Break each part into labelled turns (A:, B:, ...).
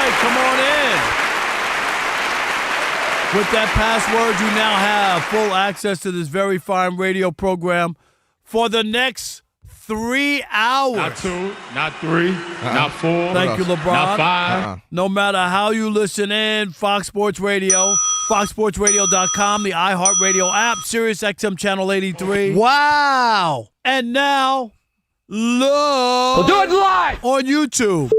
A: right, come on in. With that password, you now have full access to this very fine radio program for the next 3 hours.
B: Not 2, not 3, not 4.
A: Thank you, LeBron.
B: Not 5.
A: No matter how you listen in, Fox Sports Radio, foxsportsradio.com, the iHeartRadio app, Sirius XM Channel 83.
C: Wow.
A: And now, look.
C: We'll do it live.
A: On YouTube.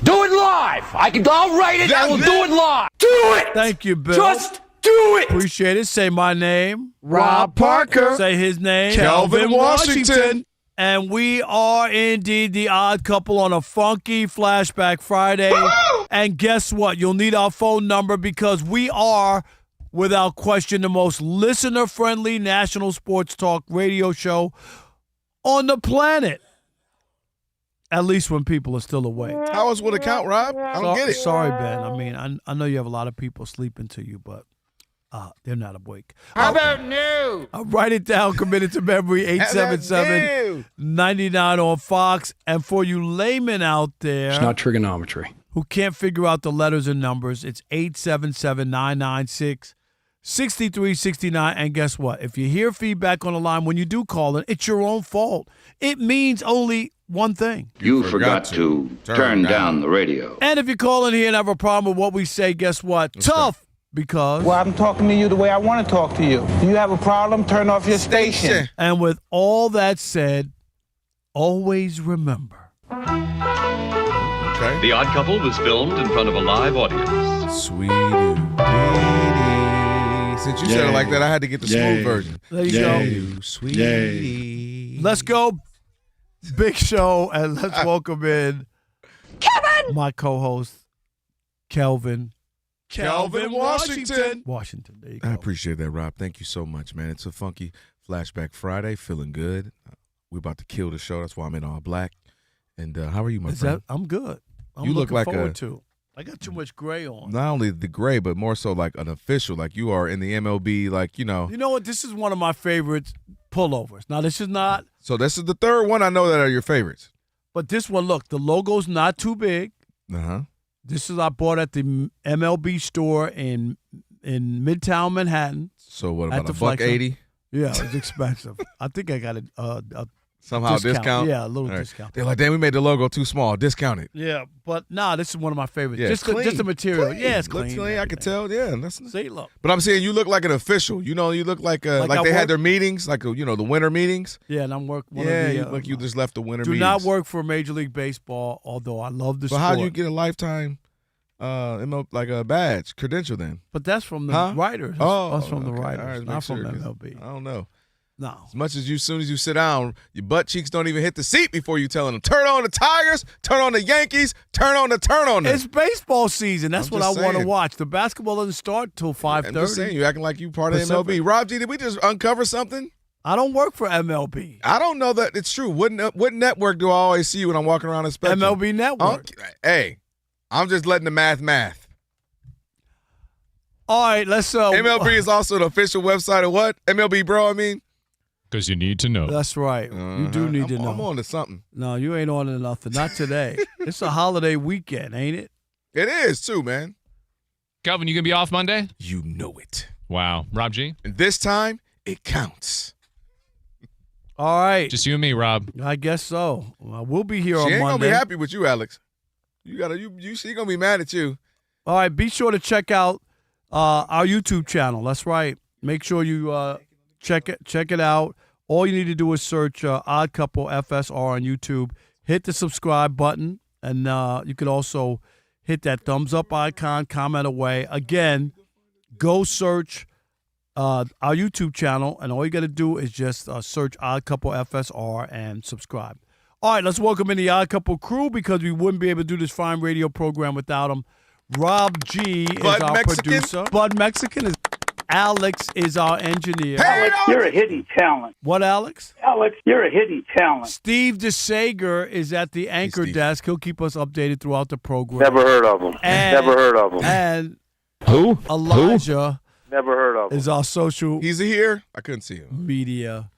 C: Do it live. I'll write it and we'll do it live. Do it.
A: Thank you, Bill.
C: Just do it.
A: Appreciate it. Say my name.
C: Rob Parker.
A: Say his name.
B: Kelvin Washington.
A: And we are indeed the odd couple on a funky Flashback Friday. Woo! And guess what? You'll need our phone number because we are, without question, the most listener-friendly national sports talk radio show on the planet. At least when people are still awake.
D: How else would it count, Rob? I don't get it.
A: Sorry, Ben. I mean, I know you have a lot of people sleeping to you, but they're not awake.
C: How about new?
A: I'll write it down, committed to memory, 877-99 on Fox. And for you laymen out there.
E: It's not trigonometry.
A: Who can't figure out the letters and numbers, it's 877-996-6369. And guess what? If you hear feedback on the line when you do call in, it's your own fault. It means only one thing.
F: You forgot to turn down the radio.
A: And if you call in here and have a problem with what we say, guess what? Tough. Because
G: well, I'm talking to you the way I want to talk to you. Do you have a problem? Turn off your station.
A: And with all that said, always remember.
D: Okay.
H: The Odd Couple was filmed in front of a live audience.
D: Sweetie. Since you said it like that, I had to get the smooth version.
A: There you go.
D: Sweetie.
A: Let's go. Big show, and let's welcome in
C: Kevin!
A: My co-host, Kelvin
D: Washington.
A: Washington, there you go.
D: I appreciate that, Rob. Thank you so much, man. It's a funky Flashback Friday. Feeling good. We're about to kill the show. That's why I'm in all black. And how are you, my friend?
A: I'm good.
D: You look like
A: forward to. I got too much gray on.
D: Not only the gray, but more so like an official. Like you are in the MLB, like, you know.
A: You know what? This is one of my favorite pullovers. Now, this is not.
D: So this is the third one I know that are your favorites.
A: But this one, look, the logo's not too big.
D: Uh-huh.
A: This is I bought at the MLB store in Midtown Manhattan.
D: So what about $1.80?
A: Yeah, it's expensive. I think I got a
D: somehow discount.
A: Yeah, a little discount.
D: They're like, damn, we made the logo too small. Discount it.
A: Yeah, but this is one of my favorites.
D: Yeah,
A: just the material. Yeah, it's clean.
D: Looks clean. I could tell. Yeah,
A: see, look.
D: But I'm saying you look like an official. You know, you look like they had their meetings, like the winter meetings.
A: Yeah, and I'm working.
D: You just left the winter.
A: Do
D: meetings.
A: not work for Major League Baseball, although I love the sport.
D: But how do you get a lifetime, like a badge credential then?
A: But that's from the writers. That's from the writers,
D: right,
A: not from MLB.
D: I don't know.
A: No.
D: As much as soon as you sit down, your butt cheeks don't even hit the seat before you telling them, turn on the Tigers, turn on the Yankees, turn on them.
A: It's baseball season. That's what I want to watch. The basketball doesn't start till 5:30.
D: I'm just saying, you acting like you part of MLB. Rob G, did we just uncover something?
A: I don't work for MLB.
D: I don't know that it's true. What network do I always see when I'm walking around the Spectrum?
A: MLB Network.
D: Hey, I'm just letting the math.
A: All right, let's.
D: MLB is also the official website of what? MLB Bro, I mean?
B: Because you need to know.
A: That's right. You do need to know.
D: I'm on to something.
A: No, you ain't on to nothing. Not today. It's a holiday weekend, ain't it?
D: It is, too, man.
B: Kelvin, you going to be off Monday?
D: You know it.
B: Wow. Rob G?
D: And this time, it counts.
A: All right.
B: Just you and me, Rob.
A: I guess so. We'll be here on Monday.
D: She ain't going to be happy with you, Alex. She going to be mad at you.
A: All right. Be sure to check out our YouTube channel. That's right. Make sure you check it out. All you need to do is search Odd Couple FSR on YouTube. Hit the subscribe button, and you can also hit that thumbs up icon, comment away. Again, go search our YouTube channel, and all you got to do is just search Odd Couple FSR and subscribe. All right, let's welcome in the Odd Couple crew because we wouldn't be able to do this fine radio program without them. Rob G is our producer. Bud Mexican is. Alex is our engineer.
G: Hey, Alex, you're a hitty talent.
A: What, Alex?
G: Alex, you're a hitty talent.
A: Steve DeSager is at the anchor desk. He'll keep us updated throughout the program.
I: Never heard of him.
A: And
D: who?
A: Elijah.
I: Never heard of him.
A: Is our social.
D: He's here. I couldn't see him.
A: Media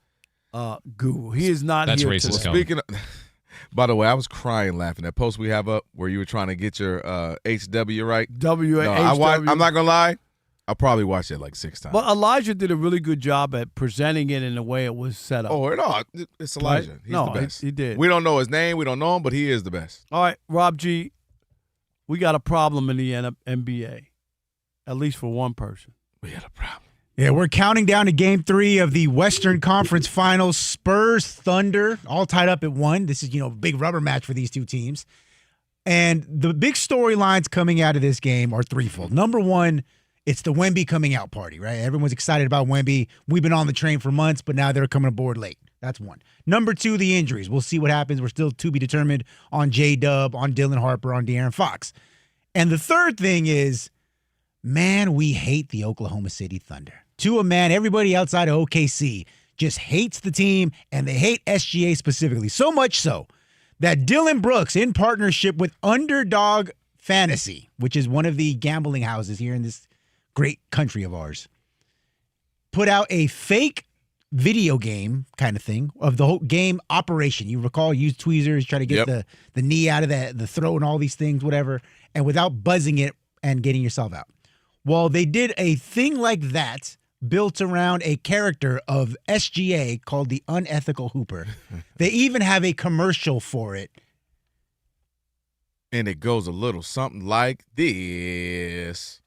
A: guru. He is not
B: That's
A: here
B: racist.
A: today.
D: Speaking of, By the way, I was crying laughing. That post we have up where you were trying to get your HW right. I'm not gonna lie. I probably watched it like 6 times.
A: But Elijah did a really good job at presenting it in the way it was set up.
D: Oh, no, it's Elijah. He's the best.
A: He did.
D: We don't know his name. We don't know him, but he is the best.
A: All right, Rob G, we got a problem in the NBA, at least for one person.
D: We had a problem.
E: Yeah, we're counting down to Game 3 of the Western Conference Finals. Spurs, Thunder, all tied up at 1. This is, a big rubber match for these two teams. And the big storylines coming out of this game are threefold. Number one, it's the Wemby coming out party, right? Everyone's excited about Wemby. We've been on the train for months, but now they're coming aboard late. That's one. Number two, the injuries. We'll see what happens. We're still to be determined on J-Dub, on Dylan Harper, on De'Aaron Fox. And the third thing is, man, we hate the Oklahoma City Thunder. To a man, everybody outside of OKC just hates the team, and they hate SGA specifically. So much so that Dylan Brooks, in partnership with Underdog Fantasy, which is one of the gambling houses here in this great country of ours, put out a fake video game kind of thing of the whole game operation. You recall, use tweezers, try to get the knee out of the throat and all these things, whatever, and without buzzing it and getting yourself out. Well, they did a thing like that built around a character of SGA called the Unethical Hooper. They even have a commercial for it.
D: And it goes a little something like this.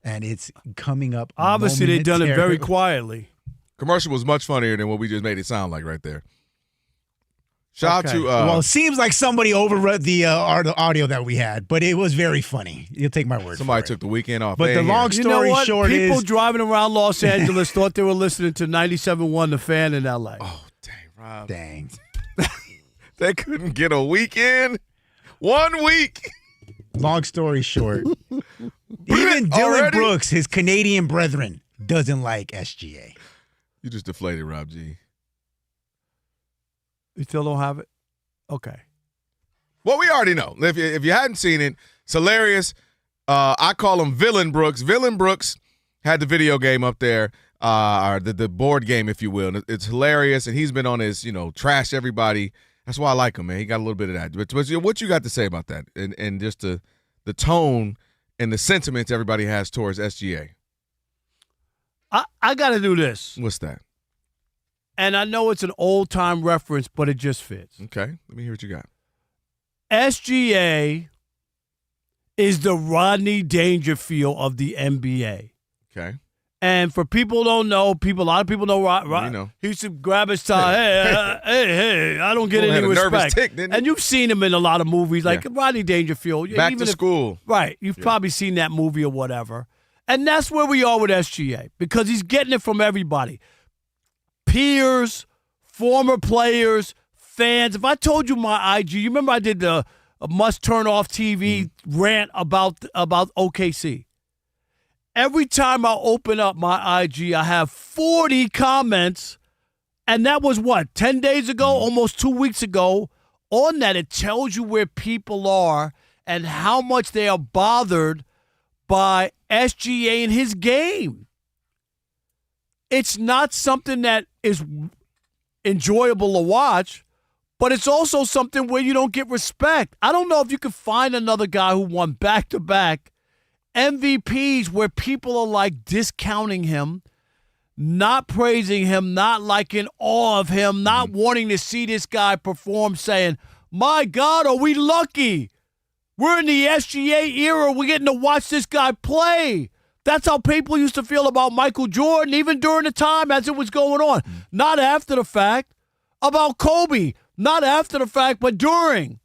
E: And it's coming up.
A: Obviously, they've done it very quietly.
D: Commercial was much funnier than what we just made it sound like right there. Shout out to
E: well, it seems like somebody overread the audio that we had, but it was very funny. You'll take my word.
D: Somebody
E: for
D: took
E: it.
D: the weekend off.
E: But the long story short is,
A: people driving around Los Angeles thought they were listening to 97.1 The Fan in L.A.
D: Oh, dang, Rob.
E: Dang.
D: They couldn't get a weekend. 1 week.
E: Long story short, even Dylan Brooks, his Canadian brethren, doesn't like SGA.
D: You just deflated, Rob G.
A: You still don't have it? Okay.
D: Well, we already know. If you hadn't seen it, it's hilarious. I call him Villain Brooks. Villain Brooks had the video game up there, or the board game, if you will. And it's hilarious, and he's been on his, trash everybody. That's why I like him, man. He got a little bit of that. But what you got to say about that, and just the tone and the sentiments everybody has towards SGA?
A: I got to do this.
D: What's that?
A: And I know it's an old-time reference, but it just fits.
D: Okay. Let me hear what you got.
A: SGA is the Rodney Dangerfield of the NBA.
D: Okay.
A: And for people who don't know, a lot of people know
D: know.
A: He used to grab his tie. Hey, I don't get any respect.
D: Tick, didn't he?
A: And you've seen him in a lot of movies, like Rodney Dangerfield.
D: Back to School.
A: Right. You've probably seen that movie or whatever. And that's where we are with SGA, because he's getting it from everybody. Peers, former players, fans. If I told you my IG, you remember I did the must turn off TV rant about OKC. Every time I open up my IG, I have 40 comments, and that was 10 days ago, almost 2 weeks ago. On that, it tells you where people are and how much they are bothered by SGA and his game. It's not something that is enjoyable to watch, but it's also something where you don't get respect. I don't know if you could find another guy who won back-to-back MVPs where people are like discounting him, not praising him, not like in awe of him, not wanting to see this guy perform, saying, my God, are we lucky? We're in the SGA era. We're getting to watch this guy play. That's how people used to feel about Michael Jordan, even during the time as it was going on. Not after the fact. About Kobe, not after the fact, but during.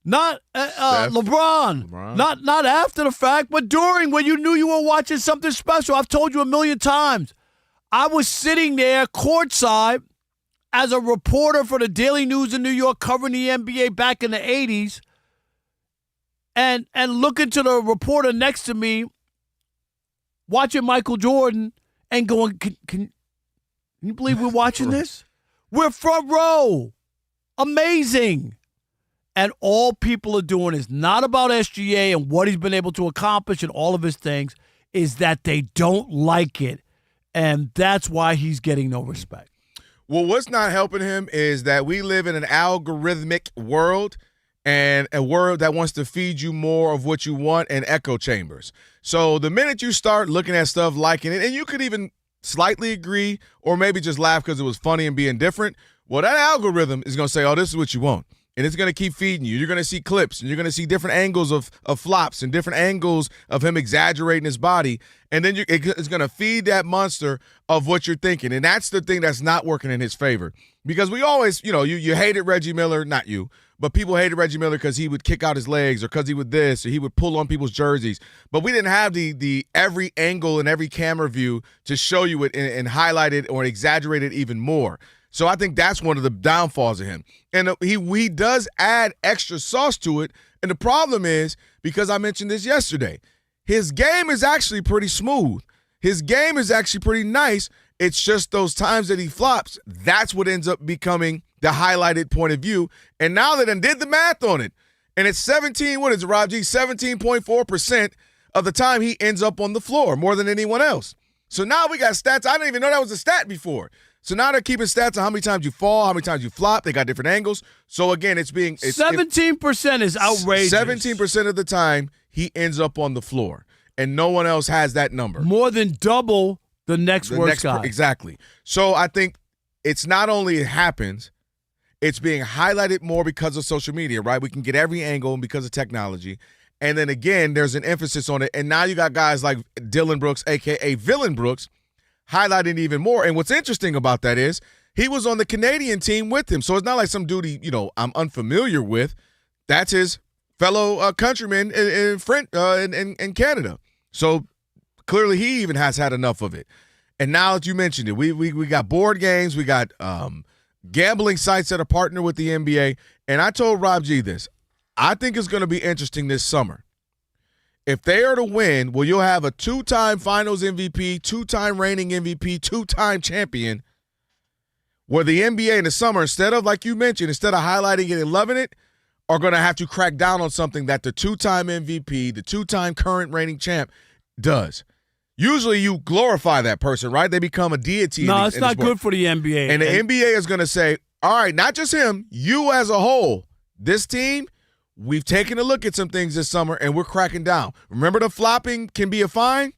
A: Not LeBron. Not after the fact, but during, when you knew you were watching something special. I've told you a million times. I was sitting there courtside as a reporter for the Daily News in New York covering the NBA back in the 80s. And looking to the reporter next to me, watching Michael Jordan, and going, can you believe we're watching this? We're front row. Amazing. And all people are doing is not about SGA and what he's been able to accomplish and all of his things, is that they don't like it. And that's why he's getting no respect.
D: Well, what's not helping him is that we live in an algorithmic world and a world that wants to feed you more of what you want and echo chambers. So the minute you start looking at stuff, liking it, and you could even slightly agree or maybe just laugh because it was funny and being different, well, that algorithm is going to say, oh, this is what you want. And it's going to keep feeding you. You're going to see clips, and you're going to see different angles of flops and different angles of him exaggerating his body. And then it's going to feed that monster of what you're thinking. And that's the thing that's not working in his favor. Because we always, you hated Reggie Miller, not you, but people hated Reggie Miller because he would kick out his legs or because he would this or he would pull on people's jerseys. But we didn't have the every angle and every camera view to show you it and highlight it or exaggerate it even more. So I think that's one of the downfalls of him. And he does add extra sauce to it. And the problem is, because I mentioned this yesterday, his game is actually pretty smooth. His game is actually pretty nice. It's just those times that he flops, that's what ends up becoming the highlighted point of view. And now that I did the math on it, and it's 17.4% of the time he ends up on the floor, more than anyone else. So now we got stats. I didn't even know that was a stat before. So now they're keeping stats on how many times you fall, how many times you flop. They got different angles. So, again, it's
A: 17% is outrageous.
D: 17% of the time he ends up on the floor, and no one else has that number.
A: More than double the next worst guy.
D: Exactly. So I think it's not only it happens, it's being highlighted more because of social media, right? We can get every angle because of technology. And then, again, there's an emphasis on it. And now you got guys like Dylan Brooks, a.k.a. Villain Brooks, highlighting even more. And what's interesting about that is he was on the Canadian team with him. So it's not like some dude I'm unfamiliar with. That's his fellow countryman in Canada. So clearly he even has had enough of it. And now that you mentioned it, we got board games. We got gambling sites that are partnered with the NBA. And I told Rob G this. I think it's going to be interesting this summer. If they are to win, well, you'll have a 2-time finals MVP, 2-time reigning MVP, 2-time champion, where the NBA in the summer, instead of, like you mentioned, instead of highlighting it and loving it, are going to have to crack down on something that the 2-time MVP, the 2-time current reigning champ does. Usually you glorify that person, right? They become a deity.
A: No, it's not good for the NBA.
D: And the NBA is going to say, all right, not just him, you as a whole, this team, we've taken a look at some things this summer, and we're cracking down. Remember the flopping can be a fine?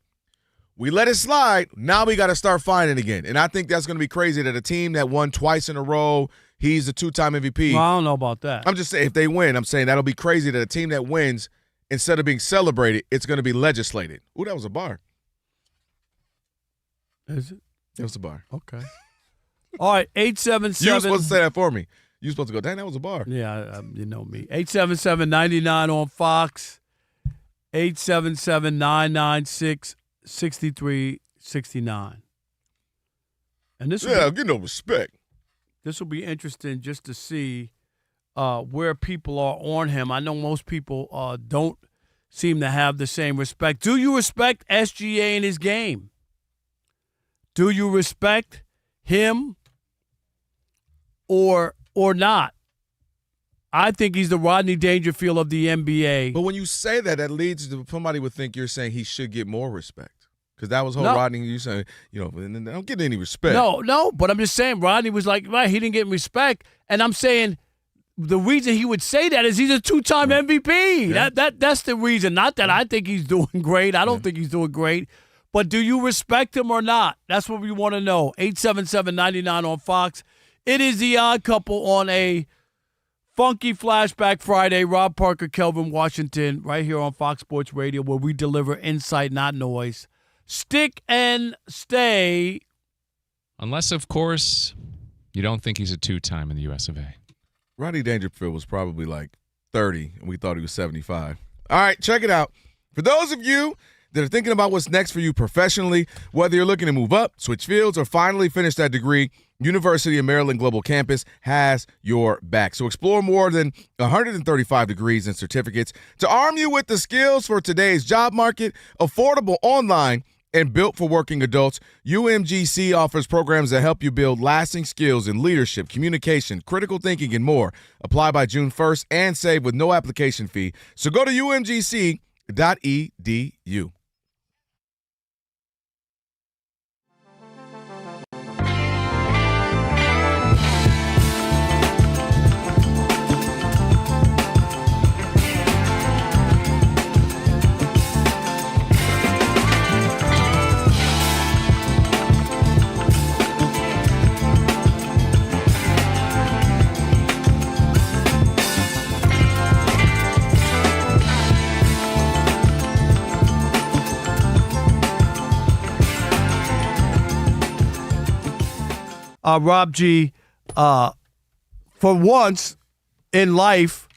D: We let it slide. Now we got to start fining again. And I think that's going to be crazy that a team that won twice in a row, he's the 2-time MVP.
A: Well, I don't know about that.
D: I'm just saying if they win, I'm saying that'll be crazy that a team that wins, instead of being celebrated, it's going to be legislated. Ooh, that was a bar.
A: Is it?
D: It was a bar.
A: Okay. All right, 877.
D: You were supposed to say that for me. You were supposed to go, dang, that was a bar.
A: Yeah, you know me. 877-99 on Fox. 877-996-6369. And this
D: get no respect.
A: This will be interesting just to see where people are on him. I know most people don't seem to have the same respect. Do you respect SGA and his game? Do you respect him or not? I think he's the Rodney Dangerfield of the NBA.
D: But when you say that, that leads to somebody would think you're saying he should get more respect. Because that was whole Rodney, you saying, they don't get any respect.
A: No, but I'm just saying Rodney was like, right, he didn't get respect. And I'm saying the reason he would say that is he's a 2-time MVP.
D: Yeah.
A: That's the reason. Not that I think he's doing great. I don't think he's doing great. But do you respect him or not? That's what we want to know. 877-99 on Fox. It is the Odd Couple on a funky Flashback Friday. Rob Parker, Kelvin Washington, right here on Fox Sports Radio, where we deliver insight, not noise. Stick and stay.
B: Unless, of course, you don't think he's a 2-time in the US of A.
D: Rodney Dangerfield was probably like 30, and we thought he was 75. All right, check it out. For those of you that are thinking about what's next for you professionally, whether you're looking to move up, switch fields, or finally finish that degree, University of Maryland Global Campus has your back. So explore more than 135 degrees and certificates to arm you with the skills for today's job market, affordable online, and built for working adults. UMGC offers programs that help you build lasting skills in leadership, communication, critical thinking, and more. Apply by June 1st and save with no application fee. So go to umgc.edu.
A: Rob G, for once in life,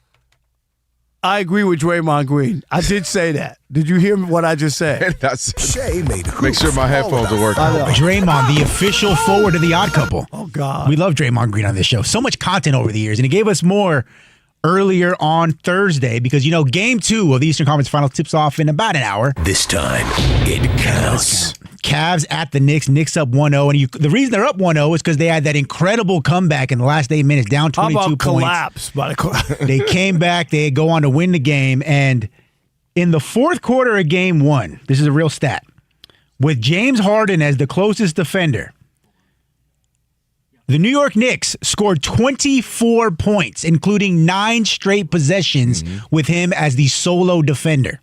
A: I agree with Draymond Green. I did say that. Did you hear what I just said?
D: Make sure my headphones are working.
E: Draymond, the official forward of the Odd Couple.
A: Oh, God.
E: We love Draymond Green on this show. So much content over the years, and he gave us more earlier on Thursday because, Game 2 of the Eastern Conference Finals tips off in about an hour.
I: This time, it counts.
E: Cavs at the Knicks. Knicks up 1-0. And the reason they're up 1-0 is because they had that incredible comeback in the last 8 minutes, down 22
A: How about
E: points.
A: collapse?
E: They came back. They go on to win the game. And in the fourth quarter of Game 1, this is a real stat, with James Harden as the closest defender, the New York Knicks scored 24 points, including 9 straight possessions with him as the solo defender.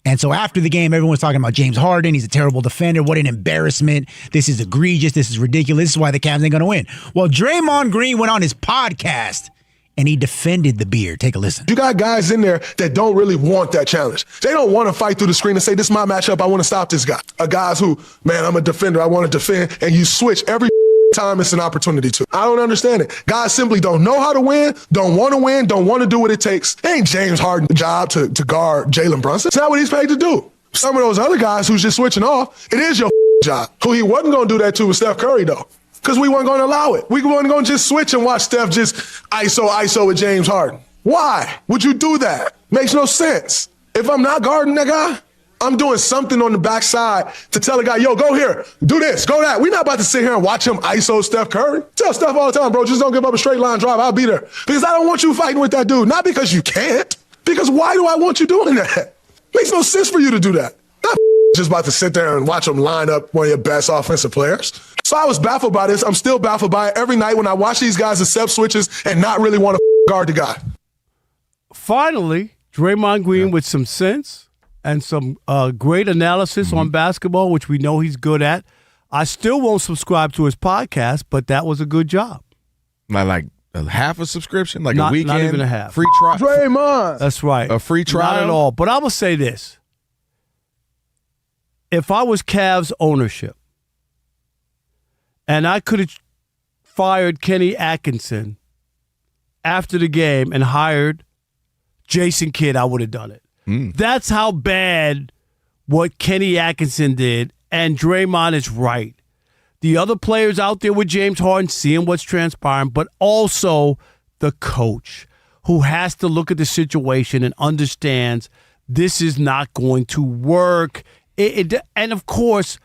E: And so after the game, everyone's talking about James Harden. He's a terrible defender. What an embarrassment. This is egregious. This is ridiculous. This is why the Cavs ain't going to win. Well, Draymond Green went on his podcast and he defended the beard. Take a listen.
J: You got guys in there that don't really want that challenge. They don't want to fight through the screen and say, this is my matchup. I want to stop this guy. Guys who, man, I'm a defender. I want to defend. And you switch every time it's an opportunity to. I don't understand it. Guys simply don't know how to win, don't want to do what it takes. It ain't James Harden's job to guard Jalen Brunson. It's not what he's paid to do. Some of those other guys who's just switching off, it is your job. Who he wasn't going to do that to was Steph Curry, though, because we weren't going to allow it. We weren't going to just switch and watch Steph just ISO with James Harden. Why would you do that? Makes no sense. If I'm not guarding that guy, I'm doing something on the backside to tell a guy, yo, go here, do this, go that. We're not about to sit here and watch him ISO Steph Curry. Tell Steph all the time, bro, just don't give up a straight line drive. I'll be there. Because I don't want you fighting with that dude. Not because you can't. Because why do I want you doing that? Makes no sense for you to do that. Not just about to sit there and watch him line up one of your best offensive players. So I was baffled by this. I'm still baffled by it every night when I watch these guys accept switches and not really want to guard the guy.
A: Finally, Draymond Green with some sense and some great analysis on basketball, which we know he's good at. I still won't subscribe to his podcast, but that was a good job.
D: Like a half a subscription? Like
A: Not-
D: a weekend?
A: not even a half.
D: Free trial?
J: Draymond.
A: That's right.
D: A free trial?
A: Not at all. But I will say this. If I was Cavs ownership and I could have fired Kenny Atkinson after the game and hired Jason Kidd, I would have done it. That's how bad what Kenny Atkinson did, and Draymond is right. The other players out there with James Harden seeing what's transpiring, but also the coach who has to look at the situation and understands this is not going to work. And, of course,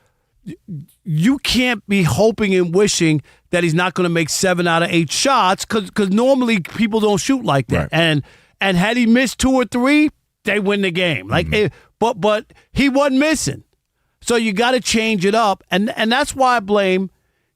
A: you can't be hoping and wishing that he's not going to make 7 out of 8 shots because normally people don't shoot like that.
D: Right.
A: And had he missed 2 or 3, they win the game. But he wasn't missing. So you got to change it up. And that's why I blame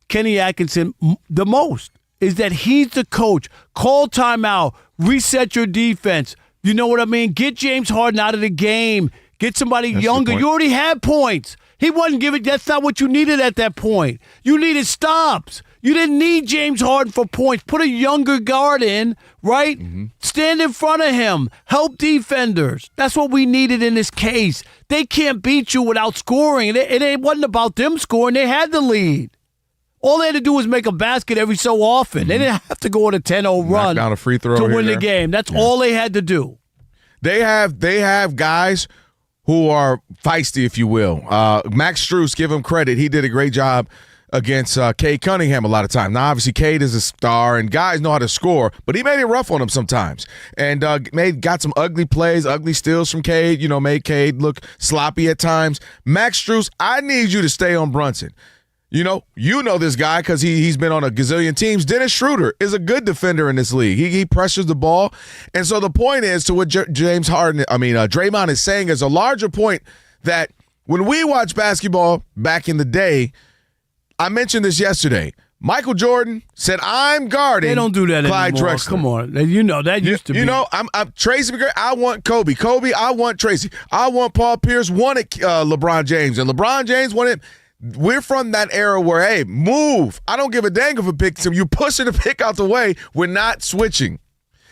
A: Kenny Atkinson the most, is that he's the coach. Call timeout. Reset your defense. You know what I mean? Get James Harden out of the game. Get somebody younger. You already had points. He wasn't giving. That's not what you needed at that point. You needed stops. You didn't need James Harden for points. Put a younger guard in, right? Stand in front of him. Help defenders. That's what we needed in this case. They can't beat you without scoring. It wasn't about them scoring. They had the lead. All they had to do was make a basket every so often. They didn't have to go on a 10-0 run
D: down a free throw
A: to
D: here,
A: win the
D: there.
A: game. That's all they had to do.
D: They have guys who are feisty, if you will. Max Strus, give him credit. He did a great job against Cade Cunningham a lot of times. Now, obviously, Cade is a star, and guys know how to score, but he made it rough on him sometimes. And got some ugly plays, ugly steals from Cade, made Cade look sloppy at times. Max Strus, I need you to stay on Brunson. You know this guy because he's been on a gazillion teams. Dennis Schroeder is a good defender in this league. He pressures the ball. And so the point is, to what Draymond is saying, is a larger point that when we watch basketball back in the day, I mentioned this yesterday. Michael Jordan said, I'm guarding.
A: They don't do that
D: Clyde
A: anymore.
D: Drexler.
A: Come on. That used to be.
D: I'm Tracy McGrady. I want Kobe. Kobe, I want Tracy. I want Paul Pierce, wanted LeBron James. And LeBron James wanted. We're from that era where, hey, move. I don't give a dang if a pick. So you pushing the pick out the way. We're not switching.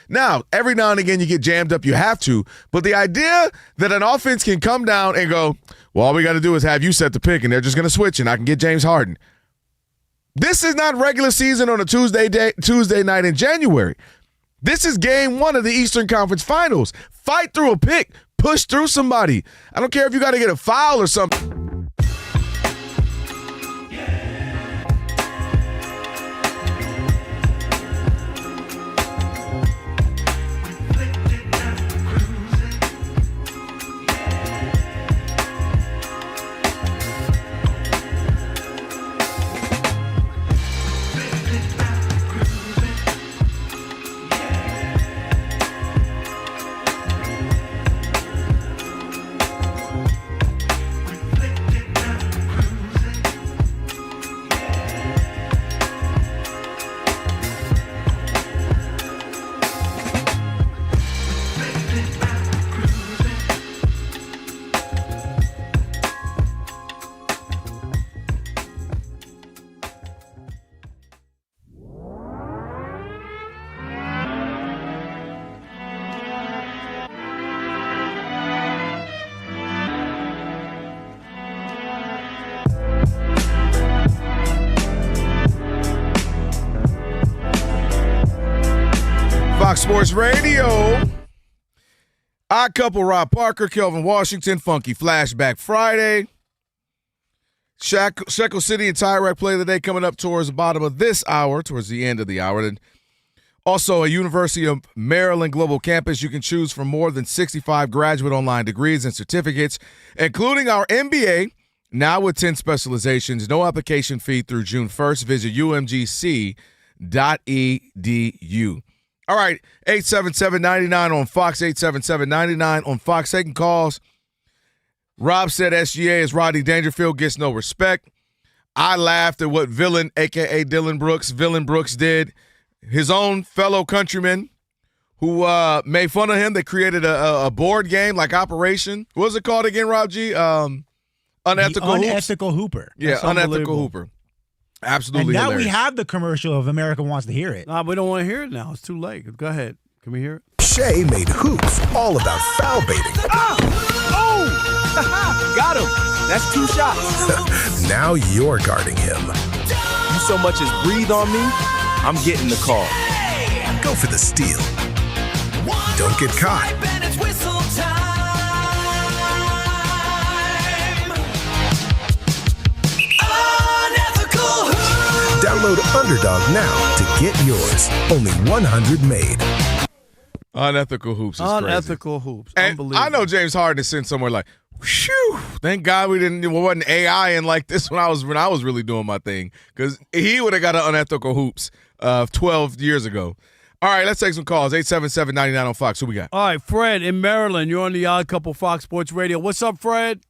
D: Now, every now and again you get jammed up. You have to. But the idea that an offense can come down and go, well, all we got to do is have you set the pick, and they're just going to switch, and I can get James Harden. This is not regular season on a Tuesday night in January. This is game 1 of the Eastern Conference Finals. Fight through a pick. Push through somebody. I don't care if you got to get a foul or something. Fox Sports Radio. Odd Couple, Rob Parker, Kelvin Washington, Funky Flashback Friday. Shekel City and Tie Rack Play of the Day coming up towards the bottom of this hour, towards the end of the hour. And also a University of Maryland Global Campus. You can choose from more than 65 graduate online degrees and certificates, including our MBA, now with 10 specializations. No application fee through June 1st. Visit umgc.edu. All right, 877-99 on Fox, 877-99 on Fox. Taking calls. Rob said SGA is Rodney Dangerfield, gets no respect. I laughed at what Villain, a.k.a. Villain Brooks did. His own fellow countryman who made fun of him. They created a board game like Operation. What was it called again, Rob G?
E: Unethical Hooper.
D: Yeah, Unethical Hooper. Absolutely.
E: And now
D: hilarious.
E: we have the commercial of America Wants to Hear It.
A: Nah, we don't want to hear it now. It's too late. Go ahead. Can we hear it?
I: Shay made hoops all about foul baiting.
K: Got him. That's 2 shots.
I: Now you're guarding him.
K: You so much as breathe on me, I'm getting the call.
I: Go for the steal. Don't get caught. Download Underdog now to get yours. Only 100 made.
D: Unethical Hoops is
A: Unethical
D: crazy.
A: Hoops.
D: And
A: Unbelievable.
D: I know James Harden is sent somewhere like, whew, thank God we wasn't AI and like this when I was really doing my thing, because he would have got an Unethical Hoops 12 years ago. All right, let's take some calls. 877-99 on Fox. Who we got?
A: All right, Fred in Maryland. You're on the Odd Couple Fox Sports Radio. What's up, Fred?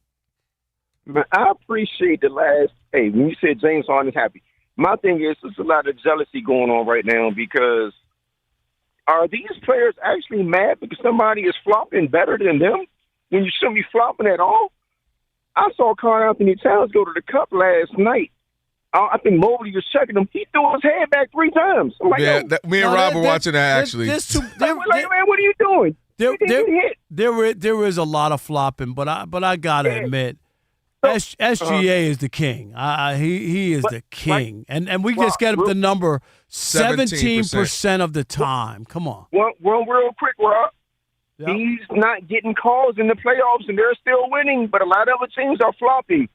L: Man, I appreciate the last. Hey, when you said James Harden is happy, my thing is there's a lot of jealousy going on right now, because are these players actually mad because somebody is flopping better than them when you shouldn't be flopping at all? I saw Karl Anthony Towns go to the cup last night. I think Mobley was checking him. He threw his head back 3 times. I'm like,
D: yeah, me and Rob were watching that, actually.
L: man, what are you doing?
A: There is a lot of flopping, but I gotta admit, SGA is the king. He is the king, and we just get the number 17% of the time. Come on.
L: One real quick, Rob. Yep. He's not getting calls in the playoffs, and they're still winning, but a lot of other teams are flopping.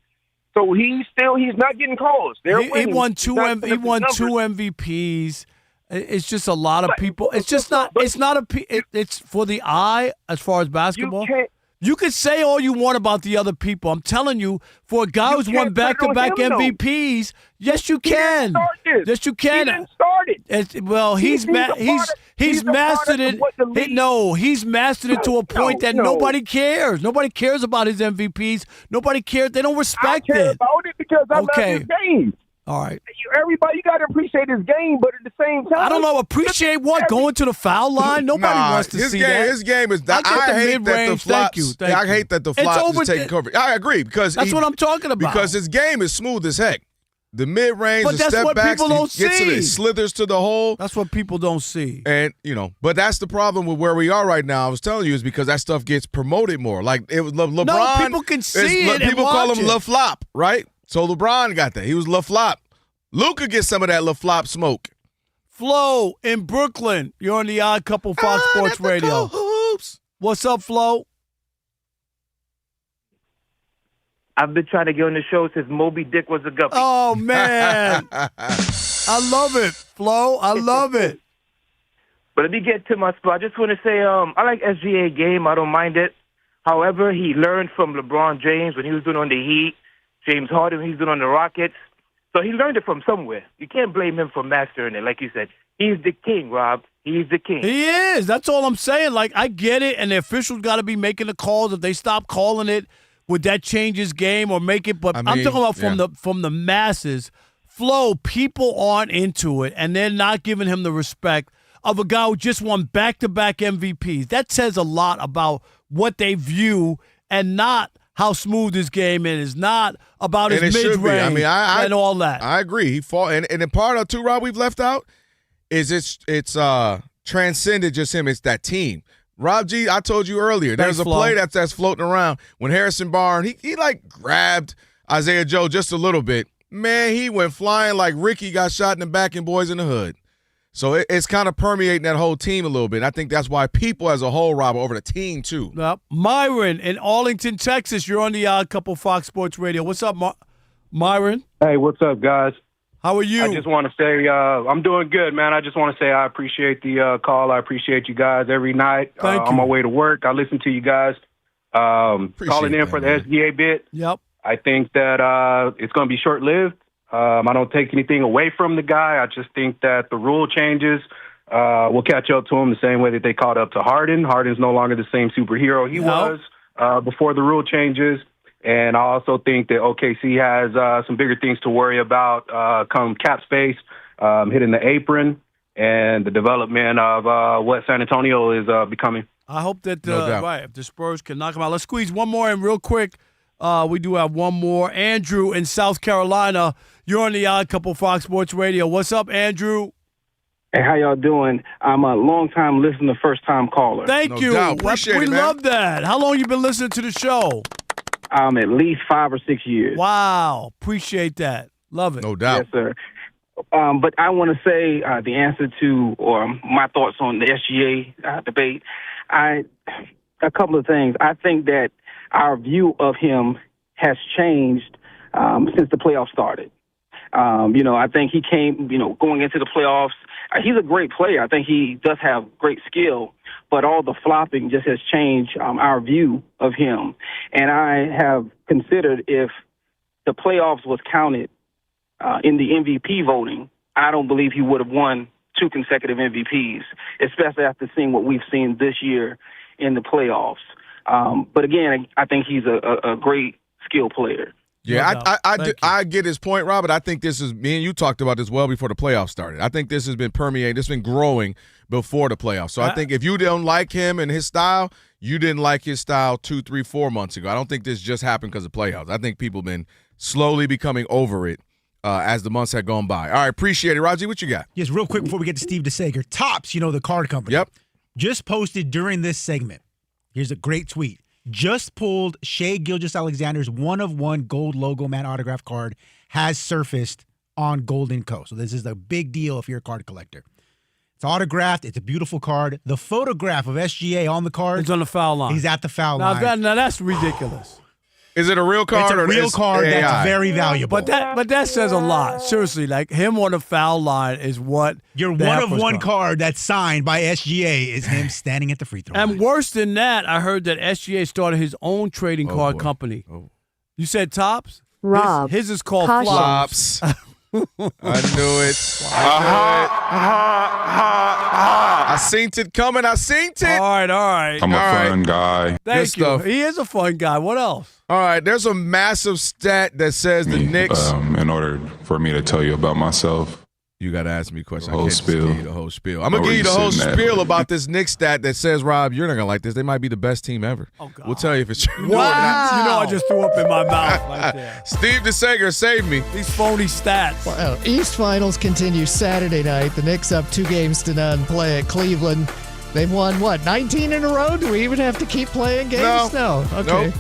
L: So he's not getting calls.
A: He won two MVPs. It's just a lot of people. It's just not. It's for the eye as far as basketball. You could say all you want about the other people. I'm telling you, for a guy who's won back-to-back MVPs, yes, you can. Yes, you can.
L: He didn't start it.
A: Well, he's mastered it. He's mastered it to a point that nobody cares. Nobody cares about his MVPs. Nobody cares. They don't respect it.
L: I care about it because I love his game.
A: All right.
L: Everybody, you got to appreciate his game, but at the same time,
A: I don't know. Appreciate what? Going to the foul line? Nobody wants to see that.
D: His game is. I hate that the flops. I hate that the flops is taking coverage. I agree, because
A: that's what I'm talking about.
D: Because his game is smooth as heck. The mid range,
A: but
D: the
A: that's
D: step
A: what
D: backs,
A: people don't see.
D: Slithers to the hole.
A: That's what people don't see.
D: And but that's the problem with where we are right now. I was telling you, is because that stuff gets promoted more. Like it was LeBron.
A: No, people can see it.
D: People call him LeFlop, right? So LeBron got that. He was LeFlop. Luka gets some of that LaFlop smoke.
A: Flo in Brooklyn. You're on the Odd Couple Fox Sports Radio.
D: Hoops.
A: What's up, Flo?
M: I've been trying to get on the show since Moby Dick was a guppy.
A: Oh, man. I love it, Flo. I love it.
M: But let me get to my spot. I just want to say I like SGA game. I don't mind it. However, he learned from LeBron James when he was doing on the Heat, James Harden when he was doing on the Rockets. So he learned it from somewhere. You can't blame him for mastering it. Like you said, he's the king, Rob. He's the king.
A: He is. That's all I'm saying. Like, I get it, and the officials got to be making the calls. If they stop calling it, would that change his game or make it? But I'm talking about from the masses. Flo, people aren't into it, and they're not giving him the respect of a guy who just won back-to-back MVPs. That says a lot about what they view and not how smooth his game is, not about his mid-range and all that.
D: I agree. He fought, and the part of too, Rob, we've left out is it's transcended just him. It's that team. Rob G, I told you earlier, there's a play that's floating around when Harrison Barnes, he like grabbed Isaiah Joe just a little bit. Man, he went flying like Ricky got shot in the back in Boys in the Hood. So it's kind of permeating that whole team a little bit. I think that's why people as a whole, Rob, over the team too.
A: Myron in Arlington, Texas, you're on the Odd Couple Fox Sports Radio. What's up, Myron?
N: Hey, what's up, guys?
A: How are you?
N: I just want to say I'm doing good, man. I just want to say I appreciate the call. I appreciate you guys every night. On my way to work, I listen to you guys. Calling in for the SGA bit.
A: Yep.
N: I think that it's going to be short-lived. I don't take anything away from the guy. I just think that the rule changes will catch up to him the same way that they caught up to Harden. Harden's no longer the same superhero he was before the rule changes. And I also think that OKC has some bigger things to worry about come cap space, hitting the apron, and the development of what San Antonio is becoming.
A: I hope that if the Spurs can knock him out. Let's squeeze one more in real quick. We do have one more. Andrew in South Carolina. You're on the Odd Couple Fox Sports Radio. What's up, Andrew?
O: Hey, how y'all doing? I'm a long-time listener, first-time caller.
A: Thank you.
D: Appreciate
A: we
D: it, man.
A: love that. How long you been listening to the show?
O: At least 5 or 6 years.
A: Wow. Appreciate that. Love it.
D: No doubt.
O: Yes, sir. But I want to say the answer to, or my thoughts on the SGA debate, a couple of things. I think that our view of him has changed since the playoffs started. I think he came, going into the playoffs, he's a great player. I think he does have great skill, but all the flopping just has changed our view of him. And I have considered if the playoffs was counted in the MVP voting, I don't believe he would have won 2 consecutive MVPs, especially after seeing what we've seen this year in the playoffs. But again, I think he's a great skill player.
D: Yeah, I get his point, Robert. I think this is, me and you talked about this well before the playoffs started. I think this has been permeating, this has been growing before the playoffs. So I think if you don't like him and his style, you didn't like his style 2, 3, 4 months ago. I don't think this just happened because of playoffs. I think people have been slowly becoming over it as the months had gone by. All right, appreciate it. Raji, what you got?
E: Yes, real quick before we get to Steve DeSager. Topps, the card company.
D: Yep.
E: Just posted during this segment. Here's a great tweet. Just pulled Shea Gilgeous-Alexander's 1-of-1 gold logo man autograph card has surfaced on Gold & Co. So this is a big deal if you're a card collector. It's autographed. It's a beautiful card. The photograph of SGA on the card.
A: He's on the foul line.
E: He's at the foul line.
A: Now that's ridiculous.
D: Is it a real card?
E: It's a real card that's very valuable.
A: But that says a lot. Seriously, like him on the foul line is what
E: your 1-of-1 card that's signed by SGA is him standing at the free throw line.
A: And worse than that, I heard that SGA started his own trading card company. You said Topps?
P: Rob.
A: His is called
D: Flops. I knew it. I seen it coming. I seen it.
A: All right.
Q: I'm a fun guy.
A: Thank you. He is a fun guy. What else?
D: All right, there's a massive stat that says the Knicks.
Q: In order for me to tell you about myself,
D: you got to ask me a question.
Q: The whole spiel.
D: Give you the whole spiel. I'm going to give you the whole spiel about this Knicks stat that says, Rob, you're not going to like this. They might be the best team ever.
A: Oh, God.
D: We'll tell you if it's true.
A: Wow. I just threw up in my mouth right there.
D: Steve DeSager, save me.
A: These phony stats.
R: Well, East Finals continue Saturday night. The Knicks up 2-0 play at Cleveland. They've won, 19 in a row? Do we even have to keep playing games?
D: No.
R: Okay.
D: Nope.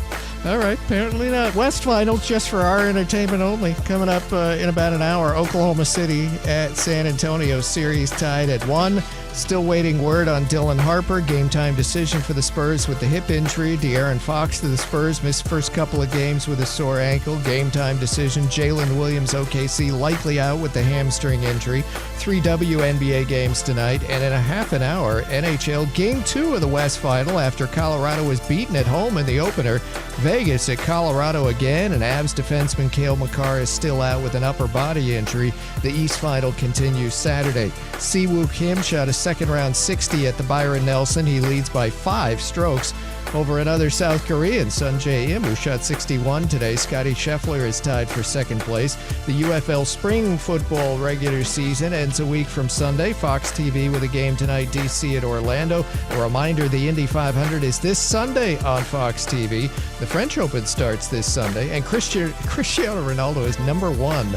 R: All right, apparently not. West Finals just for our entertainment only. Coming up in about an hour, Oklahoma City at San Antonio. Series tied at 1. Still waiting word on Dylan Harper. Game time decision for the Spurs with the hip injury. De'Aaron Fox to the Spurs. Missed first couple of games with a sore ankle. Game time decision. Jalen Williams, OKC, likely out with the hamstring injury. 3 WNBA games tonight. And in a half an hour, NHL Game 2 of the West Final after Colorado was beaten at home in the opener. Vegas at Colorado again, and Avs defenseman Cale Makar is still out with an upper body injury. The East Final continues Saturday. Siwoo Kim shot a second-round 60 at the Byron Nelson. He leads by 5 strokes over another South Korean, Sun Jae-im, who shot 61 today. Scotty Scheffler is tied for second place. The UFL Spring Football regular season ends a week from Sunday. Fox TV with a game tonight, DC at Orlando. A reminder, the Indy 500 is this Sunday on Fox TV. The French Open starts this Sunday, and Cristiano Ronaldo is number 1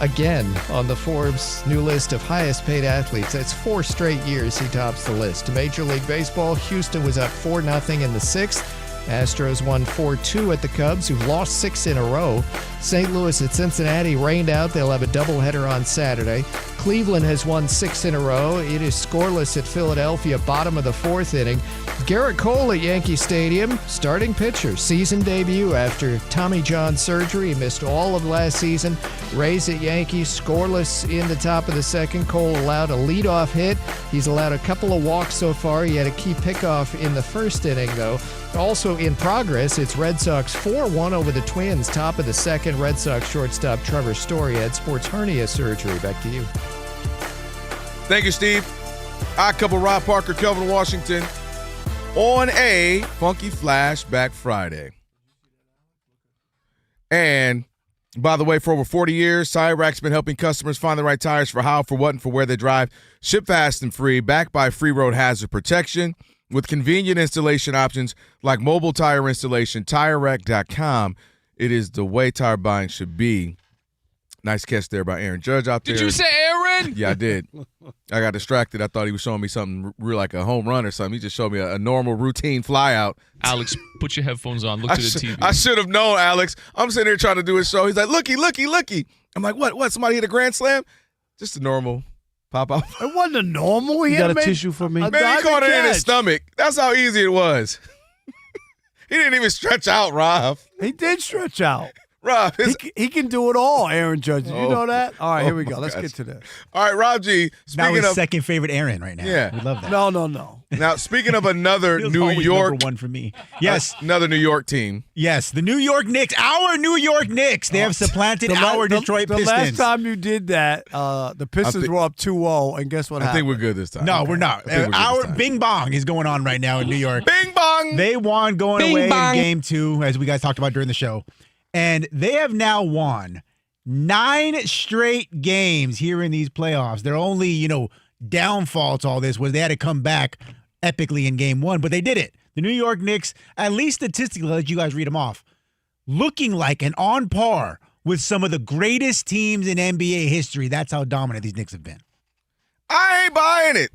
R: again on the Forbes new list of highest paid athletes. That's 4 straight years he tops the list. Major League Baseball, Houston was up 4-0 in the 6th. Astros won 4-2 at the Cubs, who've lost 6 in a row. St. Louis at Cincinnati rained out. They'll have a doubleheader on Saturday. Cleveland has won 6 in a row. It is scoreless at Philadelphia, bottom of the 4th inning. Garrett Cole at Yankee Stadium, starting pitcher, season debut after Tommy John surgery. He missed all of last season. Rays at Yankees, scoreless in the top of the 2nd. Cole allowed a leadoff hit. He's allowed a couple of walks so far. He had a key pickoff in the 1st inning, though. Also in progress, it's Red Sox 4-1 over the Twins, top of the 2nd. Red Sox shortstop Trevor Story had sports hernia surgery. Back to you.
D: Thank you, Steve. Odd Couple, Rob Parker, Kelvin Washington, on a Funky Flashback Friday. And by the way, for over 40 years, Tire Rack's been helping customers find the right tires for how, for what, and for where they drive. Ship fast and free, backed by free road hazard protection. With convenient installation options like mobile tire installation, TireRack.com. It is the way tire buying should be. Nice catch there by Aaron Judge out there.
B: Did you say Aaron?
D: Yeah, I did. I got distracted. I thought he was showing me something real like a home run or something. He just showed me a normal routine fly out.
B: Alex, put your headphones on. Look to the TV.
D: I should have known, Alex. I'm sitting here trying to do his show. He's like, looky. I'm like, what? Somebody hit a grand slam? Just a normal pop out.
A: It wasn't a normal. He
E: got a tissue for me?
D: Man, he caught it in his stomach. That's how easy it was. He didn't even stretch out, Rob.
A: He did stretch out.
D: Rob,
A: he can do it all, Aaron Judge. Did you know that? All right, here we go. Let's get to this.
D: All right, Rob G.
E: Now his second favorite Aaron right now.
D: Yeah.
E: We love that.
A: No.
D: Now, speaking of another New York.
E: Number 1 for me. Yes.
D: Another New York team.
E: Yes, the New York Knicks. Our New York Knicks. They have supplanted our Detroit Pistons.
A: The last time you did that, the Pistons were up 2-0, and guess what happened?
D: I think we're good this time.
E: No, we're not. Our Bing Bong is going on right now in New York.
D: Bing Bong!
E: They won going
D: Bing
E: away
D: bong.
E: in Game 2, as we guys talked about during the show. And they have now won 9 straight games here in these playoffs. Their only, downfall to all this was they had to come back epically in Game 1, but they did it. The New York Knicks, at least statistically, I'll let you guys read them off, looking like and on par with some of the greatest teams in NBA history. That's how dominant these Knicks have been.
D: I ain't buying it.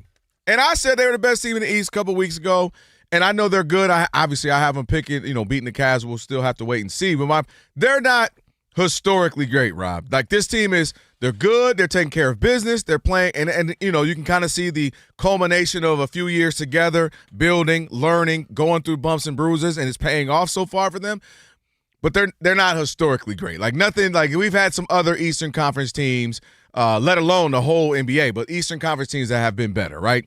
D: And I said they were the best team in the East a couple weeks ago. And I know they're good. I have them picking, beating the Cavs. We'll still have to wait and see. But they're not historically great, Rob. Like, this team they're good. They're taking care of business. They're playing. And you can kind of see the culmination of a few years together, building, learning, going through bumps and bruises, and it's paying off so far for them. But they're not historically great. Like, nothing, like we've had some other Eastern Conference teams, let alone the whole NBA, but Eastern Conference teams that have been better, right?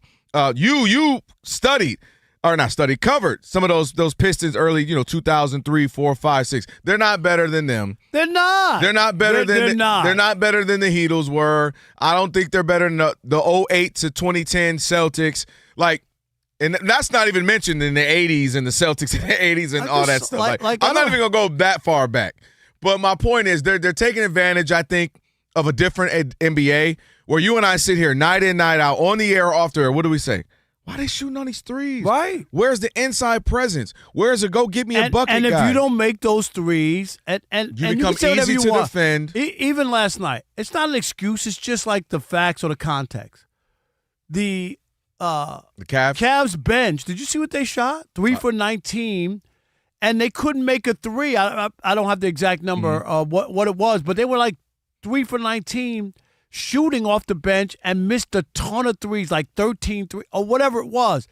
D: You studied. Or not studied, covered some of those Pistons early, 2003, 4, 5, 6. They're not better than them.
A: They're not.
D: They're not better than They're not better than the Heatles were. I don't think they're better than the 08 to 2010 Celtics. Like, and that's not even mentioned in the 80s and the Celtics in the 80s and all that stuff. I'm not even gonna go that far back. But my point is they're taking advantage, I think, of a different NBA where you and I sit here night in, night out, on the air or off the air. What do we say? Why are they shooting on these threes?
A: Right.
D: Where's the inside presence? Where's the go get me a bucket
A: and if
D: guy?
A: you don't make those threes, and
D: you become
A: can
D: easy to defend.
A: Even last night, it's not an excuse. It's just like the facts or the context. The
D: Cavs
A: bench. Did you see what they shot? 3 for 19, and they couldn't make a three. I don't have the exact number of what it was, but they were like 3 for 19 shooting off the bench and missed a ton of threes, like 13 threes or whatever it was.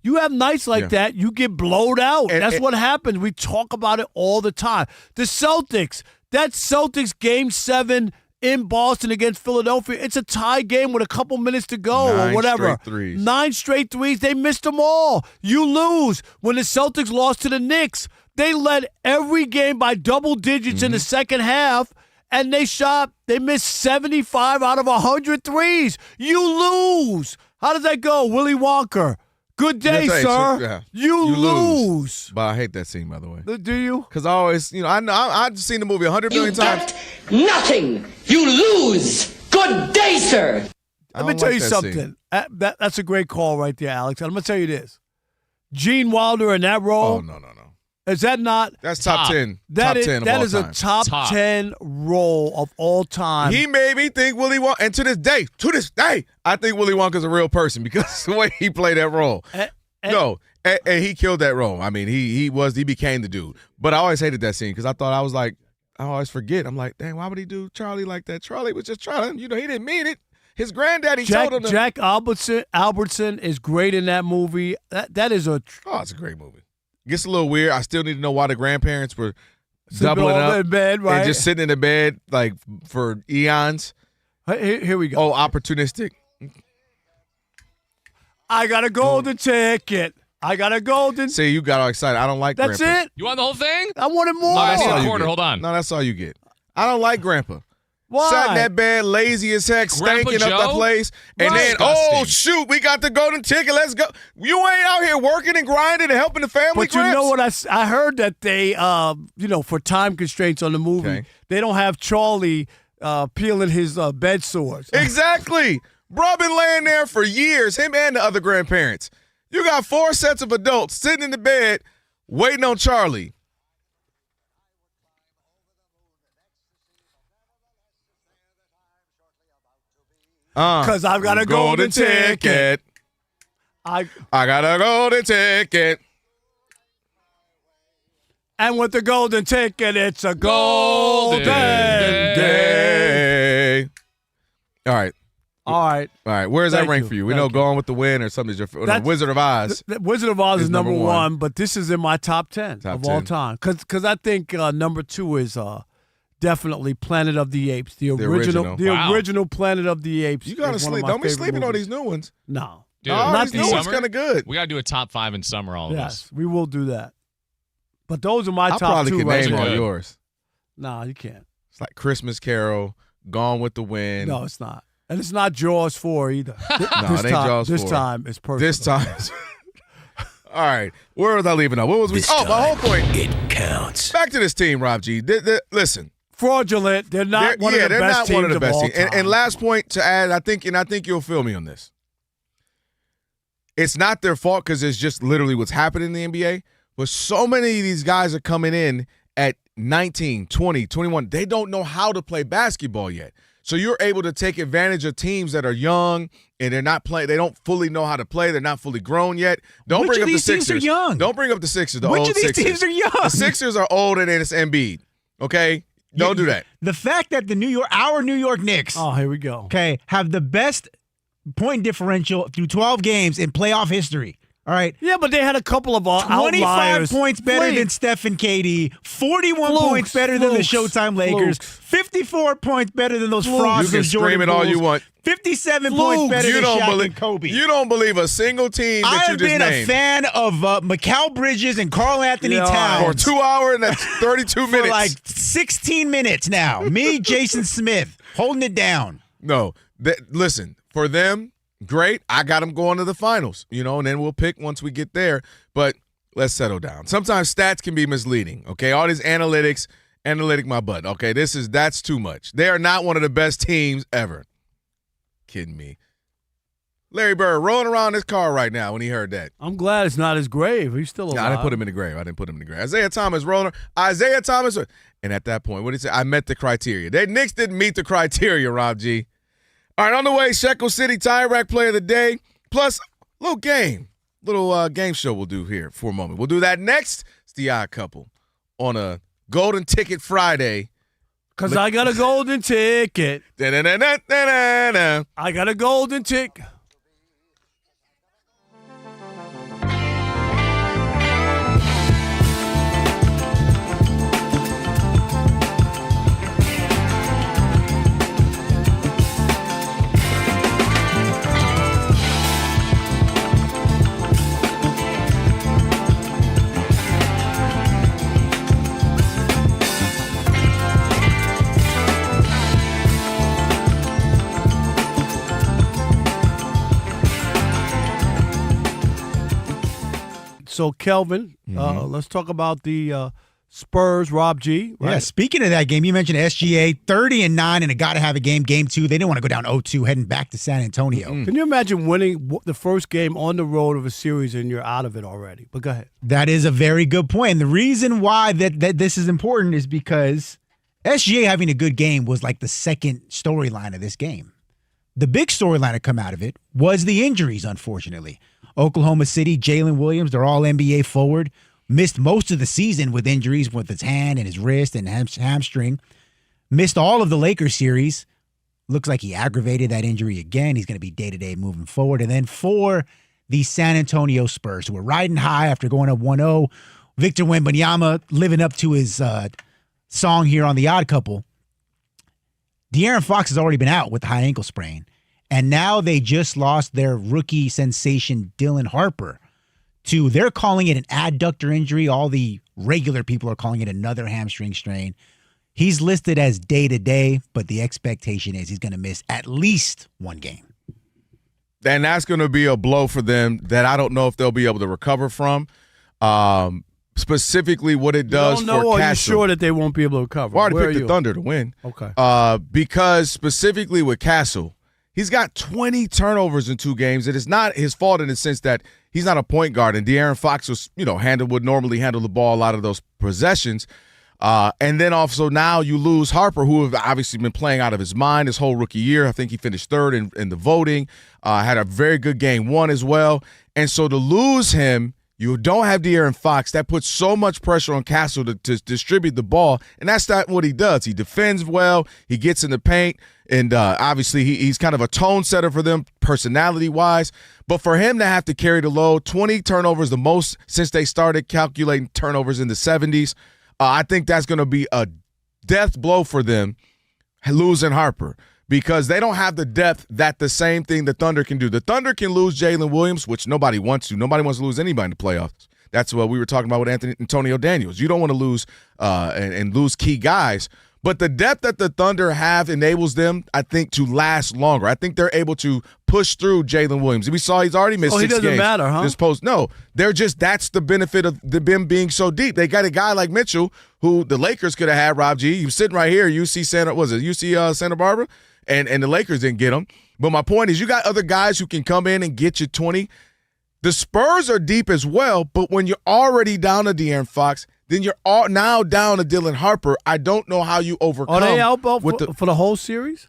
A: You have nights like that, you get blowed out. That's what happens. We talk about it all the time. The Celtics, that Celtics Game 7 in Boston against Philadelphia, it's a tie game with a couple minutes to go or whatever. 9 straight threes. They missed them all. You lose. When the Celtics lost to the Knicks, they led every game by double digits in the second half, and they missed 75 out of 100 threes. You lose. How does that go, Willy Wonka? Good day, sir. You lose.
D: But I hate that scene, by the way.
A: Do you?
D: Because I always, I've seen the movie 100 million times.
C: Nothing. You lose. Good day, sir.
A: Let me tell you something. That's a great call right there, Alex. I'm going to tell you this. Gene Wilder in that role.
D: Oh, no.
A: Is that not?
D: That's top 10.
A: That
D: of
A: is
D: all time.
A: a top 10 role of all time.
D: He made me think Willy Wonka, and to this day, I think Willy Wonka's a real person because the way he played that role. And he killed that role. I mean, he became the dude. But I always hated that scene because I always forget. I'm like, dang, why would he do Charlie like that? Charlie was just trying. He didn't mean it. His granddaddy told him.
A: Jack Albertson is great in that movie. That is
D: it's a great movie. Gets a little weird. I still need to know why the grandparents were doubling up
A: in bed, right?
D: And just sitting in the bed like for eons.
A: Here we go.
D: Oh, opportunistic.
A: I got a golden ticket. See,
D: you got all excited. I don't like
A: That's
D: Grandpa.
A: it?
B: You want the whole thing?
A: I wanted more.
B: No, that's a quarter. Hold on.
D: No, that's all you get. I don't like Grandpa.
A: Why?
D: Sat in that bed, lazy as heck,
B: Grandpa
D: stinking up the place. And then, shoot, we got the golden ticket. Let's go. You ain't out here working and grinding and helping the family,
A: But you know what? I heard that they, for time constraints on the movie, they don't have Charlie peeling his bed sores.
D: Exactly. Bro been laying there for years, him and the other grandparents. You got 4 sets of adults sitting in the bed waiting on Charlie.
A: Because I've got a golden ticket.
D: I got a golden ticket.
A: And with the golden ticket, it's a golden day.
D: All right. Where does that rank for you? We know Gone with the Wind or something. Wizard of Oz.
A: Wizard of Oz is number 1, but this is in my top 10 of all
D: 10.
A: time. Because I think number 2 is definitely Planet of the Apes, the original Planet of the Apes.
D: You gotta sleep. Don't be sleeping on these new ones.
A: No,
B: dude,
D: not these new ones. Kind of good.
B: We gotta do a top 5 in summer. All of us.
A: Yes, we will do that. But those are my top 2.
D: I probably can name all yours.
A: No, you can't.
D: It's like Christmas Carol, Gone with the Wind.
A: No, it's not. And it's not Jaws 4 either.
D: No, it ain't Jaws 4.
A: This time it's personal.
D: This time. All right. Where was I leaving off? What was we? My whole point.
I: It counts.
D: Back to this team, Rob G. Listen.
A: Fraudulent. They're not one of the best teams of all time.
D: And last point to add, I think you'll feel me on this. It's not their fault because it's just literally what's happening in the NBA. But so many of these guys are coming in at 19, 20, 21. They don't know how to play basketball yet. So you're able to take advantage of teams that are young and they're not playing. They don't fully know how to play. They're not fully grown yet. Don't bring up the Sixers.
E: Teams are young?
D: Don't bring up the Sixers. The
E: Which
D: old
E: of these
D: Sixers.
E: teams are young?
D: The Sixers are old and it's Embiid. Okay, don't do that.
E: The fact that our New York Knicks.
A: Oh, here we go.
E: Okay, have the best point differential through 12 games in playoff history. All right.
A: Yeah, but they had a couple of
E: 25
A: outliers.
E: points better than Steph and KD. 41 points better than the Showtime Lakers. 54 points better than those frauds.
D: You can scream it all you want.
E: 57 points better than Shaq and Kobe.
D: You don't believe a single team that you just named.
E: I've been a fan of Mikal Bridges and Karl Anthony Towns.
D: For 2 hours and that's 32 minutes.
E: For like 16 minutes now. Me, Jason Smith, holding it down.
D: No. Listen, for them, great. I got them going to the finals, and then we'll pick once we get there. But let's settle down. Sometimes stats can be misleading, okay? All these analytic my butt, okay? That's too much. They are not one of the best teams ever. Kidding me. Larry Bird rolling around his car right now when he heard that.
A: I'm glad it's not his grave. He's still alive.
D: No, I didn't put him in the grave. Isaiah Thomas rolling. And at that point, what did he say? I met the criteria. The Knicks didn't meet the criteria, Rob G. All right, on the way, Shekel City Tie Rack Player of the Day, plus a little game show we'll do here for a moment. We'll do that next. It's The Odd Couple on a Golden Ticket Friday.
A: Because I got a golden ticket.
D: Da-da-da-da-da-da.
A: I got a golden ticket. So, Kelvin, let's talk about the Spurs, Rob G. Right?
E: Yeah, speaking of that game, you mentioned SGA, 30-9 and a got-to-have-a game, game 2. They didn't want to go down 0-2 heading back to San Antonio.
A: Can you imagine winning the first game on the road of a series and you're out of it already? But go ahead.
E: That is a very good point. And the reason why that this is important is because SGA having a good game was like the second storyline of this game. The big storyline to come out of it was the injuries, unfortunately. Oklahoma City, Jalen Williams, they're all NBA forward. Missed most of the season with injuries with his hand and his wrist and hamstring. Missed all of the Lakers series. Looks like he aggravated that injury again. He's going to be day-to-day moving forward. And then for the San Antonio Spurs, who were riding high after going up 1-0, Victor Wembanyama living up to his song here on The Odd Couple. De'Aaron Fox has already been out with the high ankle sprain. And now they just lost their rookie sensation, Dylan Harper, to, they're calling it an adductor injury. All the regular people are calling it another hamstring strain. He's listed as day-to-day, but the expectation is he's going to miss at least one game.
D: And that's going to be a blow for them that I don't know if they'll be able to recover from. Specifically what it does for Castle.
A: Or are you sure that they won't be able to recover?
D: Well, I already picked the Thunder to win.
A: Okay.
D: Because specifically with Castle, he's got 20 turnovers in 2 games. It is not his fault in the sense that he's not a point guard, and De'Aaron Fox was, would normally handle the ball a lot of those possessions. And then also now you lose Harper, who have obviously been playing out of his mind his whole rookie year. I think he finished 3rd in the voting. Had a very good game 1 as well. And so to lose him, you don't have De'Aaron Fox. That puts so much pressure on Castle to distribute the ball, and that's not what he does. He defends well. He gets in the paint, and obviously he's kind of a tone setter for them personality-wise. But for him to have to carry the load, 20 turnovers, the most since they started calculating turnovers in the 70s, I think that's going to be a death blow for them, losing Harper, because they don't have the depth that the same thing the Thunder can do. The Thunder can lose Jalen Williams, which nobody wants to. Nobody wants to lose anybody in the playoffs. That's what we were talking about with Antonio Daniels. You don't want to lose and lose key guys. But the depth that the Thunder have enables them, I think, to last longer. I think they're able to push through Jalen Williams. We saw he's already missed 6 games.
A: He doesn't matter, huh?
D: No, that's the benefit of them being so deep. They got a guy like Mitchell, who the Lakers could have had, Rob G. You're sitting right here, UC Santa Barbara? And the Lakers didn't get him. But my point is you got other guys who can come in and get you 20. The Spurs are deep as well, but when you're already down to De'Aaron Fox, then you're now down to Dylan Harper. I don't know how you overcome.
A: Are they out for the whole series?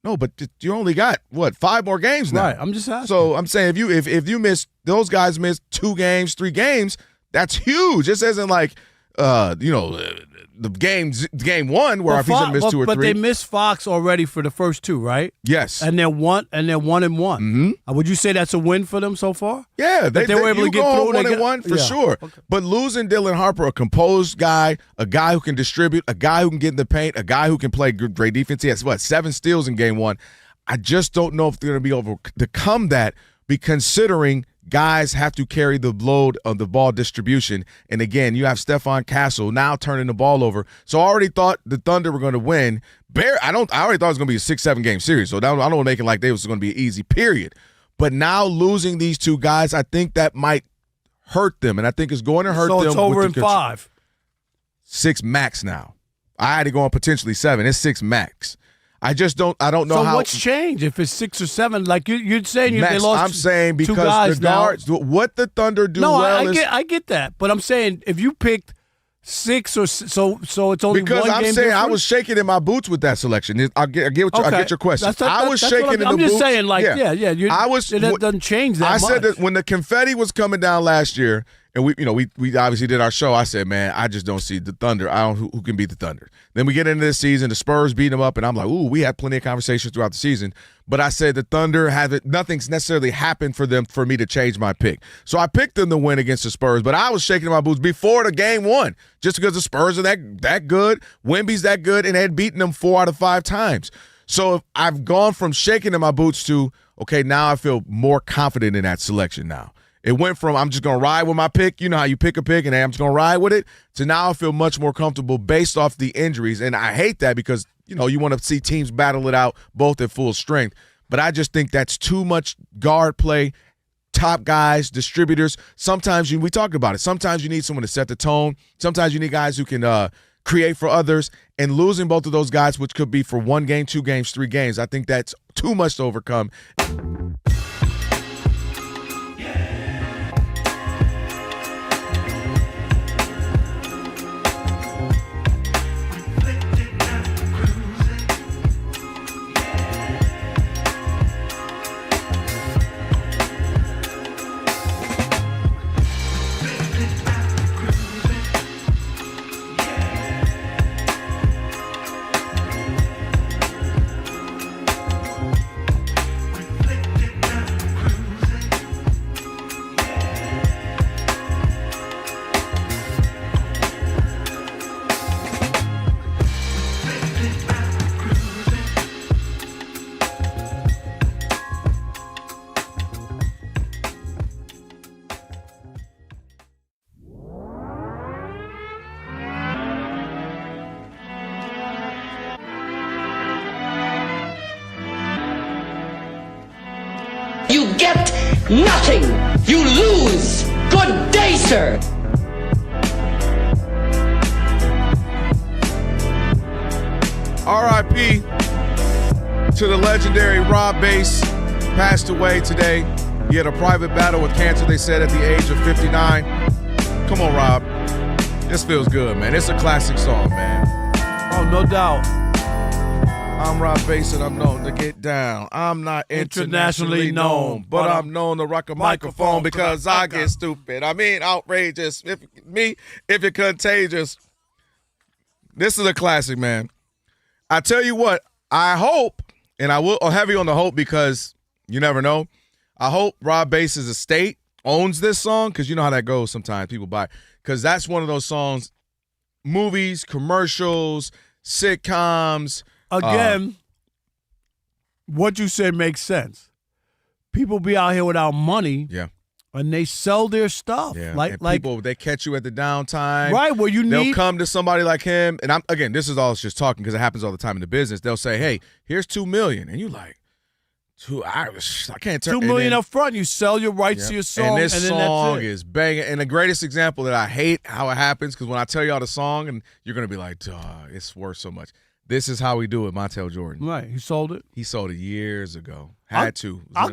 D: No, but you only got, 5 more games now.
A: Right, I'm just asking.
D: So I'm saying if you miss, those guys miss 2 games, 3 games, that's huge. This isn't like, the game 1 where if he's gonna miss 2 or 3.
A: But they missed Fox already for the first 2, right?
D: Yes.
A: And they're 1-1.
D: Mm-hmm.
A: Would you say that's a win for them so far?
D: Yeah, they were able to get through 1-1 for sure.
A: Okay.
D: But losing Dylan Harper, a composed guy, a guy who can distribute, a guy who can get in the paint, a guy who can play great defense. He has 7 steals in game 1. I just don't know if they're going to be able to come that, considering guys have to carry the load of the ball distribution. And again, you have Stephon Castle now turning the ball over. So I already thought the Thunder were going to win. I already thought it was going to be a 6-7 game series. So I don't want to make it like they was going to be an easy period. But now losing these 2 guys, I think that might hurt them. And I think it's going to hurt them.
A: So it's over in 5.
D: 6 max now. I had to go on potentially 7. It's 6 max. I don't know how.
A: So what's changed if it's 6 or 7? Like you're saying
D: Max,
A: they lost.
D: I'm saying because
A: 2 guys
D: the guards, what the Thunder do
A: I get that, but I'm saying if you picked 6 or so it's only
D: because
A: 1
D: I'm
A: game
D: saying
A: difference?
D: I was shaking in my boots with that selection. I get your question. I was shaking in the boots.
A: I'm just saying, it doesn't change that
D: I
A: much.
D: said that when the confetti was coming down last year, and we obviously did our show. I said, man, I just don't see the Thunder. I don't who can beat the Thunder. Then we get into this season, the Spurs beat them up, and I'm like, ooh, we had plenty of conversations throughout the season. But I said the Thunder nothing's necessarily happened for them for me to change my pick. So I picked them to win against the Spurs, but I was shaking my boots before the game one, just because the Spurs are that good, Wemby's that good, and they had beaten them 4 out of 5 times. So I've gone from shaking in my boots to, okay, now I feel more confident in that selection now. It went from I'm just going to ride with my pick, you know how you pick a pick and I'm just going to ride with it, to now I feel much more comfortable based off the injuries. And I hate that because, you want to see teams battle it out both at full strength. But I just think that's too much guard play, top guys, distributors. Sometimes we talked about it. Sometimes you need someone to set the tone. Sometimes you need guys who can create for others. And losing both of those guys, which could be for 1 game, 2 games, 3 games, I think that's too much to overcome.
C: You get nothing. You lose. Good day, sir.
D: R.I.P. to the legendary Rob Bass, passed away today. He had a private battle with cancer, they said, at the age of 59. Come on, Rob. This feels good, man. It's a classic song, man.
A: Oh, no doubt.
D: I'm Rob Bass and I'm known to get down. I'm not internationally known, but I'm known to rock a microphone because I get stupid. I mean, outrageous. If you're contagious. This is a classic, man. I tell you what, I hope, and I will heavy on the hope because you never know. I hope Rob Bass's estate owns this song because you know how that goes sometimes. People buy it. Because that's one of those songs, movies, commercials, sitcoms.
A: Again, what you said makes sense. People be out here without money, and they sell their stuff.
D: Yeah,
A: like
D: people, they catch you at the downtime.
A: Right, where
D: they'll come to somebody like him, and this is all just talking because it happens all the time in the business. They'll say, "Hey, here's $2 million," and you like, I can't turn
A: $2 million up front. You sell your rights to your song,
D: and this
A: then
D: song
A: that's it.
D: is banging. And the greatest example that I hate how it happens because when I tell y'all the song, and you're gonna be like, "Dog, it's worth so much." This is how we do it, Montel Jordan.
A: Right, he sold it.
D: He sold it years ago.
A: I'll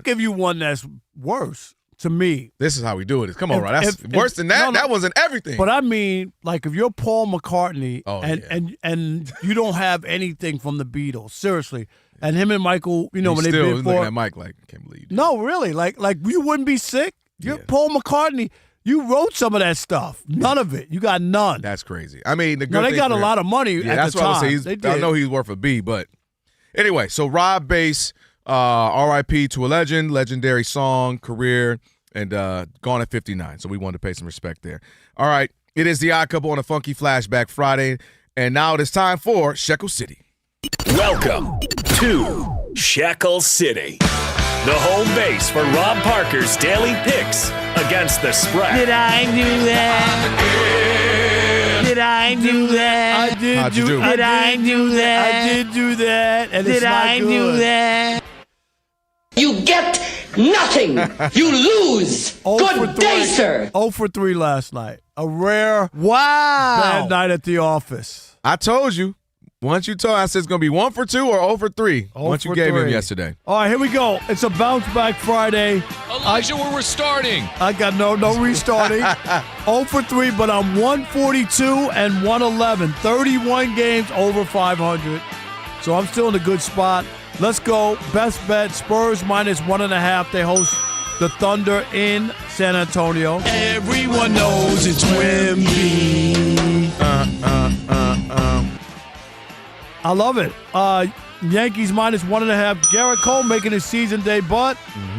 A: give you one that's worse to me.
D: This is how we do it. Come on, right? That's worse than that. No, that wasn't everything.
A: But I mean, like if you're Paul McCartney and you don't have anything from the Beatles, seriously, and him and Michael, when they bid
D: looking at Mike like, I can't believe you.
A: No, really, like you wouldn't be sick. You're Paul McCartney. You wrote some of that stuff. None of it. You got none.
D: That's crazy. I mean, they
A: got a lot of money at
D: that's
A: the time.
D: What I say. I know he's worth a B, but anyway, so Rob Bass, R.I.P. to a legend, legendary song, career, and gone at 59. So we wanted to pay some respect there. All right, it is the Odd Couple on a Funky Flashback Friday, and now it is time for Shekel City.
P: Welcome to Shekel City, the home base for Rob Parker's daily picks against the spread.
C: Did I do that? Did I do that?
A: I did.
D: How'd you do?
C: Did I do that?
A: I did do that, and it's
C: Did
A: not
C: I
A: good.
C: do that? You get nothing. You lose. Good day, sir.
A: 0 for 3 last night. A rare
E: Wow.
A: bad night at the office.
D: I told you. Once you told, I said it's going to be 1 for 2 or 0 for 3. Once you gave him yesterday.
A: All right, here we go. It's a bounce back Friday.
B: Elijah, where we're starting.
A: I got no restarting. 0 for 3, but I'm 142 and 111. 31 games over 500. So I'm still in a good spot. Let's go. Best bet, Spurs -1.5. They host the Thunder in San Antonio. Everyone knows it's Wemby. I love it. Yankees minus 1.5. Garrett Cole making his season debut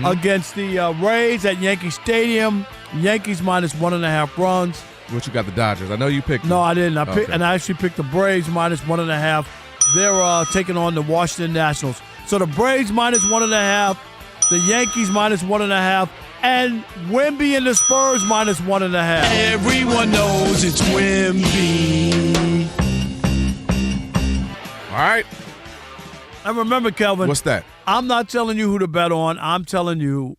A: against the Rays at Yankee Stadium. Yankees minus 1.5 runs.
D: What you got the Dodgers? I know you picked them.
A: No, I didn't. I actually picked the Braves minus 1.5. They're taking on the Washington Nationals. So the Braves minus 1.5, the Yankees minus 1.5, and Wemby and the Spurs minus 1.5. Everyone knows it's Wemby.
D: All right.
A: And remember, Kelvin.
D: What's that?
A: I'm not telling you who to bet on. I'm telling you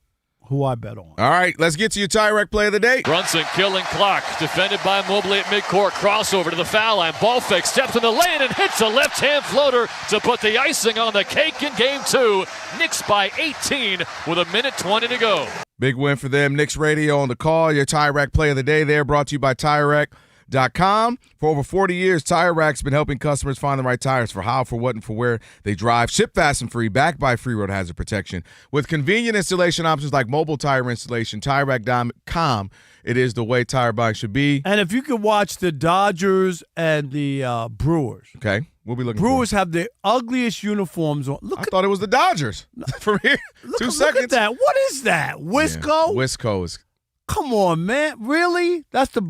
A: who I bet on.
D: All right, let's get to your tie-wreck play of the day.
S: Brunson killing clock. Defended by Mobley at midcourt. Crossover to the foul line. Ball fake. Steps in the lane and hits a left-hand floater to put the icing on the cake in Game 2. Knicks by 18 with 1:20 to go.
D: Big win for them. Knicks Radio on the call. Your tie-rack play of the day there, brought to you by TireRack.com. For over 40 years, Tire Rack's been helping customers find the right tires for how, for what, and for where they drive. Ship fast and free, backed by free road hazard protection. With convenient installation options like mobile tire installation, TireRack.com, it is the way tire buying should be.
A: And if you could watch the Dodgers and the Brewers.
D: Okay, we'll be looking
A: Brewers have the ugliest uniforms on.
D: I thought it was the Dodgers. From here,
A: look
D: 2 seconds.
A: Look at that. What is that? Wisco?
D: Yeah, Wisco is.
A: Come on, man. Really? That's the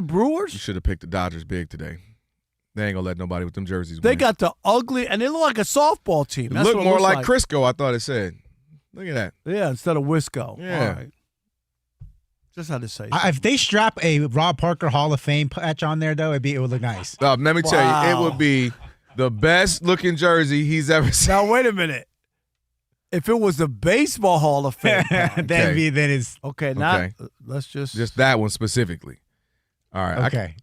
A: Brewers?
D: You should have picked the Dodgers big today. They ain't gonna let nobody with them jerseys
A: They
D: win.
A: got the ugly, and they look like a softball team.
D: It
A: That's
D: looked
A: what
D: more
A: looks
D: like Crisco, I thought it said. Look at that.
A: Yeah, instead of Wisco.
D: Yeah.
A: All right. Just had to say.
E: If they strap a Rob Parker Hall of Fame patch on there, though, it would look nice.
D: Let me tell you, it would be the best looking jersey he's ever seen.
A: Now, wait a minute. If it was the Baseball Hall of Fame,
E: then it's
A: okay. Now let's just
D: that one specifically. All right.
E: Okay.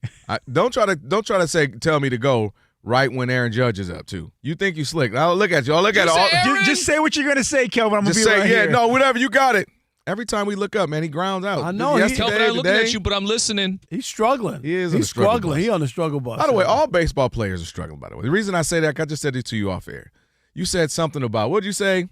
D: Don't try to tell me to go right when Aaron Judge is up too. You think you slick? I'll look at you. I'll look at it.
E: Just say what you're gonna say, Kelvin. I'm gonna
D: Just
E: be
D: say
E: right here.
D: no, whatever. You got it. Every time we look up, man, he grounds out.
A: I know.
B: Kelvin, I'm looking at you, but I'm listening.
A: He's struggling.
D: He's
A: struggling. He's on the struggle bus.
D: By the way, all baseball players are struggling. By the way, the reason I say that, I just said it to you off air. You said something about what did you say?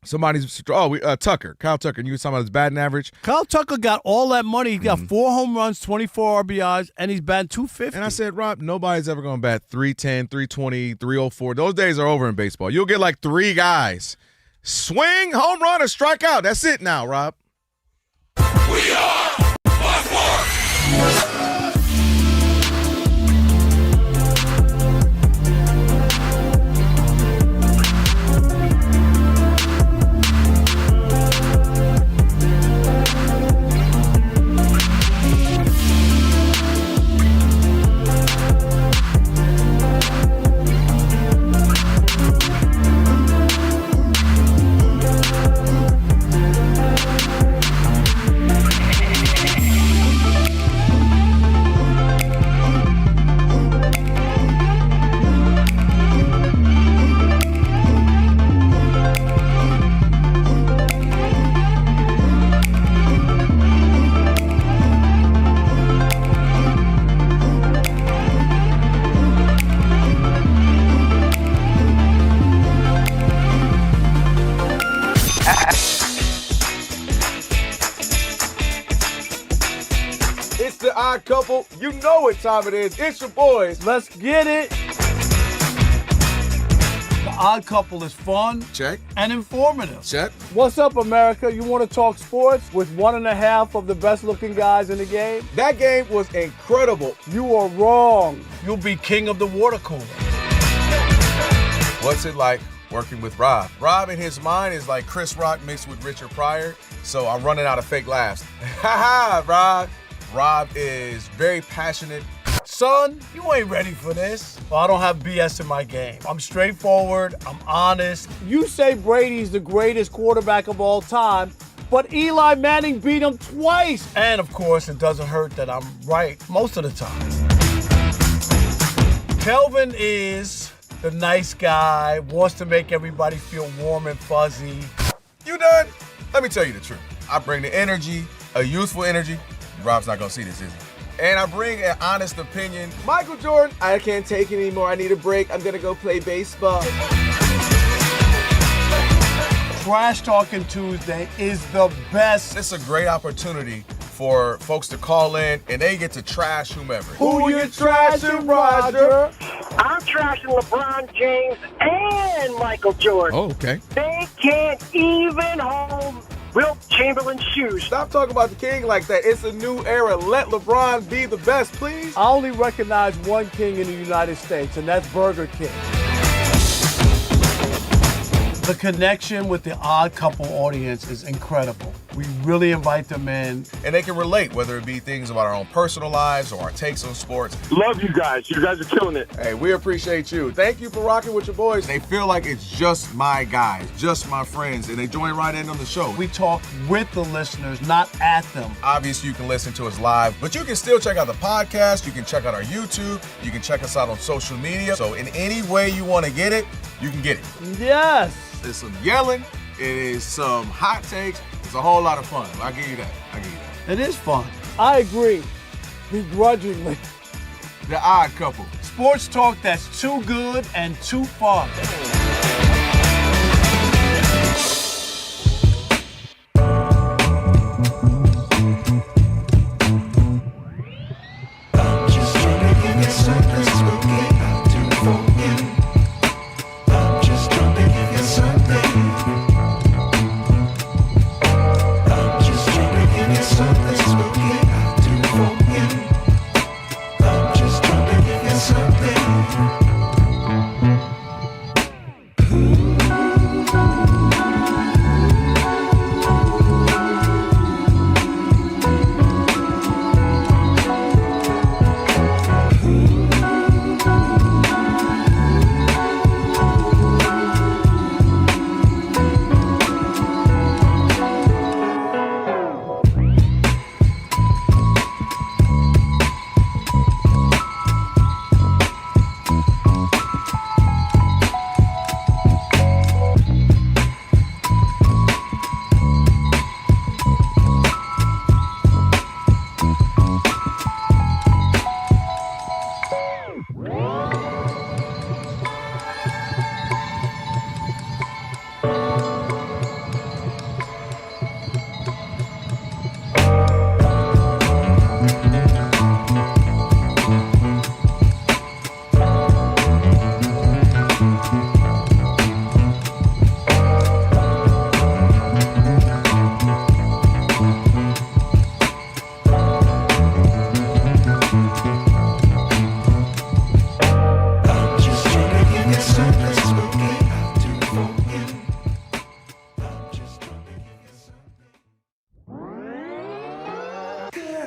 D: Somebody's Tucker, Kyle Tucker. And you were talking about his batting average.
A: Kyle Tucker got all that money. He got 4 home runs, 24 RBIs, and he's batting .250.
D: And I said, Rob, nobody's ever going to bat 310, 320, 304. Those days are over in baseball. You'll get like 3 guys. Swing, home run, or strike out. That's it now, Rob.
T: We are Buckmore.
D: Odd Couple. You know what time it is. It's your boys.
A: Let's get it. The Odd Couple is fun.
D: Check.
A: And informative.
D: Check.
A: What's up, America? You want to talk sports with 1.5 of the best-looking guys in the game?
D: That game was incredible.
A: You are wrong. You'll be king of the water cooler.
D: What's it like working with Rob? Rob in his mind is like Chris Rock mixed with Richard Pryor, so I'm running out of fake laughs. Ha ha, Rob. Rob is very passionate.
A: Son, you ain't ready for this. Well, I don't have BS in my game. I'm straightforward. I'm honest. You say Brady's the greatest quarterback of all time, but Eli Manning beat him twice. And, of course, it doesn't hurt that I'm right most of the time. Kelvin is the nice guy, wants to make everybody feel warm and fuzzy.
D: You done? Let me tell you the truth. I bring the energy, a youthful energy. Rob's not going to see this, is he? And I bring an honest opinion.
K: Michael Jordan, I can't take it anymore. I need a break. I'm going to go play baseball.
A: Trash Talking Tuesday is the best.
D: It's a great opportunity for folks to call in, and they get to trash whomever.
A: Who you trashing, Roger?
U: I'm trashing LeBron James and Michael Jordan.
D: Oh, okay.
U: They can't even hold Wilt Chamberlain's shoes.
D: Stop talking about the king like that. It's a new era. Let LeBron be the best, please.
A: I only recognize one king in the United States, and that's Burger King. The connection with the Odd Couple audience is incredible. We really invite them in.
D: And they can relate, whether it be things about our own personal lives or our takes on sports.
U: Love you guys. You guys are killing it.
D: Hey, we appreciate you. Thank you for rocking with your boys. They feel like it's just my guys, just my friends, and they join right in on the show.
A: We talk with the listeners, not at them.
D: Obviously, you can listen to us live, but you can still check out the podcast. You can check out our YouTube. You can check us out on social media. So in any way you want to get it, you can get it.
A: Yes.
D: There's some yelling. It is some hot takes. It's a whole lot of fun. I'll give you that.
A: It is fun. I agree. Begrudgingly.
D: The Odd Couple.
A: Sports talk that's too good and too fun.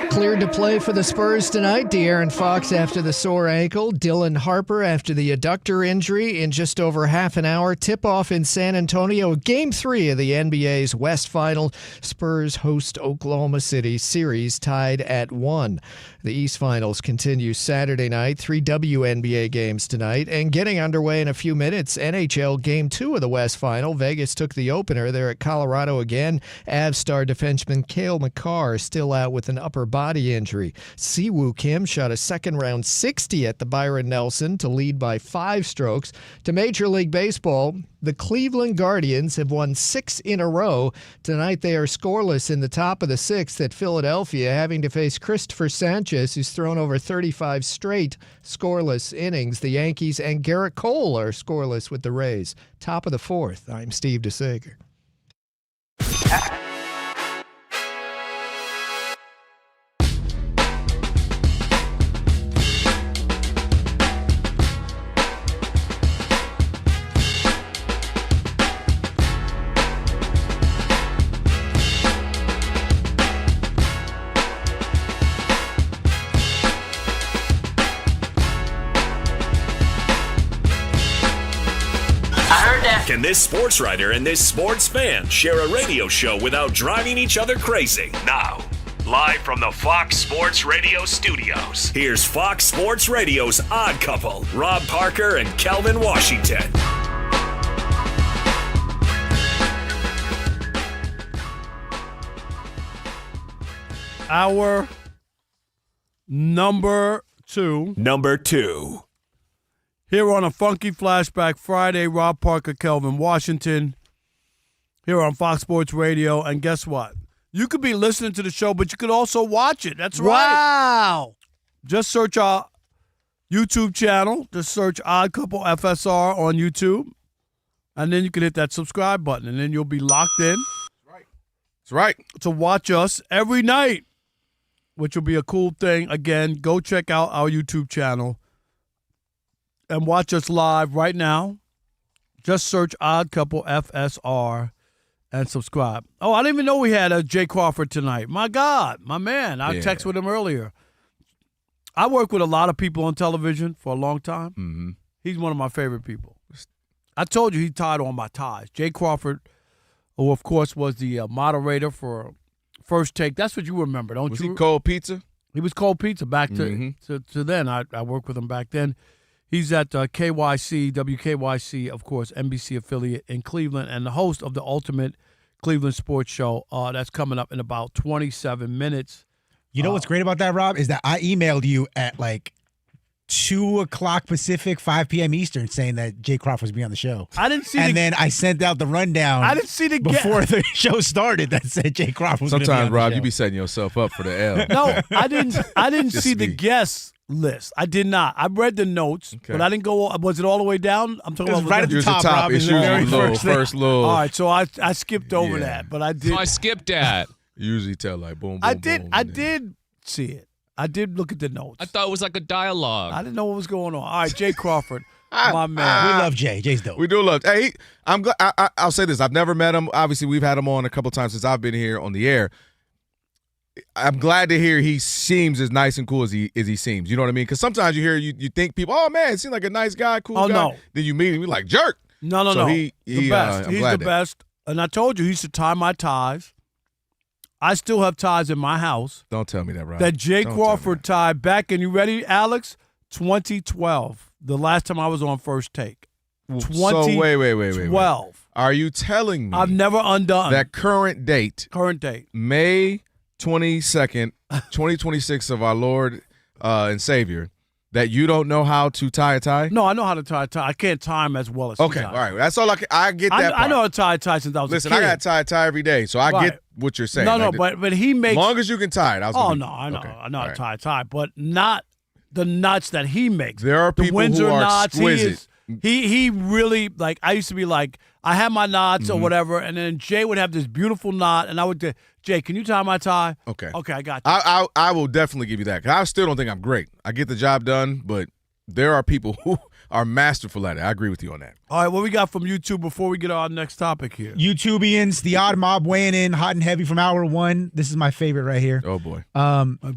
R: Cleared to play for the Spurs tonight. De'Aaron Fox after the sore ankle. Dylan Harper after the adductor injury in just over half an hour. Tip-off in San Antonio. Game 3 of the NBA's West Final. Spurs host Oklahoma City. Series tied at 1. The East Finals continue Saturday night. 3 WNBA games tonight. And getting underway in a few minutes, NHL Game 2 of the West Final. Vegas took the opener. They're at Colorado again. Avs star defenseman Cale Makar still out with an upper body injury. Siwoo Kim shot a second-round 60 at the Byron Nelson to lead by 5 strokes. To Major League Baseball, the Cleveland Guardians have won 6 in a row. Tonight they are scoreless in the top of the 6th at Philadelphia, having to face Christopher Sanchez, who's thrown over 35 straight scoreless innings. The Yankees and Garrett Cole are scoreless with the Rays. Top of the 4th. I'm Steve DeSager.
P: Can this sports writer and this sports fan share a radio show without driving each other crazy? Now, live from the Fox Sports Radio studios, here's Fox Sports Radio's Odd Couple, Rob Parker and Kelvin Washington.
A: Our number two. Here on a Funky Flashback Friday, Rob Parker, Kelvin Washington. here on Fox Sports Radio. And guess what? You could be listening to the show, but you could also watch it. That's right.
E: Wow.
A: Just search our YouTube channel. Just search Odd Couple FSR on YouTube. And then you can hit that subscribe button, and then you'll be locked in.
D: That's right.
A: To watch us every night, which will be a cool thing. Again, go check out our YouTube channel and watch us live right now. Just search Odd Couple FSR and subscribe. Oh, I didn't even know we had a Jay Crawford tonight. My God, my man. I texted with him earlier. I work with a lot of people on television for a long time.
D: Mm-hmm.
A: He's one of my favorite people. I told you he tied all my ties. Jay Crawford, who, of course, was the moderator for First Take. That's what you remember, don't you?
D: Was he Cold Pizza?
A: He was Cold Pizza back to then. I worked with him back then. He's at KYC, WKYC, of course, NBC affiliate in Cleveland, and the host of the Ultimate Cleveland Sports Show. That's coming up in about 27 minutes.
E: You know what's great about that, Rob, is that I emailed you at like 2 o'clock Pacific, 5 p.m. Eastern, saying that Jay Crawford was be on the show.
A: I didn't see
E: and then I sent out the rundown.
A: I didn't see the
E: before the show started that said Jay Crawford was going to be on
D: Sometimes, Rob,
E: the
D: you
E: show.
D: be setting yourself up for the L.
A: No, I didn't
D: Just
A: see the
D: me.
A: guest list. I did not. I read the notes, but I didn't go. Was it all the way down? I'm talking
E: It was
A: about
E: right at the top, Rob.
D: It's
E: is the
D: usually
E: very
D: low,
E: first thing.
D: first low.
A: All right, so I skipped over that, but I did.
B: So I skipped that.
D: Usually tell like boom, boom,
A: I did.
D: boom,
A: I
D: and then-
A: did see it. I did look at the notes.
B: I thought it was like a dialogue.
A: I didn't know what was going on. All right, Jay Crawford, my man.
E: We love Jay. Jay's dope.
D: We do love. Hey, I'm glad. I'll say this. I've never met him. Obviously, we've had him on a couple times since I've been here on the air. I'm glad to hear he seems as nice and cool as he seems. You know what I mean? Because sometimes you hear you think people, oh man, seems like a nice guy, cool guy.
A: no.
D: Then you meet him, you're like jerk.
A: No.
D: So
A: the best.
D: I'm
A: He's
D: glad
A: the
D: that-
A: best. And I told you he used to tie my ties. I still have ties in my house
D: Don't tell me that, Rob.
A: that Jay
D: Don't
A: Crawford tied back. And you ready, Alex? 2012. The last time I was on First Take.
D: So wait.
A: 12.
D: Are you telling me
A: I've never undone
D: that current date, May 22nd, 2026 of our Lord and Savior, that you don't know how to tie a tie?
A: No, I know how to tie a tie. I can't tie him as well as
D: Okay,
A: he
D: all
A: ties.
D: right. That's all I get that part.
A: I know how to tie a tie since I was
D: Listen,
A: a kid.
D: I got to tie a tie every day, so I
A: Right.
D: get what you're saying.
A: No,
D: Like,
A: but he makes.
D: as long as you can tie it.
A: I know. I know how to tie a tie, but not the knots that he makes.
D: There are
A: the
D: people
A: Windsor
D: who are
A: knots.
D: exquisite.
A: He really, like, I used to be like, I had my knots
D: Mm-hmm.
A: or whatever, and then Jay would have this beautiful knot, and I would say, Jay, can you tie my tie?
D: Okay,
A: I got you.
D: I will definitely give you that. 'Cause I still don't think I'm great. I get the job done, but there are people who are masterful at it. I agree with you on that.
A: All right, what we got from YouTube before we get on our next topic here?
E: YouTubians, the Odd Mob weighing in hot and heavy from hour one. This is my favorite right here.
D: Oh boy.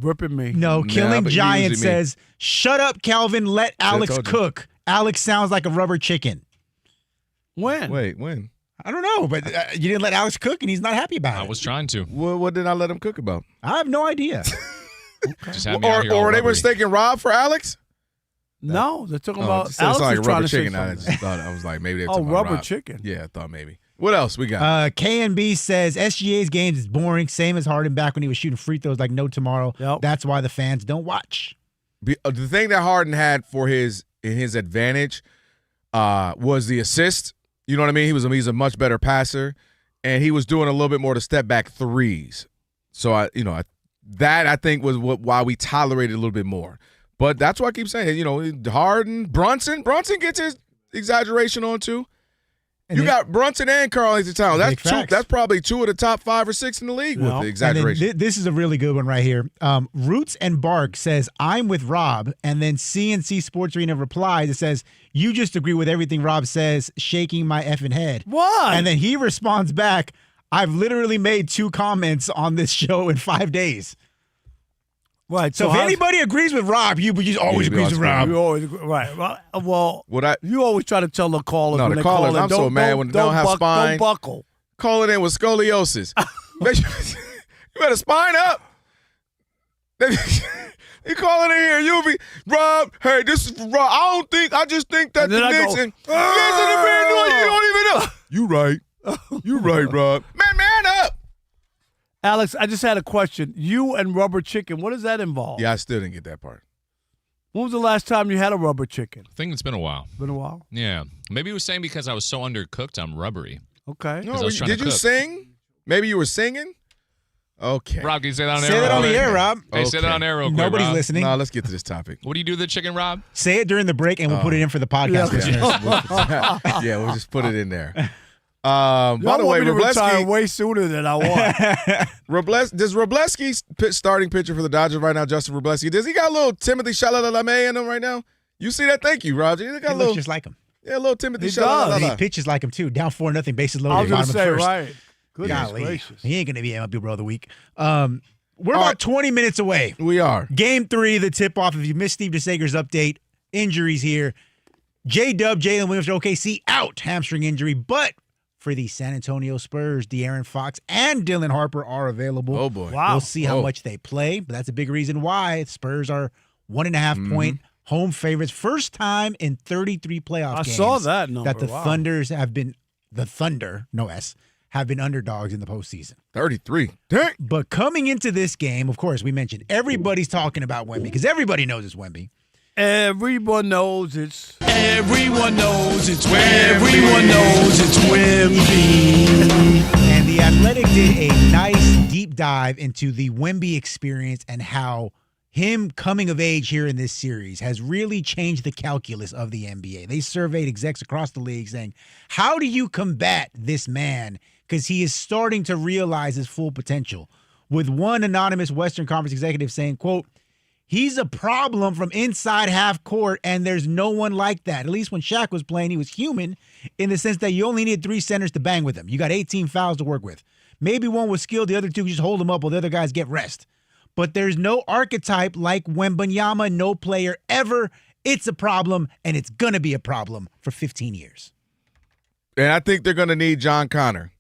A: Ripping me.
E: No,
D: Nah,
E: Killing
D: but
E: Giant
D: usually me.
E: says, "Shut up, Kelvin. Let Alex
D: told you.
E: cook. Alex sounds like a rubber chicken."
A: When?
D: Wait, when?
E: I don't know, but you didn't let Alex cook, and he's not happy about
B: I
E: it.
B: was trying to.
D: What did I let him cook about?
E: I have no idea.
B: Just have me out here all
D: Or they were
B: rubbery.
D: mistaking Rob for Alex?
A: No, they're talking
D: Oh,
A: about
D: it sounds
A: Alex
D: like
A: was
D: a
A: trying
D: rubber
A: to say
D: chicken. I
A: something.
D: just thought I was like maybe they're
A: Oh,
D: talking about
A: rubber
D: Rob.
A: chicken.
D: Yeah, I thought maybe. What else we got?
E: KNB says SGA's games is boring, same as Harden back when he was shooting free throws like no tomorrow.
A: Yep.
E: That's why the fans don't watch.
D: The thing that Harden had for his advantage was the assist. You know what I mean? He's a much better passer, and he was doing a little bit more to step back threes. So I think was why we tolerated a little bit more. But that's why I keep saying, Harden, Brunson gets his exaggeration on too.
E: And
D: you got Brunson and Karl-Anthony Towns.
E: Big
D: That's
E: facts.
D: that's probably 2 of the top 5 or 6 in the league with the exaggeration.
E: And then this is a really good one right here. Roots and Bark says, "I'm with Rob," and then CNC Sports Arena replies. It says, "You just agree with everything Rob says, shaking my effing head."
A: Why?
E: And then he responds back, "I've literally made 2 comments on this show in 5 days."
A: Right.
E: So if
A: how's-
E: anybody agrees with Rob, you always agrees with Rob.
A: You always right. Well,
D: What
A: you always try to tell the callers.
D: No,
A: when
D: the
A: they
D: callers,
A: call in,
D: I'm so mad when they don't have spine.
A: Don't buckle.
D: Calling in with scoliosis. You better spine up. You calling in here, you be Rob. Hey, this is for Rob. I just think that
A: And
D: the
A: then I
D: Knicks
A: go,
D: and you don't even know. You right. You right, Rob. Man up.
A: Alex, I just had a question. You and rubber chicken, what does that involve?
D: Yeah, I still didn't get that part.
A: When was the last time you had a rubber chicken?
B: I think it's been a while.
A: Been a while.
B: Yeah. Maybe he was saying because I was so undercooked, I'm rubbery.
A: Okay.
D: No, did you sing? Maybe you were singing? Okay.
B: Rob, can you say that on air?
E: Say that on the air, Rob.
B: Hey, say that on air real quick,
E: Nobody's
B: Rob.
E: listening.
D: No, let's get to this topic.
B: What do you do to the chicken, Rob?
E: Say it during the break, and we'll put it in for the podcast listeners.
D: Yeah, we'll just put it in there. By the way,
A: me to retire
D: Robleski,
A: way sooner than I want.
D: does Robleski starting pitcher for the Dodgers right now, Justin Robleski, does he got a little Timothy Chalalalame in him right now? You see that? Thank you, Roger. He got a
E: He
D: little,
E: looks just like him.
D: Yeah, a little Timothy
A: He does.
E: He
D: Chalalalame.
E: pitches like him, too. Down 4-0, bases loaded.
A: I was going
E: bottom
A: to
E: of
A: say,
E: the first.
A: right. Goodness
E: Golly.
A: gracious.
E: He ain't going to be MLB Bro of the Week. We're about 20 minutes away.
D: We are.
E: Game 3, the tip-off. If you missed Steve DeSager's update, injuries here. J-Dub, Jalen Williams, OKC out, hamstring injury. But for the San Antonio Spurs, De'Aaron Fox and Dylan Harper are available.
D: Oh, boy.
A: Wow.
E: We'll see how much they play, but that's a big reason why Spurs are 1.5-point home favorites. First time in 33 playoff games.
A: I saw that number.
E: That the
A: Wow.
E: Thunders have been, the Thunder, no S, have been underdogs in the postseason.
D: 33. Dang.
E: But coming into this game, of course, we mentioned everybody's talking about Wemby because everybody knows it's Wemby.
A: Everyone knows it's.
T: Everyone knows it's Wemby.
E: And the Athletic did a nice deep dive into the Wemby experience and how him coming of age here in this series has really changed the calculus of the NBA. They surveyed execs across the league saying, how do you combat this man? Because he is starting to realize his full potential. With one anonymous Western Conference executive saying, quote, he's a problem from inside half court, and there's no one like that. At least when Shaq was playing, he was human in the sense that you only needed 3 centers to bang with him. You got 18 fouls to work with. Maybe one was skilled, the other 2 just hold him up while the other guys get rest. But there's no archetype like Wembanyama, no player ever. It's a problem, and it's going to be a problem for 15 years.
D: And I think they're going to need John Connor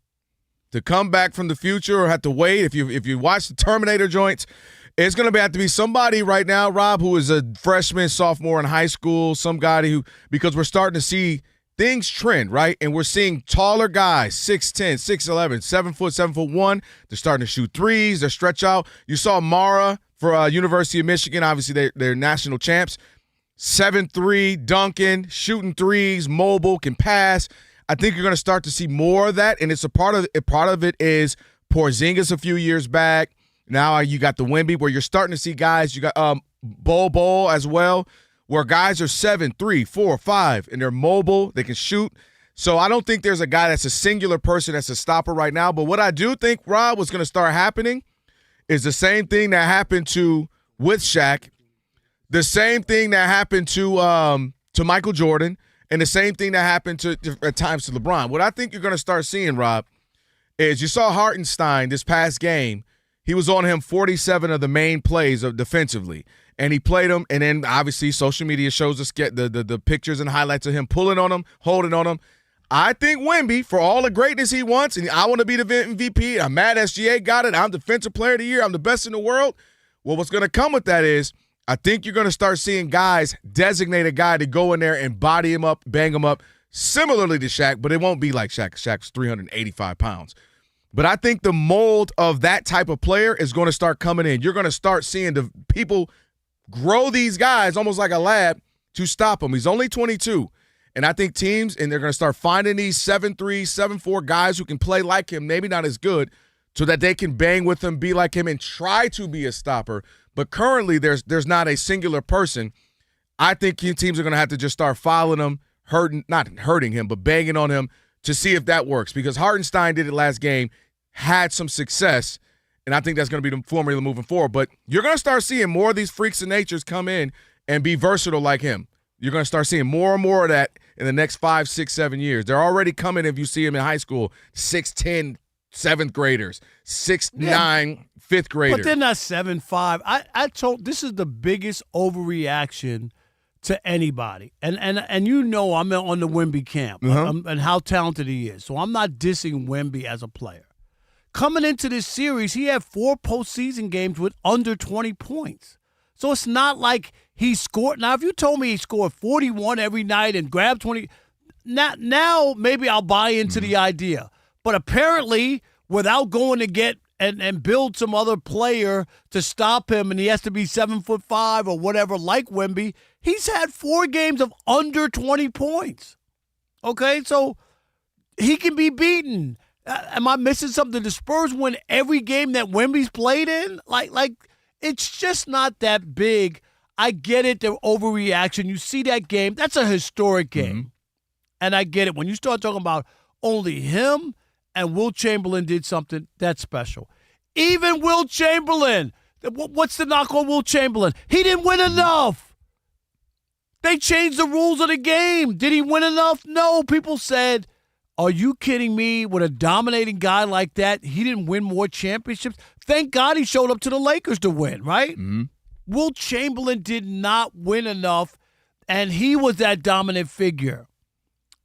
D: to come back from the future or have to wait. If you watch the Terminator joints, it's going to have to be somebody right now, Rob, who is a freshman, sophomore in high school, some guy who, because we're starting to see things trend, right? And we're seeing taller guys, 6'10", 6'11", 7 foot, 7'1". They're starting to shoot threes. They're stretch out. You saw Mara for University of Michigan. Obviously, they're national champs. 7'3", dunking, shooting threes, mobile, can pass. I think you're going to start to see more of that, and it's a part of it is Porzingis a few years back. Now you got the Wemby where you're starting to see guys. You got Bol as well, where guys are 7'3", 4, 5, and they're mobile. They can shoot. So I don't think there's a guy that's a singular person that's a stopper right now. But what I do think, Rob, what's going to start happening is the same thing that happened with Shaq, the same thing that happened to Michael Jordan, and the same thing that happened at times to LeBron. What I think you're going to start seeing, Rob, is you saw Hartenstein this past game. He was on him 47 of the main plays defensively, and he played them. And then obviously social media shows us the pictures and highlights of him pulling on him, holding on him. I think Wemby, for all the greatness he wants, and I want to be the MVP. I'm mad SGA got it. I'm Defensive Player of the Year. I'm the best in the world. Well, what's going to come with that is I think you're going to start seeing guys designate a guy to go in there and body him up, bang him up, similarly to Shaq, but it won't be like Shaq. Shaq's 385 pounds. But I think the mold of that type of player is going to start coming in. You're going to start seeing the people grow these guys almost like a lab to stop him. He's only 22. And I think teams, and they're going to start finding these 7'3", 7'4" guys who can play like him, maybe not as good, so that they can bang with him, be like him, and try to be a stopper. But currently there's not a singular person. I think teams are going to have to just start following him, not hurting him, but banging on him to see if that works. Because Hartenstein did it last game, had some success, and I think that's going to be the formula moving forward. But you're going to start seeing more of these freaks of natures come in and be versatile like him. You're going to start seeing more and more of that in the next 5, 6, 7 years. They're already coming, if you see them in high school, 6'10", 7th graders, 6'9", 5th graders.
A: But they're not 7'5". I told this is the biggest overreaction to anybody. And you know I'm on the Wemby camp and how talented he is. So I'm not dissing Wemby as a player. Coming into this series, he had 4 postseason games with under 20 points. So it's not like he scored. Now, if you told me he scored 41 every night and grabbed 20, now maybe I'll buy into the idea. But apparently, without going to get and build some other player to stop him, and he has to be 7'5" or whatever, like Wemby, he's had 4 games of under 20 points. Okay, so He can be beaten. Am I missing something? The Spurs win every game that Wemby's played in? Like it's just not that big. I get it, the overreaction. You see that game. That's a historic game. And I get it. When you start talking about only him and Will Chamberlain did something, that's special. Even Will Chamberlain. What's the knock on Will Chamberlain? He didn't win enough. They changed the rules of the game. Did he win enough? No. People said, are you kidding me? With a dominating guy like that, he didn't win more championships? Thank God he showed up to the Lakers to win, right? Will Chamberlain did not win enough, and he was that dominant figure.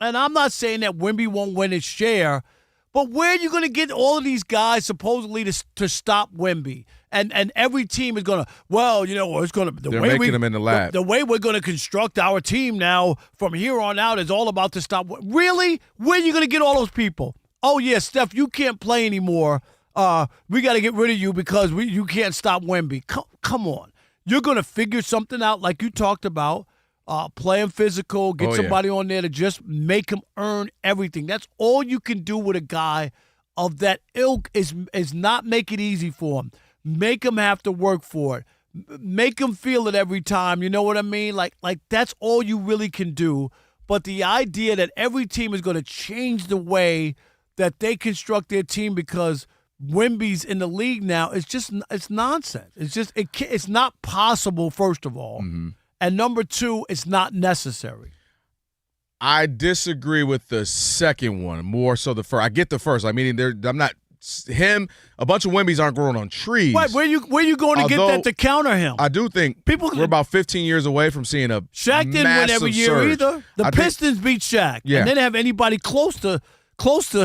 A: And I'm not saying that Wemby won't win his share, but where are you going to get all of these guys supposedly to stop Wemby? And every team is going to, well, you know, it's going to.
D: They're making them in the lab.
A: The way we're going to construct our team now from here on out is all about to stop. Really? Where are you going to get all those people? Oh, yeah, Steph, you can't play anymore. We got to get rid of you because you can't stop Wemby. Come on. You're going to figure something out like you talked about, playing physical, get somebody on there to just make him earn everything. That's all you can do with a guy of that ilk is not make it easy for him. Make him have to work for it. Make him feel it every time. You know what I mean? Like that's all you really can do. But the idea that every team is going to change the way that they construct their team because Wemby's in the league now, it's nonsense. It's not possible, first of all. And number two, it's not necessary.
D: I disagree with the second one more so the first. I get the first. I mean, I'm not him. A bunch of Wembys aren't growing on trees.
A: Right, where you going to get that to counter him?
D: I do think we're about 15 years away from seeing a
A: Shaq didn't win every year
D: surge.
A: either. The Pistons beat Shaq, and they didn't have anybody close to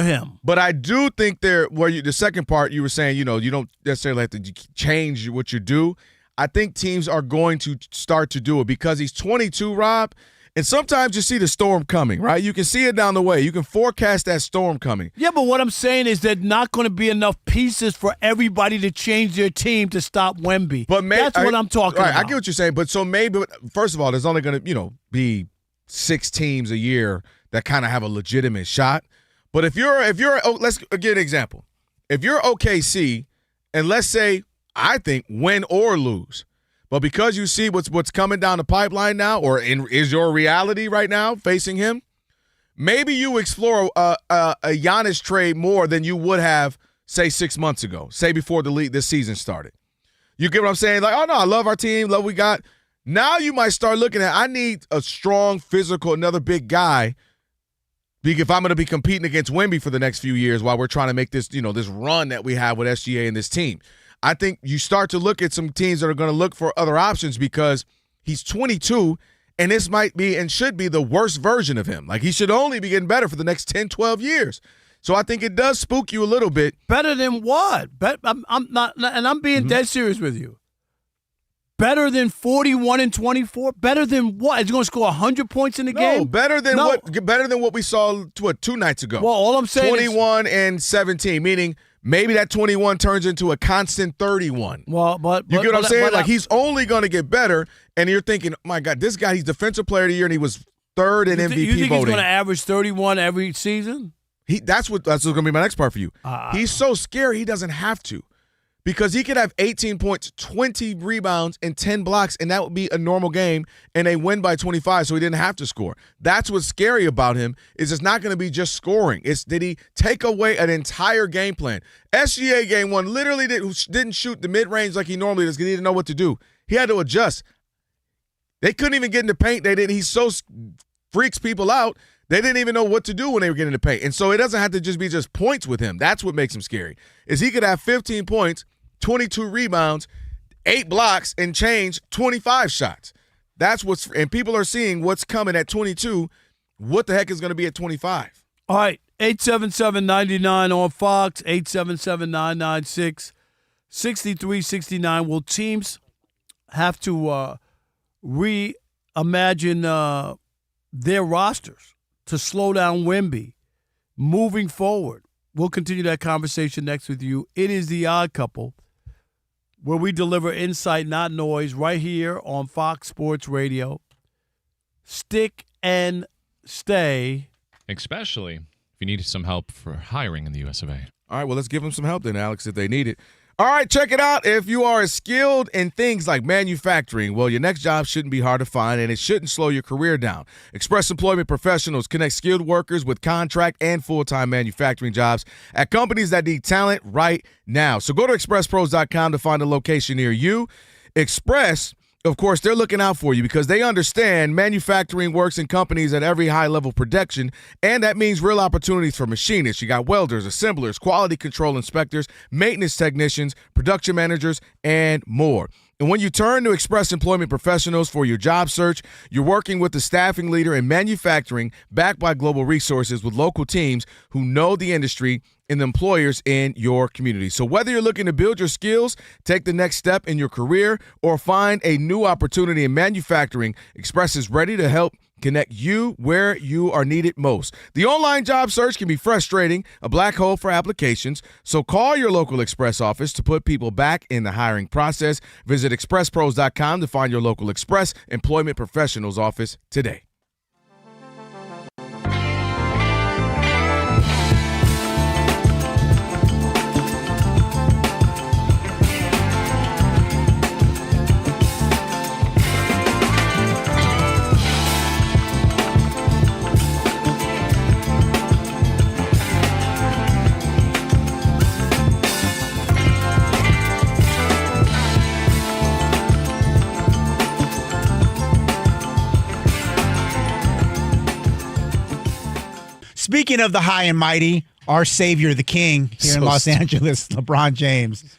A: him.
D: But I do think the second part you were saying, you know, you don't necessarily have to change what you do. I think teams are going to start to do it because he's 22, Rob. And sometimes you see the storm coming, right? You can see it down the way. You can forecast that storm coming.
A: Yeah, but what I'm saying is there's not going to be enough pieces for everybody to change their team to stop Wemby. But that's what I'm talking about.
D: I get what you're saying. But so maybe, first of all, there's only going to, be 6 teams a year that kind of have a legitimate shot. But if you're, let's get an example. If you're OKC, and let's say, I think, win or lose, but because you see what's coming down the pipeline now, or is your reality right now facing him, maybe you explore a Giannis trade more than you would have, say, 6 months ago, say before this season started. You get what I'm saying? Like, oh, no, I love our team, love what we got. Now you might start looking at, I need a strong, physical, another big guy if I'm going to be competing against Wemby for the next few years while we're trying to make this, this run that we have with SGA and this team. I think you start to look at some teams that are going to look for other options because he's 22, and this might be and should be the worst version of him. Like, he should only be getting better for the next 10, 12 years. So I think it does spook you a little bit.
A: Better than what? I'm not, and I'm being dead serious with you. Better than 41 and 24? Better than what? Is he going to score 100 points in the game?
D: No, better than what we saw 2 nights ago.
A: Well, all I'm saying
D: 21 and 17, meaning maybe that 21 turns into a constant 31.
A: Well,
D: you get what I'm saying? Like, he's only going to get better, and you're thinking, oh my God, this guy, he's Defensive Player of the Year, and he was third in MVP voting.
A: You think he's going to average 31 every season?
D: That's what's going to be my next part for you. He's so scary he doesn't have to. Because he could have 18 points, 20 rebounds, and 10 blocks, and that would be a normal game, and they win by 25, so he didn't have to score. That's what's scary about him, is it's not going to be just scoring. It's did he take away an entire game plan? SGA game 1 literally didn't shoot the mid-range like he normally does because he didn't know what to do. He had to adjust. They couldn't even get in the paint. He so freaks people out, they didn't even know what to do when they were getting in the paint. And so it doesn't have to just be just points with him. That's what makes him scary, is he could have 15 points, 22 rebounds, 8 blocks, and change 25 shots. And people are seeing what's coming at 22. What the heck is going to be at 25?
A: All right, 877-99 on Fox, 877-996-6369. Will teams have to reimagine their rosters to slow down Wemby moving forward? We'll continue that conversation next with you. It is The Odd Couple, where we deliver insight, not noise, right here on Fox Sports Radio. Stick and stay.
B: Especially if you need some help for hiring in the US of A.
D: All right, well, let's give them some help then, Alex, if they need it. All right, check it out. If you are skilled in things like manufacturing, well, your next job shouldn't be hard to find, and it shouldn't slow your career down. Express Employment Professionals connect skilled workers with contract and full-time manufacturing jobs at companies that need talent right now. So go to expresspros.com to find a location near you. Express, of course, they're looking out for you because they understand manufacturing works in companies at every high level of production, and that means real opportunities for machinists. You got welders, assemblers, quality control inspectors, maintenance technicians, production managers, and more. And when you turn to Express Employment Professionals for your job search, you're working with the staffing leader in manufacturing backed by global resources with local teams who know the industry and the employers in your community. So whether you're looking to build your skills, take the next step in your career, or find a new opportunity in manufacturing, Express is ready to help connect you where you are needed most. The online job search can be frustrating, a black hole for applications, so call your local Express office to put people back in the hiring process. Visit expresspros.com to find your local Express Employment Professionals office today.
E: Speaking of the high and mighty, our savior, the king here in Los Angeles, LeBron James,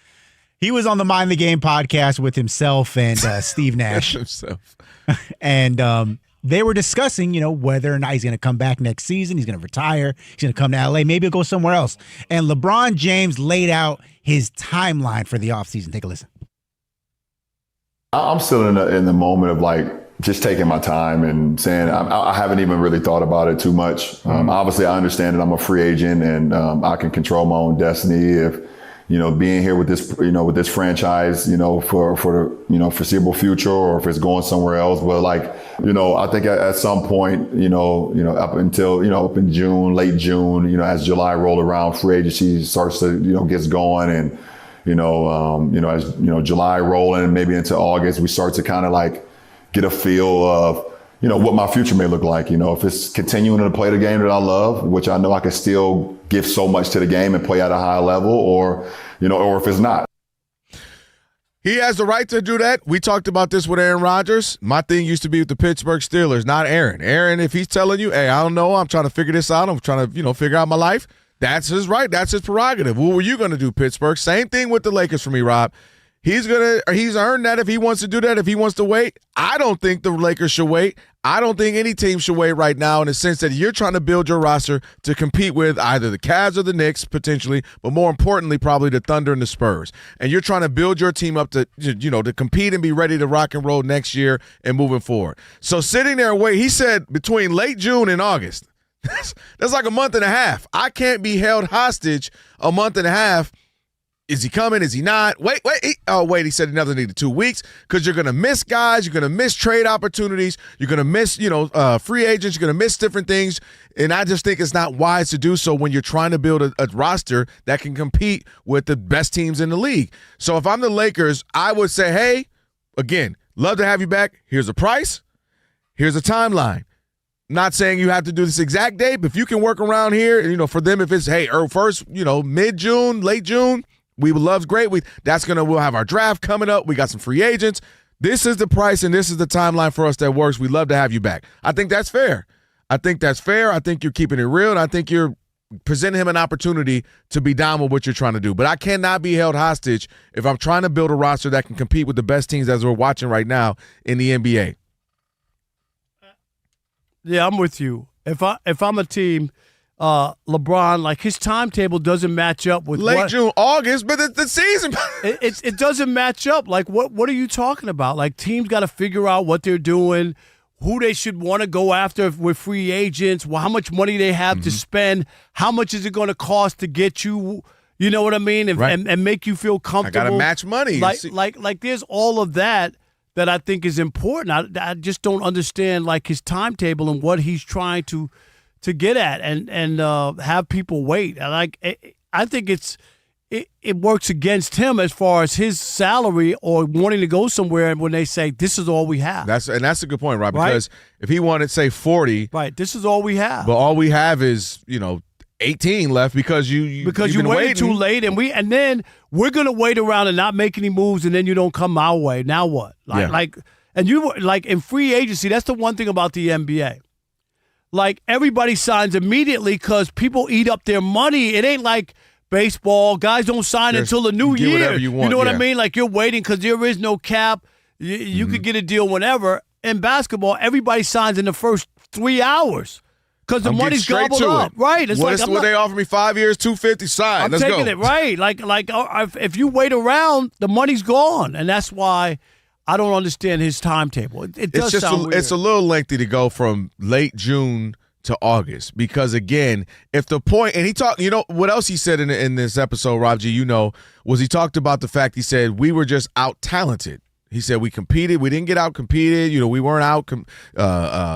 E: he was on the Mind the Game podcast with himself and Steve Nash. And they were discussing, whether or not he's going to come back next season. He's going to retire. He's going to come to L.A. Maybe he'll go somewhere else. And LeBron James laid out his timeline for the offseason. Take a listen.
F: I'm still in the moment of just taking my time and saying I haven't even really thought about it too much. Obviously, I understand that I'm a free agent and I can control my own destiny. If being here with this with this franchise for the foreseeable future, or if it's going somewhere else. But I think at some point up until up in June, late June, as July roll around, free agency starts to gets going, and as July rolling, maybe into August, we start to kind of get a feel of, what my future may look like. If it's continuing to play the game that I love, which I know I can still give so much to the game and play at a high level, or if it's not.
D: He has the right to do that. We talked about this with Aaron Rodgers. My thing used to be with the Pittsburgh Steelers, not Aaron. Aaron, if he's telling you, hey, I don't know, I'm trying to figure this out, I'm trying to, figure out my life, that's his right. That's his prerogative. What were you going to do, Pittsburgh? Same thing with the Lakers for me, Rob. He's earned that if he wants to do that, if he wants to wait. I don't think the Lakers should wait. I don't think any team should wait right now, in the sense that you're trying to build your roster to compete with either the Cavs or the Knicks potentially, but more importantly, probably the Thunder and the Spurs. And you're trying to build your team up to compete and be ready to rock and roll next year and moving forward. So sitting there and wait, he said between late June and August, that's like a month and a half. I can't be held hostage a month and a half. Is he coming? Is he not? Wait. He said another needed 2 weeks, because you're going to miss guys. You're going to miss trade opportunities. You're going to miss, free agents. You're going to miss different things. And I just think it's not wise to do so when you're trying to build a roster that can compete with the best teams in the league. So if I'm the Lakers, I would say, hey, again, love to have you back. Here's a price. Here's a timeline. Not saying you have to do this exact date, but if you can work around here, for them, if it's, hey, first, mid-June, late June, we would love, great. We'll have our draft coming up. We got some free agents. This is the price and this is the timeline for us that works. We'd love to have you back. I think that's fair. I think you're keeping it real, and I think you're presenting him an opportunity to be down with what you're trying to do. But I cannot be held hostage if I'm trying to build a roster that can compete with the best teams as we're watching right now in the NBA.
A: Yeah, I'm with you. If I'm a team, LeBron, his timetable doesn't match up with
D: late June, August, but the season.
A: it doesn't match up. What are you talking about? Teams got to figure out what they're doing, who they should want to go after with free agents, how much money they have to spend, how much is it going to cost to get you, you know what I mean, and make you feel comfortable.
D: I got to match money.
A: There's all of that I think is important. I just don't understand his timetable and what he's trying to to get at and have people wait. I think it works against him as far as his salary or wanting to go somewhere when they say this is all we have.
D: That's a good point, Rob. Because if he wanted, say, 40,
A: this is all we have.
D: But all we have is 18 left because you
A: waited too late, and then we're gonna wait around and not make any moves, and then you don't come our way. Now what? And you in free agency. That's the one thing about the NBA. Like everybody signs immediately because people eat up their money. It ain't like baseball. Guys don't sign until the new year.
D: Whatever you want,
A: know what I mean? Like you're waiting because there is no cap. You could get a deal whenever. In basketball, everybody signs in the first 3 hours. Because the money's gobbled up, right? It's
D: what they offer me 5 years, $250, sign. Let's go.
A: I'm taking it, right? Like if you wait around, the money's gone, and that's why I don't understand his timetable. It does sound weird.
D: It's a little lengthy to go from late June to August because again, if the point and he talked, what else he said in this episode, Rob G, was he talked about the fact he said we were just out talented. He said we competed. We didn't get out competed. We weren't out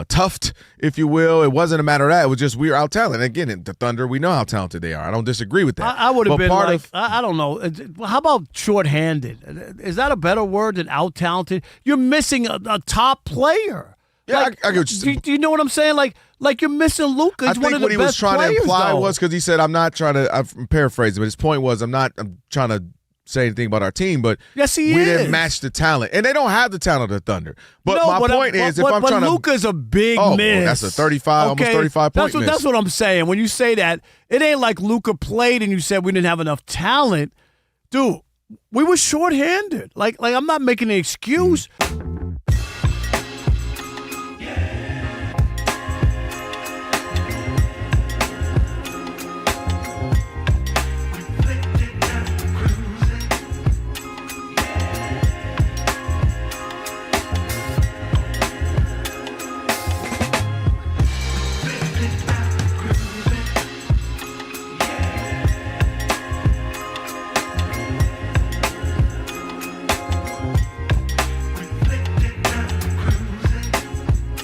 D: toughed, if you will. It wasn't a matter of that. It was just we were out talented. Again, the Thunder, we know how talented they are. I don't disagree with that.
A: I would have been I don't know. How about short-handed? Is that a better word than out talented? You're missing a top player.
D: Yeah, I get what you're saying.
A: Do you know what I'm saying? Like you're missing Luka. He's one of the best players. I think what he was trying to imply was because he said, I'm not trying to. I'm paraphrasing, but his point was, I'm trying to say anything about our team, but yes, we
D: didn't match the talent, and they don't have the talent of the Thunder. But my point is, if I'm trying to,
A: Luka's a big miss.
D: That's a 35, almost 35 point miss.
A: That's what I'm saying. When you say that, it ain't like Luka played and you said we didn't have enough talent, dude. We were shorthanded. Like I'm not making an excuse.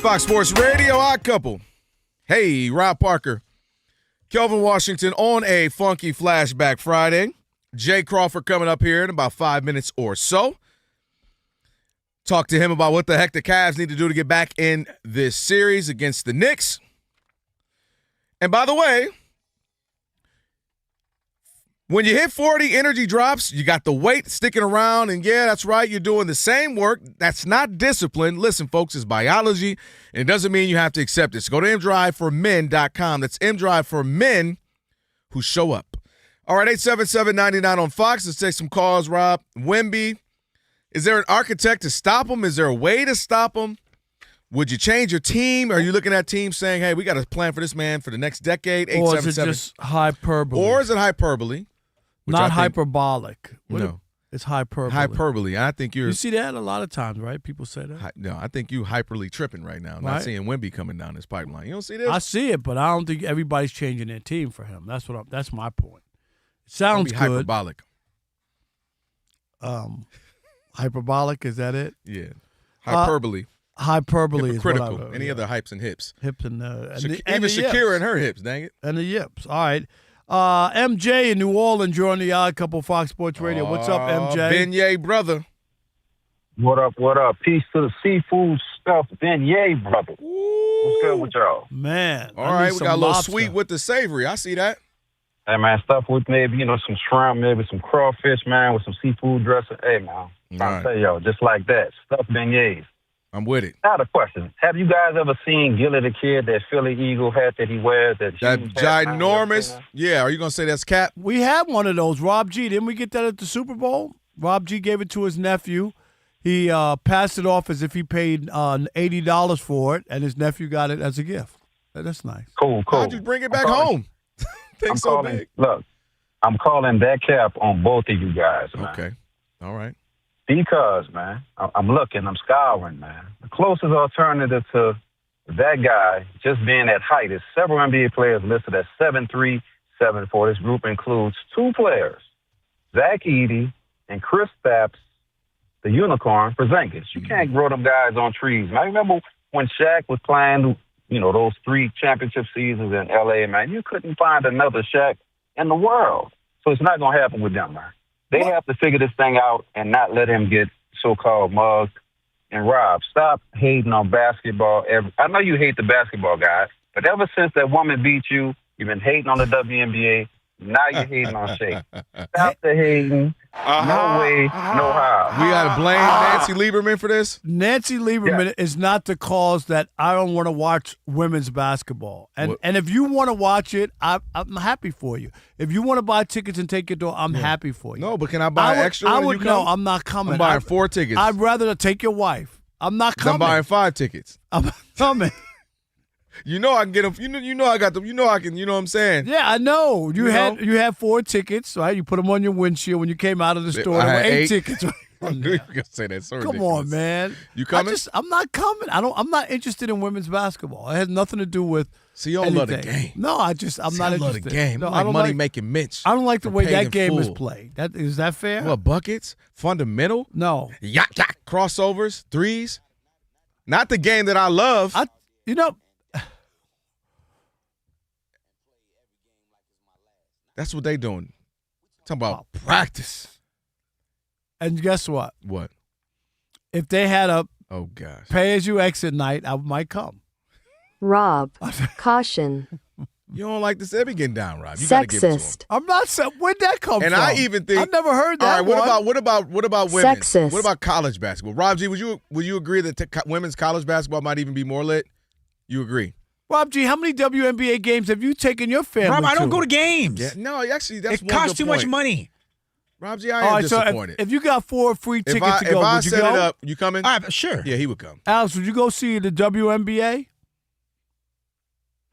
D: Fox Sports Radio, Odd Couple. Hey, Rob Parker. Kelvin Washington on a funky flashback Friday. Jay Crawford coming up here in about 5 minutes or so. Talk to him about what the heck the Cavs need to do to get back in this series against the Knicks. And by the way, when you hit 40, energy drops. You got the weight sticking around, and yeah, that's right, you're doing the same work. That's not discipline. Listen, folks, it's biology, and it doesn't mean you have to accept it. So go to mdriveformen.com. That's mdrive for men who show up. All right, 877-99 on Fox. Let's take some calls, Rob. Wemby, is there an architect to stop him? Is there a way to stop him? Would you change your team? Are you looking at teams saying, hey, we got a plan for this man for the next decade?
A: Or is it just hyperbole?
D: Or is it hyperbole?
A: Not hyperbolic.
D: No.
A: It's hyperbole.
D: Hyperbole. I think
A: You see that a lot of times, right? People say that.
D: No, I think you hyperly tripping right now. Not seeing Wemby coming down this pipeline. You don't see this?
A: I see it, but I don't think everybody's changing their team for him. That's my point. It sounds good.
D: Hyperbolic.
A: Hyperbolic, is that it?
D: Yeah. Hyperbole.
A: Hyperbole is what
D: critical. Any other hypes and hips.
A: Hips and
D: even Shakira and her hips, dang it.
A: And the yips. All right. MJ in New Orleans, you're on the Odd Couple Fox Sports Radio. What's up, MJ?
D: Beignet, brother.
H: What up, what up? Peace to the seafood stuff, Beignet, brother. What's good with y'all?
A: Man.
D: All right, we got a little sweet with the savory. I see that.
H: Hey, man, stuff with maybe, some shrimp, maybe some crawfish, man, with some seafood dressing. Hey, man, I'll tell y'all, just like that. Stuffed beignets.
D: I'm with it.
H: Now the question: have you guys ever seen Gilly the Kid, that Philly Eagle hat that he wears? That
D: ginormous. Yeah, are you gonna say that's Cap?
A: We had one of those. Rob G. Didn't we get that at the Super Bowl? Rob G. gave it to his nephew. He passed it off as if he paid $80 for it, and his nephew got it as a gift. That's nice.
H: Cool.
D: How'd you bring it back home? Thing's so big.
H: Look, I'm calling that Cap on both of you guys, man.
D: Okay. All right.
H: Because, man, I'm looking, I'm scouring, man. The closest alternative to that guy just being at height is several NBA players listed as 7'3", 7'4". This group includes two players, Zach Edey and Chris Stapps, the unicorn, Porzingis. You can't grow them guys on trees. Man, I remember when Shaq was playing those 3 championship seasons in L.A., man, you couldn't find another Shaq in the world. So it's not going to happen with them, man. They have to figure this thing out and not let him get so-called mugged. And Rob, stop hating on basketball. I know you hate the basketball guys, but ever since that woman beat you, you've been hating on the WNBA. Now you're hating on Shea. Stop the hating. No way, no how.
D: We got to blame Nancy Lieberman for this?
A: Nancy Lieberman is not the cause that I don't want to watch women's basketball. And if you want to watch it, I'm happy for you. If you want to buy tickets and take it to, I'm happy for you.
D: No, but can I buy extra?
A: No, I'm not coming.
D: I'm buying 4 tickets.
A: I'd rather take your wife. I'm not coming.
D: I'm buying 5 tickets.
A: I'm coming.
D: You know I can get them. You know I got them. You know I can. You know what I'm saying?
A: Yeah, I know. You had 4 tickets, right? You put them on your windshield when you came out of the store. There were 8 tickets.
D: I knew you were gonna say that. So
A: come on, man.
D: You coming?
A: I'm not coming. I'm not interested in women's basketball. It has nothing to do with.
D: See, you don't love the game.
A: No, I'm not interested.
D: I love the game.
A: No,
D: I like money making Mitch.
A: I don't like the way that game is played. Is that fair?
D: What, buckets? Fundamental?
A: No.
D: Crossovers? Threes? Not the game that I love. That's what they doing. Talking about practice.
A: And guess what?
D: What?
A: If they had a pay-as-you-exit night, I might come.
G: Rob, caution.
D: You don't like this? They be getting down, Rob. You gotta give it to them.
A: I'm not. Where'd that come from?
D: And I even think
A: I've never heard that.
D: All right, what about women?
G: Sexist.
D: What about college basketball? Rob G, would you agree that women's college basketball might even be more lit? You agree?
A: Rob G, how many WNBA games have you taken your family
E: Rob, I
A: to?
E: don't go to games.
D: Yeah, no, actually, that's
E: it costs too much money.
D: Rob G, I am disappointed.
A: So if you got 4 free tickets to go, would you go?
D: If I set it up, you coming?
E: All right, sure.
D: Yeah, he would come.
A: Alex, would you go see the WNBA?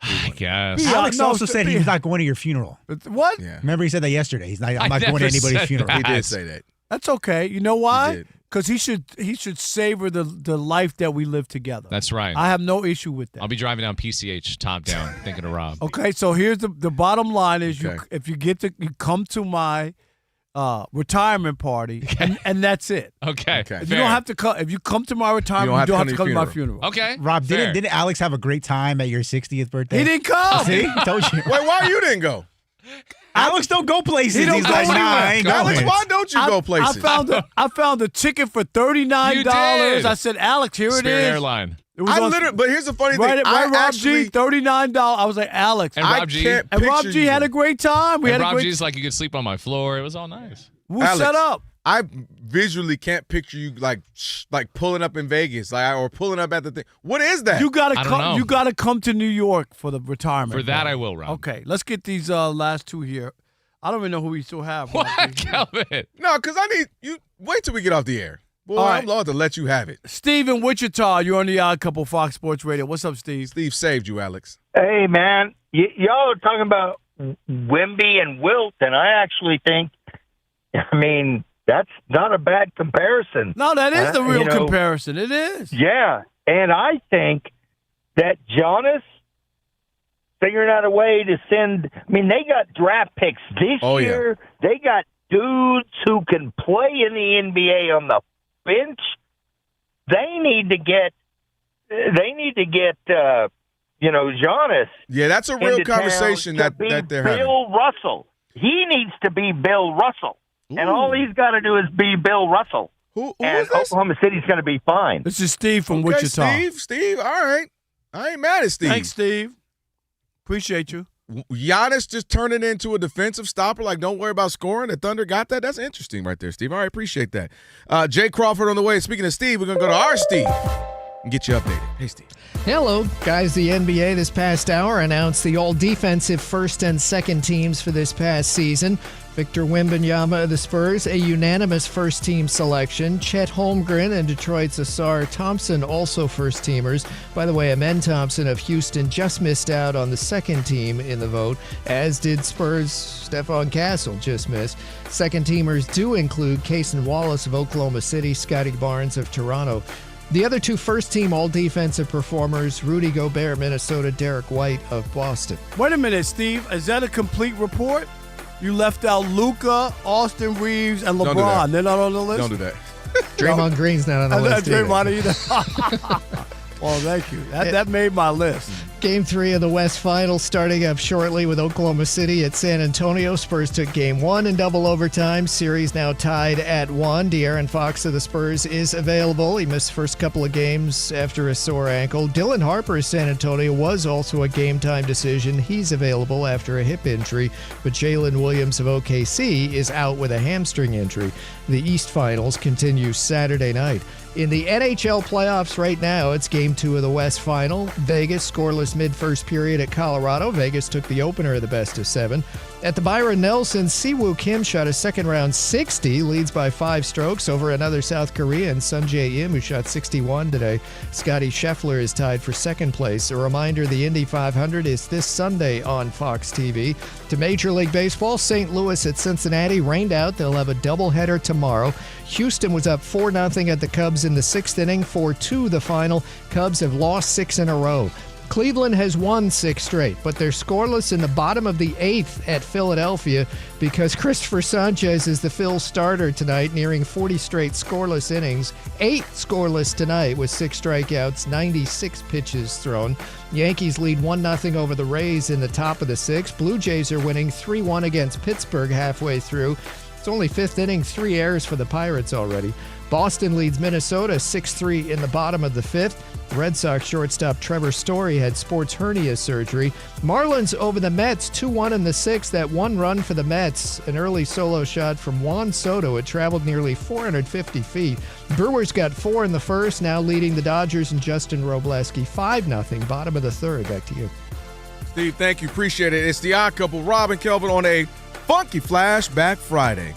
B: I guess.
E: Alex also said he's not going to your funeral.
A: What?
D: Yeah.
E: Remember he said that yesterday. I'm not going to anybody's funeral.
D: He did say that.
A: That's okay. You know why? Because he should savor the life that we live together.
B: That's right.
A: I have no issue with that.
B: I'll be driving down PCH top down thinking of Rob.
A: Okay, so here's the bottom line is if you come to my retirement party and that's it.
B: Okay.
A: If you don't have to come, if you come to my retirement, you don't have to come to my funeral.
B: Okay.
E: Rob, didn't Alex have a great time at your 60th birthday?
A: He didn't come.
E: See? Told you.
D: Wait, why you didn't go?
E: Alex don't go places.
A: He don't
E: He's
A: go
E: like, nah,
A: anywhere.
E: I ain't
D: Alex,
E: going.
D: why don't you go places?
A: I found a ticket for $39.
B: You did.
A: I said, Alex, here
B: Spirit
A: it is.
B: Airline.
A: It was
D: but here's the funny thing.
A: Right,
D: I
A: Rob
D: actually
A: G, $39. I was like, Alex.
B: And Rob G.
D: can't
A: And Rob
D: picture
A: G
D: you.
A: had a great time. We had
B: Rob
A: a great
B: G's like, you could sleep on my floor. It was all nice.
A: We'll
D: Alex,
A: set up.
D: I visually can't picture you like pulling up in Vegas, or pulling up at the thing. What is that?
A: You gotta
B: I don't
A: come.
B: know.
A: You gotta come to New York for the retirement.
B: For that,
A: party.
B: I will, Rob.
A: Okay, let's get these last 2 here. I don't even know who we still have.
B: What, Kelvin?
D: No, because I need you. Wait till we get off the air. Boy,
A: All right.
D: I'm going to let you have it.
A: Steve in Wichita, you're on the Odd Couple Fox Sports Radio. What's up, Steve?
D: Steve saved you, Alex.
U: Hey, man, y'all are talking about Wemby and Wilt, and I actually think, that's not a bad comparison.
A: No, that is the real comparison. It is.
U: Yeah, and I think that Giannis figuring out a way to send. They got draft picks this year. Yeah. They got dudes who can play in the NBA on the bench. They need to get. Giannis.
D: Yeah, that's a real conversation that they're having.
U: Bill Russell. He needs to be Bill Russell. Ooh. And all he's got to do is be Bill Russell.
D: Who
U: and Oklahoma City's going to be fine.
A: This is Steve from Wichita.
D: Steve, all right. I ain't mad at Steve.
A: Thanks, Steve. Appreciate you.
D: Giannis just turning into a defensive stopper, like don't worry about scoring. The Thunder got that? That's interesting right there, Steve. All right, appreciate that. Jay Crawford on the way. Speaking of Steve, we're going to go to our Steve and get you updated. Hey, Steve.
R: Hello, guys. The NBA this past hour announced the all-defensive first and second teams for this past season. Victor Wembanyama of the Spurs, a unanimous first-team selection. Chet Holmgren and Detroit's Asar Thompson, also first-teamers. By the way, Amen Thompson of Houston just missed out on the second team in the vote, as did Spurs' Stephon Castle, just missed. Second-teamers do include Cason Wallace of Oklahoma City, Scotty Barnes of Toronto. The other two first-team all-defensive performers, Rudy Gobert, Minnesota, Derek White of Boston.
A: Wait a minute, Steve. Is that a complete report? You left out Luka, Austin Reeves, and LeBron. They're not on the list?
D: Don't do that.
R: Draymond Green's not on the list
A: Draymond either. Well, thank you. That made my list.
R: Game 3 of the West Finals starting up shortly with Oklahoma City at San Antonio. Spurs took Game 1 in double overtime. Series now tied at 1. De'Aaron Fox of the Spurs is available. He missed the first couple of games after a sore ankle. Dylan Harper of San Antonio was also a game-time decision. He's available after a hip injury, but Jalen Williams of OKC is out with a hamstring injury. The East Finals continue Saturday night. In the NHL playoffs right now, it's Game 2 of the West Final. Vegas scoreless mid-first period at Colorado. Vegas took the opener of the best-of-7. At the Byron Nelson, Siwoo Kim shot a second-round 60, leads by 5 strokes over another South Korean, Sun Jae-im, who shot 61 today. Scotty Scheffler is tied for second place. A reminder, the Indy 500 is this Sunday on Fox TV. To Major League Baseball, St. Louis at Cincinnati rained out. They'll have a doubleheader tomorrow. Houston was up 4-0 at the Cubs in the 6th inning, 4-2 the final. Cubs have lost 6 in a row. Cleveland has won 6 straight, but they're scoreless in the bottom of the 8th at Philadelphia because Christopher Sanchez is the Phil starter tonight, nearing 40 straight scoreless innings. 8 scoreless tonight with 6 strikeouts, 96 pitches thrown. Yankees lead 1-0 over the Rays in the top of the 6th. Blue Jays are winning 3-1 against Pittsburgh halfway through. It's only 5th inning, 3 errors for the Pirates already. Boston leads Minnesota 6-3 in the bottom of the 5th. Red Sox shortstop Trevor Story had sports hernia surgery. Marlins over the Mets 2-1 in the 6th. That 1 run for the Mets, an early solo shot from Juan Soto. It traveled nearly 450 feet. Brewers got 4 in the 1st, now leading the Dodgers and Justin Robleski 5-0, bottom of the 3rd. Back to you.
D: Steve, thank you. Appreciate it. It's the Odd Couple, Rob and Kelvin, on a Funky Flashback Friday.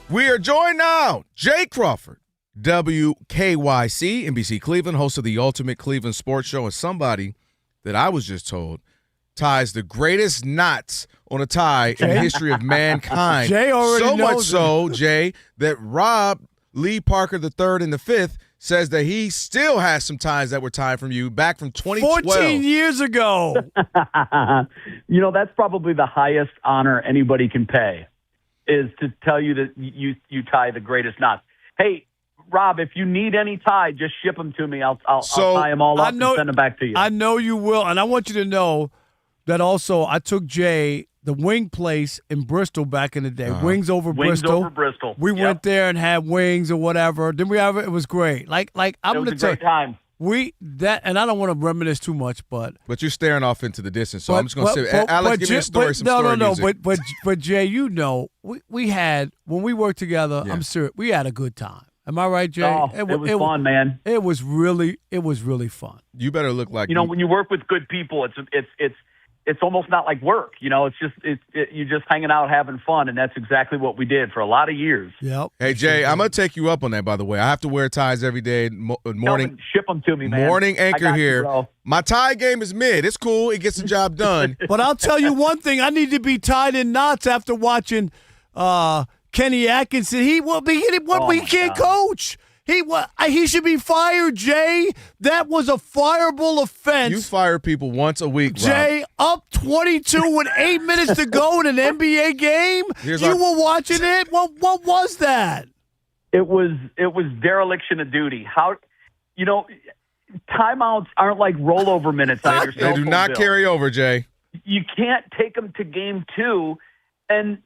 D: We are joined now, Jay Crawford, WKYC, NBC Cleveland, host of the Ultimate Cleveland Sports Show, and somebody that I was just told ties the greatest knots on a tie in the history of mankind.
A: Jay already knows.
D: So much so, Jay, that Rob Lee Parker III in the 5th says that he still has some ties that were tied from you back from 2012.
A: 14 years ago.
J: That's probably the highest honor anybody can pay, is to tell you that you tie the greatest knots. Hey, Rob, if you need any tie, just ship them to me. I'll tie them all up and send them back to you.
A: I know you will, and I want you to know that also I took Jay the wing place in Bristol back in the day. Wings over Bristol. We went there and had wings or whatever. Didn't we have it? It was great. Like I'm going to tell you.
J: It was a great time.
A: And I don't want to reminisce too much, but
D: you're staring off into the distance, so I'm just going to say, Alex, give me a story.
A: But Jay, we had when we worked together. Yeah. I'm serious. We had a good time. Am I right, Jay?
J: Oh, it was fun, man.
A: It was really fun.
D: You better look like
J: when you work with good people, it's almost not like work. It's just you're just hanging out having fun, and that's exactly what we did for a lot of years.
A: Yep.
D: Hey Jay, I'm gonna take you up on that. By the way, I have to wear ties every day. Morning,
J: Kelvin, ship them to me, man.
D: Morning anchor here. My tie game is mid. It's cool. It gets the job done.
A: But I'll tell you one thing: I need to be tied in knots after watching Kenny Atkinson. He can't coach. He should be fired, Jay. That was a fireable offense.
D: You fire people once a week,
A: Jay,
D: Rob.
A: up 22 with 8 minutes to go in an NBA game? Were watching it? What was that?
J: It was dereliction of duty. Timeouts aren't like rollover minutes.
D: They do not carry over, Jay.
J: You can't take them to game 2. And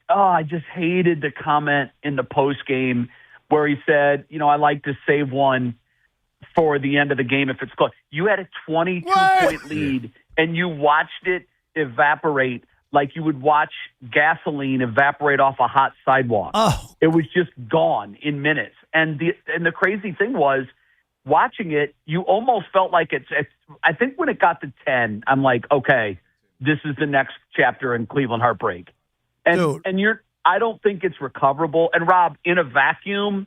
J: I just hated the comment in the post game where he said, I like to save one for the end of the game if it's close. You had a 22-point lead, and you watched it evaporate like you would watch gasoline evaporate off a hot sidewalk.
A: Oh.
J: It was just gone in minutes. And the crazy thing was, watching it, you almost felt like it's I think when it got to 10, I'm like, okay, this is the next chapter in Cleveland heartbreak. And I don't think it's recoverable. And Rob, in a vacuum,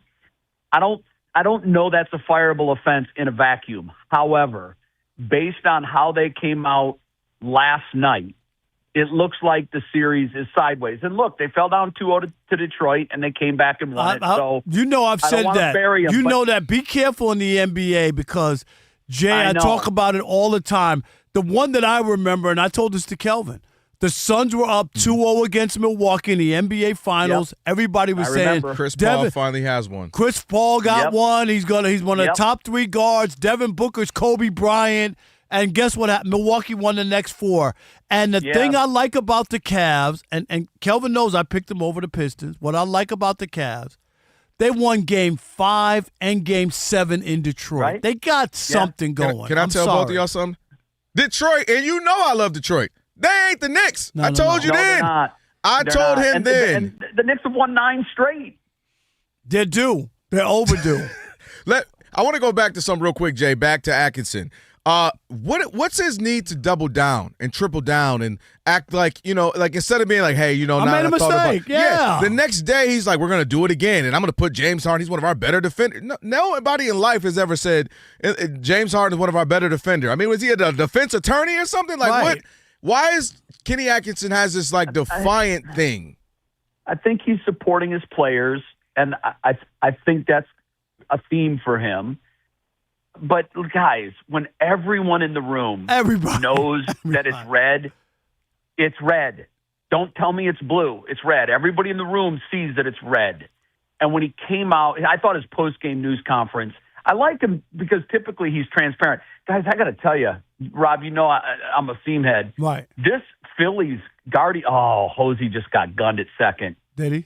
J: I don't know that's a fireable offense in a vacuum. However, based on how they came out last night, it looks like the series is sideways. And look, they fell down 2-0 to Detroit, and they came back and won it. So
A: I've said that. Know that. Be careful in the NBA because, Jay, I talk about it all the time. The one that I remember, and I told this to Kelvin, The Suns were up 2-0 against Milwaukee in the NBA Finals. Yep. Everybody was saying
D: Chris Paul finally has one.
A: Chris Paul got one. He's one of the top 3 guards. Devin Booker's Kobe Bryant. And guess what happened? Milwaukee won the next 4. And the thing I like about the Cavs, and Kelvin knows I picked them over the Pistons. What I like about the Cavs, they won Game 5 and Game 7 in Detroit. Right? They got something going.
D: Can I tell both of y'all something? Detroit, and you know I love Detroit. They ain't the Knicks. I told you then. I told him then.
J: And the Knicks have won 9 straight.
A: They're due. They're overdue.
D: I want to go back to something real quick, Jay. Back to Atkinson. What's his need to double down and triple down and act like, like instead of being like, hey,
A: I made a mistake. Yeah.
D: The next day he's like, we're going to do it again, and I'm going to put James Harden. He's one of our better defenders. Nobody in life has ever said James Harden is one of our better defenders. I mean, was he a defense attorney or something? Like what? Why is Kenny Atkinson has this like defiant thing?
J: I think he's supporting his players, and I think that's a theme for him. But guys, when everyone in the room knows that it's red. Don't tell me it's blue. It's red. Everybody in the room sees that it's red. And when he came out, I thought his post-game news conference, I like him because typically he's transparent. Guys, I got to tell you, Rob, I'm a theme head.
A: Right.
J: This Phillies Guardian, Hosey just got gunned at second.
A: Did he?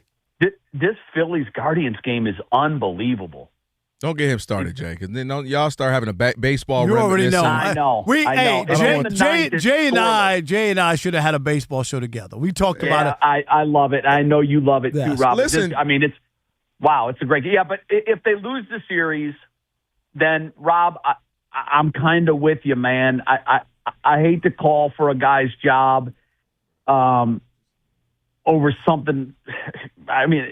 J: This Phillies Guardians game is unbelievable.
D: Don't get him started, Jay, because then y'all start having a baseball.
A: You already know.
J: I know.
A: Jay and I should have had a baseball show together. We talked about it.
J: I love it. I know you love it too, Rob.
D: Listen,
J: it's a great game. Yeah, but if they lose the series, then Rob, I'm kind of with you, man. I hate to call for a guy's job over something. I mean,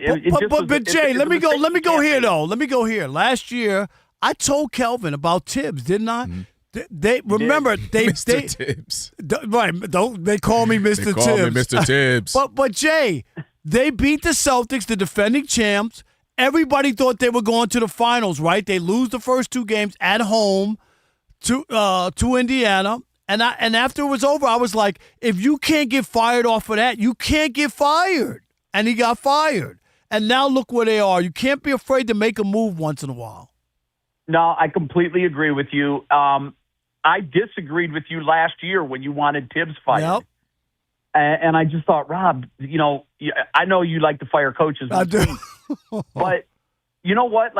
A: but Jay, let me go here though. Let me go here. Last year, I told Kelvin about Tibbs, didn't I? Mm-hmm. They remember
D: Mr. Tibbs.
A: Right? Don't they call me Mr. Tibbs?
D: Call me Mr. Tibbs.
A: But Jay, they beat the Celtics, the defending champs. Everybody thought they were going to the finals, right? They lose the first 2 games at home to Indiana. And after it was over, I was like, if you can't get fired off of that, you can't get fired. And he got fired. And now look where they are. You can't be afraid to make a move once in a while.
J: No, I completely agree with you. I disagreed with you last year when you wanted Tibbs fired.
A: Yep.
J: And I just thought, Rob, I know you like to fire coaches.
A: I do.
J: But you know what?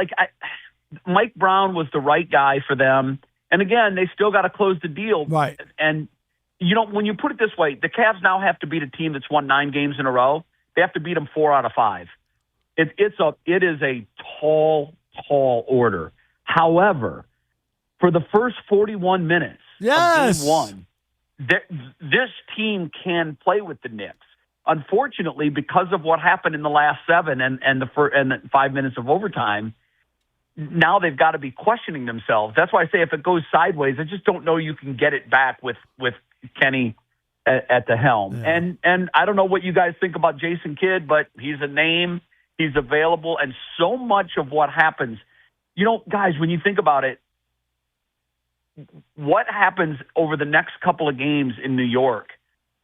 J: Mike Brown was the right guy for them. And again, they still got to close the deal.
A: Right.
J: And, when you put it this way, the Cavs now have to beat a team that's won 9 games in a row. They have to beat them 4 out of 5. It is a tall order. However, for the first 41 minutes of Game 1, this team can play with the Knicks. Unfortunately, because of what happened in the last 7 and the 5 minutes of overtime, now they've got to be questioning themselves. That's why I say if it goes sideways, I just don't know you can get it back with Kenny at the helm.
A: Yeah.
J: And I don't know what you guys think about Jason Kidd, but he's a name, he's available, and so much of what happens, guys, when you think about it, what happens over the next couple of games in New York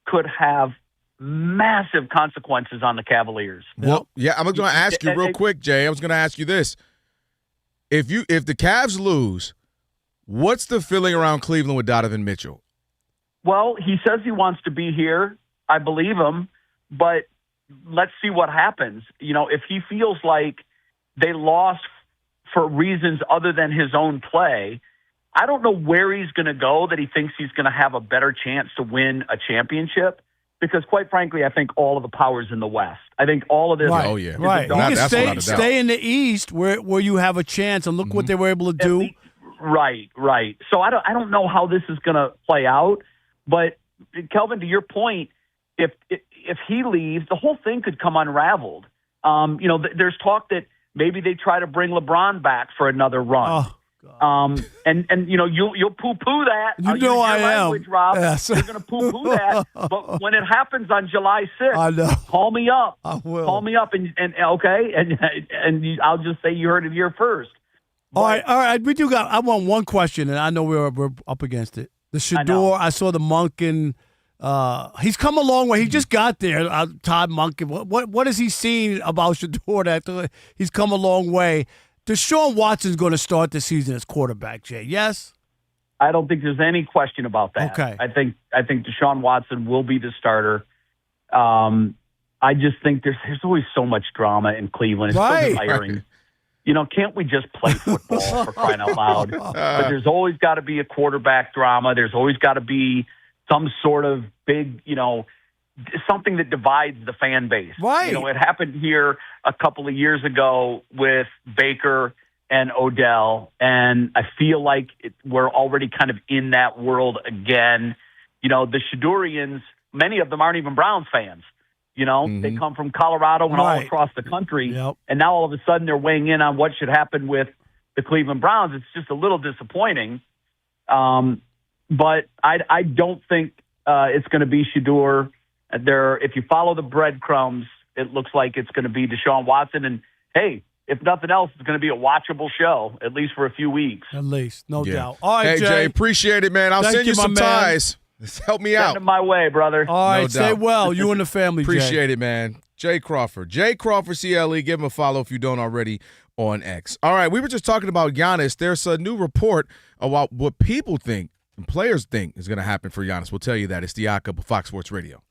J: could have massive consequences on the Cavaliers.
D: Well, yeah, I'm going to ask you real quick, Jay. I was going to ask you this. If the Cavs lose, what's the feeling around Cleveland with Donovan Mitchell?
J: Well, he says he wants to be here. I believe him, but let's see what happens. If he feels like they lost for reasons other than his own play, I don't know where he's going to go that he thinks he's going to have a better chance to win a championship. Because, quite frankly, I think all of the power's in the West. I think all of this.
A: Right.
D: Oh yeah,
A: right. You can stay in the East where you have a chance, and look what they were able to do.
J: Right. So I don't know how this is going to play out, but Kelvin, to your point, if he leaves, the whole thing could come unraveled. There's talk that maybe they try to bring LeBron back for another run.
A: Oh.
J: And you'll poo-poo that.
A: I am.
J: Rob.
A: Yes.
J: You're going to poo-poo that. But when it happens on July 6th,
A: I know.
J: Call me up.
A: I will.
J: Call me up and okay, and I'll just say you heard it here first.
A: All right. We do got. I want one question, and I know we're up against it. The Shedeur. I saw the Monk and He's come a long way. He just got there. Todd Monken. What has he seen about Shedeur that he's come a long way? Deshaun Watson's going to start the season as quarterback, Jay. Yes?
J: I don't think there's any question about that.
A: Okay.
J: I think Deshaun Watson will be the starter. I just think there's always so much drama in Cleveland. It's so tiring. Can't we just play football for crying out loud? But there's always got to be a quarterback drama. There's always got to be some sort of big, something that divides the fan base.
A: Right.
J: It happened here a couple of years ago with Baker and Odell, and I feel like we're already kind of in that world again. The Shedeurians, many of them aren't even Browns fans. They come from Colorado and all across the country, and now all of a sudden they're weighing in on what should happen with the Cleveland Browns. It's just a little disappointing. But I don't think it's going to be Shedeur. If you follow the breadcrumbs, it looks like it's going to be Deshaun Watson. And, hey, if nothing else, it's going to be a watchable show, at least for a few weeks.
A: At least, no doubt. All right,
D: Jay, appreciate it, man. I'll send you some ties. Help me out.
J: Send them my way, brother.
A: All right, stay well. You and the family,
D: Appreciate
A: Jay.
D: it, man. Jay Crawford. Jay Crawford, CLE. Give him a follow if you don't already on X. All right, we were just talking about Giannis. There's a new report about what people think and players think is going to happen for Giannis. We'll tell you that. It's the Odd Couple, Fox Sports Radio.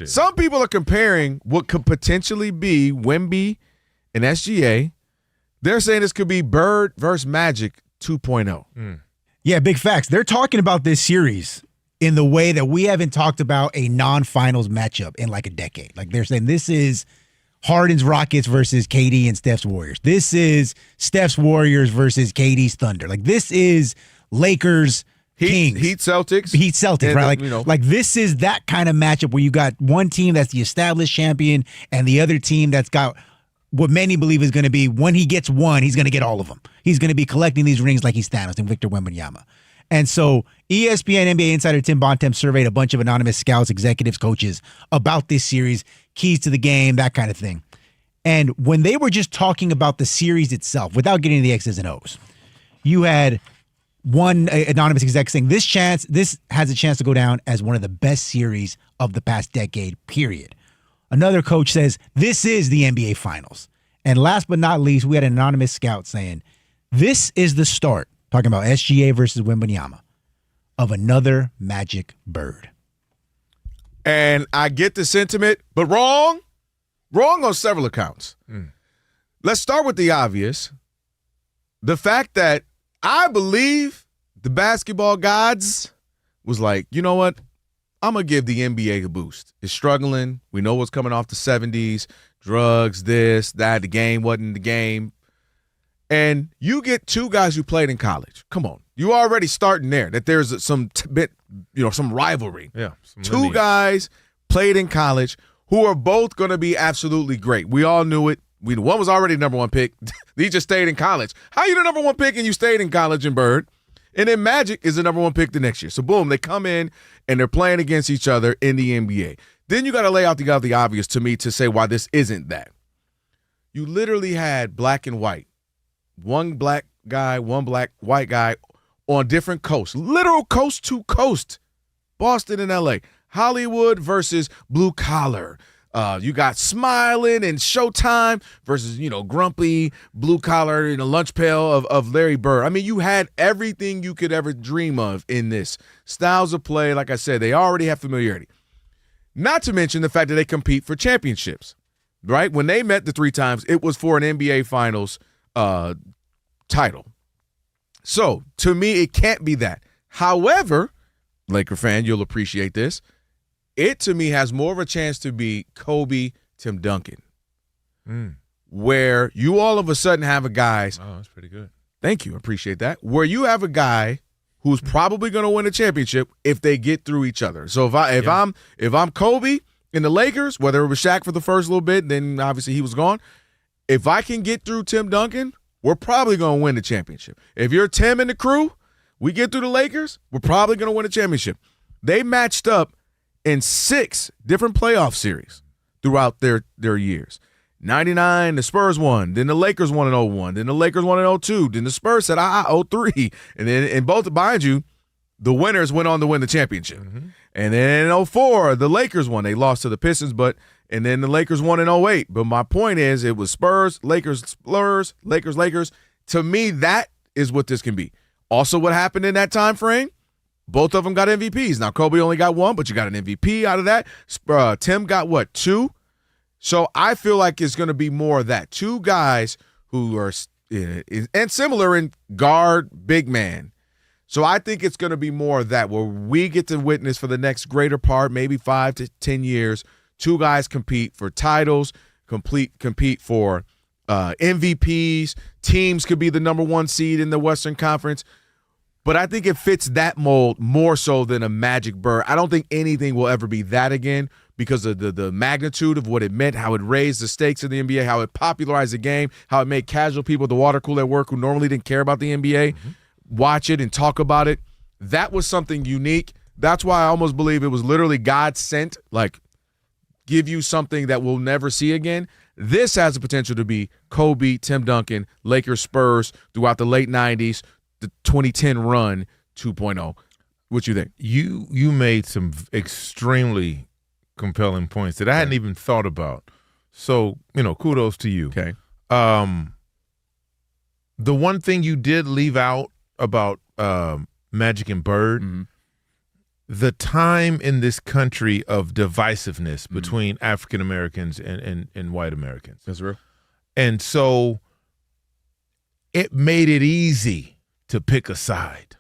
D: Some people are comparing what could potentially be Wemby and SGA. They're saying this could be Bird versus Magic 2.0.
E: Yeah, big facts. They're talking about this series in the way that we haven't talked about a non-finals matchup in like a decade. Like they're saying this is Harden's Rockets versus KD and Steph's Warriors. This is Steph's Warriors versus KD's Thunder. Like this is Lakers Kings.
D: Heat Celtics.
E: Heat Celtics,
D: and,
E: right? Like this is that kind of matchup where you got one team that's the established champion and the other team that's got what many believe is going to be, when he gets one, he's going to get all of them. He's going to be collecting these rings like he's Thanos and Victor Wembanyama. And so ESPN NBA insider Tim Bontemps surveyed a bunch of anonymous scouts, executives, coaches about this series, keys to the game, that kind of thing. And when they were just talking about the series itself, without getting into the X's and O's, you had one anonymous exec saying this has a chance to go down as one of the best series of the past decade, period. Another coach says this is the NBA Finals. And last but not least, we had an anonymous scout saying this is the start, talking about SGA versus Wembanyama, of another Magic Bird.
D: And I get the sentiment, but wrong. Wrong on several accounts. Let's start with the obvious. The fact that I believe the basketball gods was like, you know what? I'm going to give the NBA a boost. It's struggling. We know what's coming off the 70s. Drugs, this, that. The game wasn't the game. And you get two guys who played in college. Come on. You already starting there, that there's some rivalry. Yeah. Two guys played in college who are both going to be absolutely great. We all knew it. One was already number one pick. He just stayed in college. How you the number one pick and you stayed in college in Bird? And then Magic is the number one pick the next year. So, boom, they come in and they're playing against each other in the NBA. Then you got to lay out the obvious to me to say why this isn't that. You literally had black and white. One black guy, one white guy on different coasts. Literal coast to coast. Boston and L.A. Hollywood versus blue collar. You got Smiling and Showtime versus, grumpy, blue collar in a lunch pail of Larry Bird. I mean, you had everything you could ever dream of in this. Styles of play, like I said, they already have familiarity. Not to mention the fact that they compete for championships, right? When they met the three times, it was for an NBA Finals title. So, to me, it can't be that. However, Laker fan, you'll appreciate this. It, to me, has more of a chance to be Kobe, Tim Duncan, where you all of a sudden have a guy.
B: Oh, that's pretty good.
D: Thank you. I appreciate that. Where you have a guy who's probably going to win a championship if they get through each other. So if I'm Kobe in the Lakers, whether it was Shaq for the first little bit, then obviously he was gone. If I can get through Tim Duncan, we're probably going to win the championship. If you're Tim and the crew, we get through the Lakers, we're probably going to win a championship. They matched up in 6 different playoff series throughout their years. 99, the Spurs won. Then the Lakers won in 01. Then the Lakers won in 02. Then the Spurs said, 03. And then in both, mind you, the winners went on to win the championship. Mm-hmm. And then in 04, the Lakers won. They lost to the Pistons, and then the Lakers won in 08. But my point is, it was Spurs, Lakers, Spurs, Lakers, Lakers. To me, that is what this can be. Also, what happened in that time frame, both of them got MVPs. Now, Kobe only got 1, but you got an MVP out of that. Tim got, 2? So I feel like it's going to be more of that. 2 guys who are and similar in guard, big man. So I think it's going to be more of that, where we get to witness for the next greater part, maybe 5 to 10 years, 2 guys compete for titles, compete for MVPs. Teams could be the number 1 seed in the Western Conference. But I think it fits that mold more so than a Magic Bird. I don't think anything will ever be that again because of the magnitude of what it meant, how it raised the stakes in the NBA, how it popularized the game, how it made casual people at the water cooler at work who normally didn't care about the NBA watch it and talk about it. That was something unique. That's why I almost believe it was literally God sent, like, give you something that we'll never see again. This has the potential to be Kobe, Tim Duncan, Lakers, Spurs throughout the late 90s, the 2010 run 2.0. What you think?
L: You made some extremely compelling points that I hadn't even thought about. So, kudos to you.
D: Okay.
L: The one thing you did leave out about Magic and Bird, the time in this country of divisiveness between African Americans and white Americans.
D: That's real.
L: And so it made it easy to pick a side.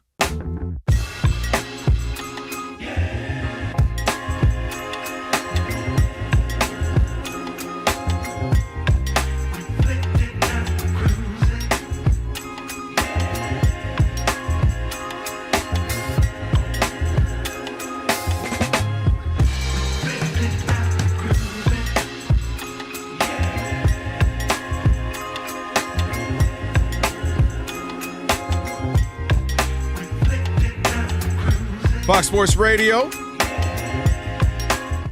D: Fox Sports Radio.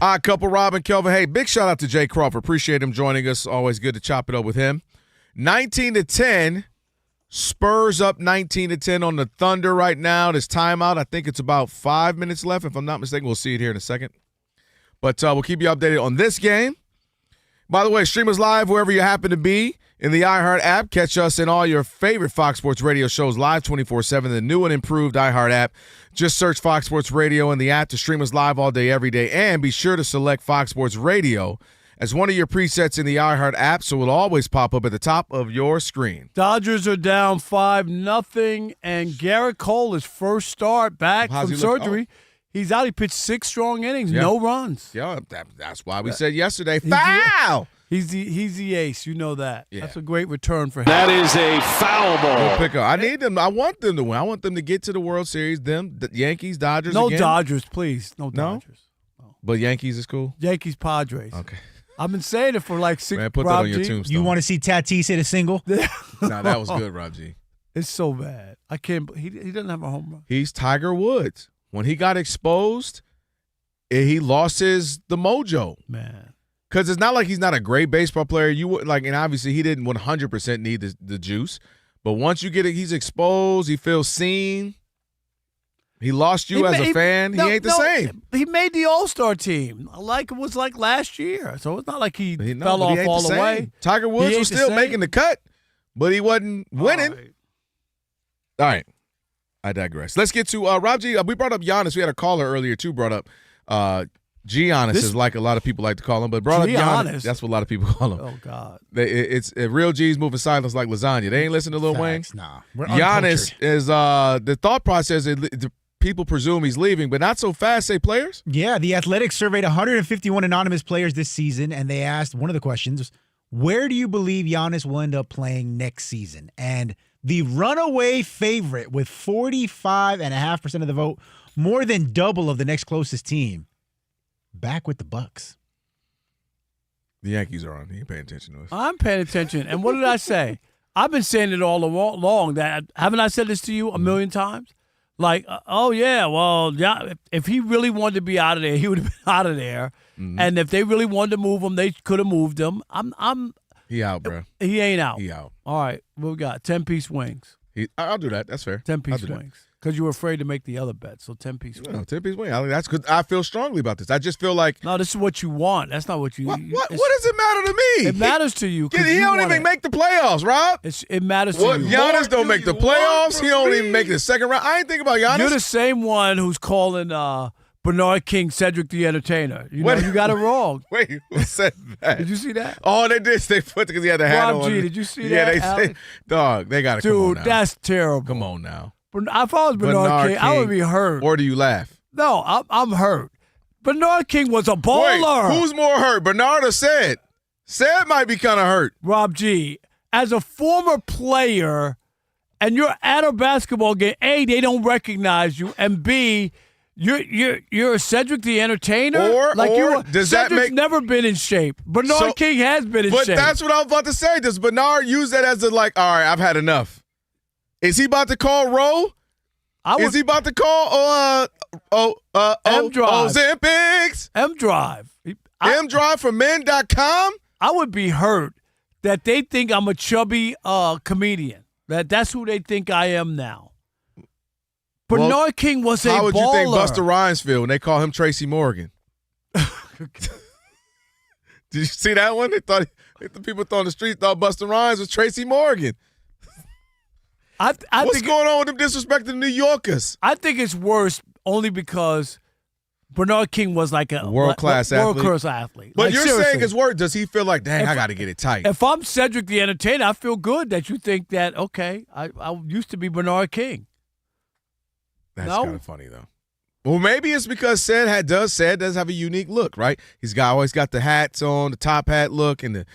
D: Odd Couple, Rob and Kelvin. Hey, big shout out to Jay Crawford. Appreciate him joining us. Always good to chop it up with him. 19-10. Spurs up 19-10 on the Thunder right now. This timeout, I think it's about 5 minutes left. If I'm not mistaken, we'll see it here in a second. But we'll keep you updated on this game. By the way, stream us live wherever you happen to be in the iHeart app. Catch us in all your favorite Fox Sports Radio shows live 24/7. The new and improved iHeart app. Just search Fox Sports Radio in the app to stream us live all day, every day. And be sure to select Fox Sports Radio as one of your presets in the iHeart app, so it'll always pop up at the top of your screen.
A: Dodgers are down 5-0, and Garrett Cole, his first start back from surgery. He's out. He pitched 6 strong innings, no runs.
D: Yeah, that's why we said yesterday, foul!
A: He's the ace. You know that.
D: Yeah.
A: That's a great return for him.
S: That is a foul ball.
D: Pick up. I need them. I want them to win. I want them to get to the World Series. Them, the Yankees, Dodgers.
A: No
D: again.
A: Dodgers, please. No Dodgers.
D: No? But Yankees is cool.
A: Yankees, Padres.
D: Okay.
A: I've been saying it for like 6.
D: Man, put
A: Rob
D: that on your
A: G.
D: tombstone.
E: You want to see Tatis hit a single?
D: Nah, that was good, Rob G.
A: It's so bad. I can't. He doesn't have a home run.
D: He's Tiger Woods. When he got exposed, he lost the mojo.
A: Man.
D: Because it's not like he's not a great baseball player. And obviously he didn't 100% need the juice. But once you get it, he's exposed. He feels seen. He lost you as a fan. He ain't the same.
A: He made the All-Star team. Like it was like last year. So it's not like he fell off all the way.
D: Tiger Woods was still making the cut, but he wasn't winning. All right. I digress. Let's get to Rob G. We brought up Giannis. We had a caller earlier, too, brought up Giannis, is like a lot of people like to call him, but brought up Giannis. That's what a lot of people call him.
A: Oh, God.
D: It's real G's moving silence like lasagna. They ain't listening to Lil Wayne.
E: Nah.
D: Giannis is the thought process. The people presume he's leaving, but not so fast, say players.
E: Yeah, the Athletics surveyed 151 anonymous players this season, and they asked one of the questions, where do you believe Giannis will end up playing next season? And The runaway favorite with 45.5% of the vote, more than double of the next closest team. Back with the Bucks.
D: The Yankees are on. He ain't paying attention to us.
A: I'm paying attention. And what did I say? I've been saying it all along. That haven't I said this to you a million times? Like, if he really wanted to be out of there, he would have been out of there. Mm-hmm. And if they really wanted to move him, they could have moved him.
D: He out, bro.
A: He ain't out.
D: He out.
A: All right, what we got? 10-piece wings.
D: I'll do that. That's fair.
A: 10-piece wings. Because you were afraid to make the other bet, so 10-piece wings.
D: 10-piece wing. That's good. I feel strongly about this. I just feel like
A: no, this is what you want. That's not what you.
D: What does it matter to me?
A: It matters to you.
D: He don't even make the playoffs, Rob.
A: It matters to you.
D: Giannis don't make the playoffs. He don't even make the second round. I ain't thinking about Giannis.
A: You're the same one who's calling Bernard King Cedric the Entertainer. You got it wrong.
D: Wait, who said that?
A: Did you see that?
D: Oh, they did. They put because he had the hat on.
A: Rob G, did you see that?
D: Yeah, they say, dog, they got to come on now.
A: Dude, that's terrible.
D: Come on now.
A: If I was Bernard King, I would be hurt.
D: Or do you laugh?
A: No, I'm hurt. Bernard King was a baller.
D: Wait, who's more hurt, Bernard or Ced? Ced might be kind of hurt.
A: Rob G, as a former player, and you're at a basketball game, A, they don't recognize you, and B, you're Cedric the Entertainer? Cedric's never been in shape. Bernard King has been in shape.
D: But that's what I was about to say. Does Bernard use that as all right, I've had enough? Is he about to call Roe? Is he about to call
A: M-Drive?
D: Ozempics?
A: M-Drive.
D: M-Drive for men.com?
A: I would be hurt that they think I'm a chubby comedian. That's who they think I am now. Bernard King was a baller.
D: How would you think Busta Rhymes feel when they call him Tracy Morgan? Did you see that one? The people on the street thought Busta Rhymes was Tracy Morgan. What's going on with them disrespecting the New Yorkers?
A: I think it's worse only because Bernard King was like a
D: world-class
A: athlete.
D: But you're
A: seriously.
D: saying it's worse. Does he feel like, dang, I got to get it tight?
A: If I'm Cedric the Entertainer, I feel good that you think that, okay, I used to be Bernard King.
D: That's kind of funny, though. Well, maybe it's because Ced does have a unique look, right? He's always got the hats on, the top hat look, and the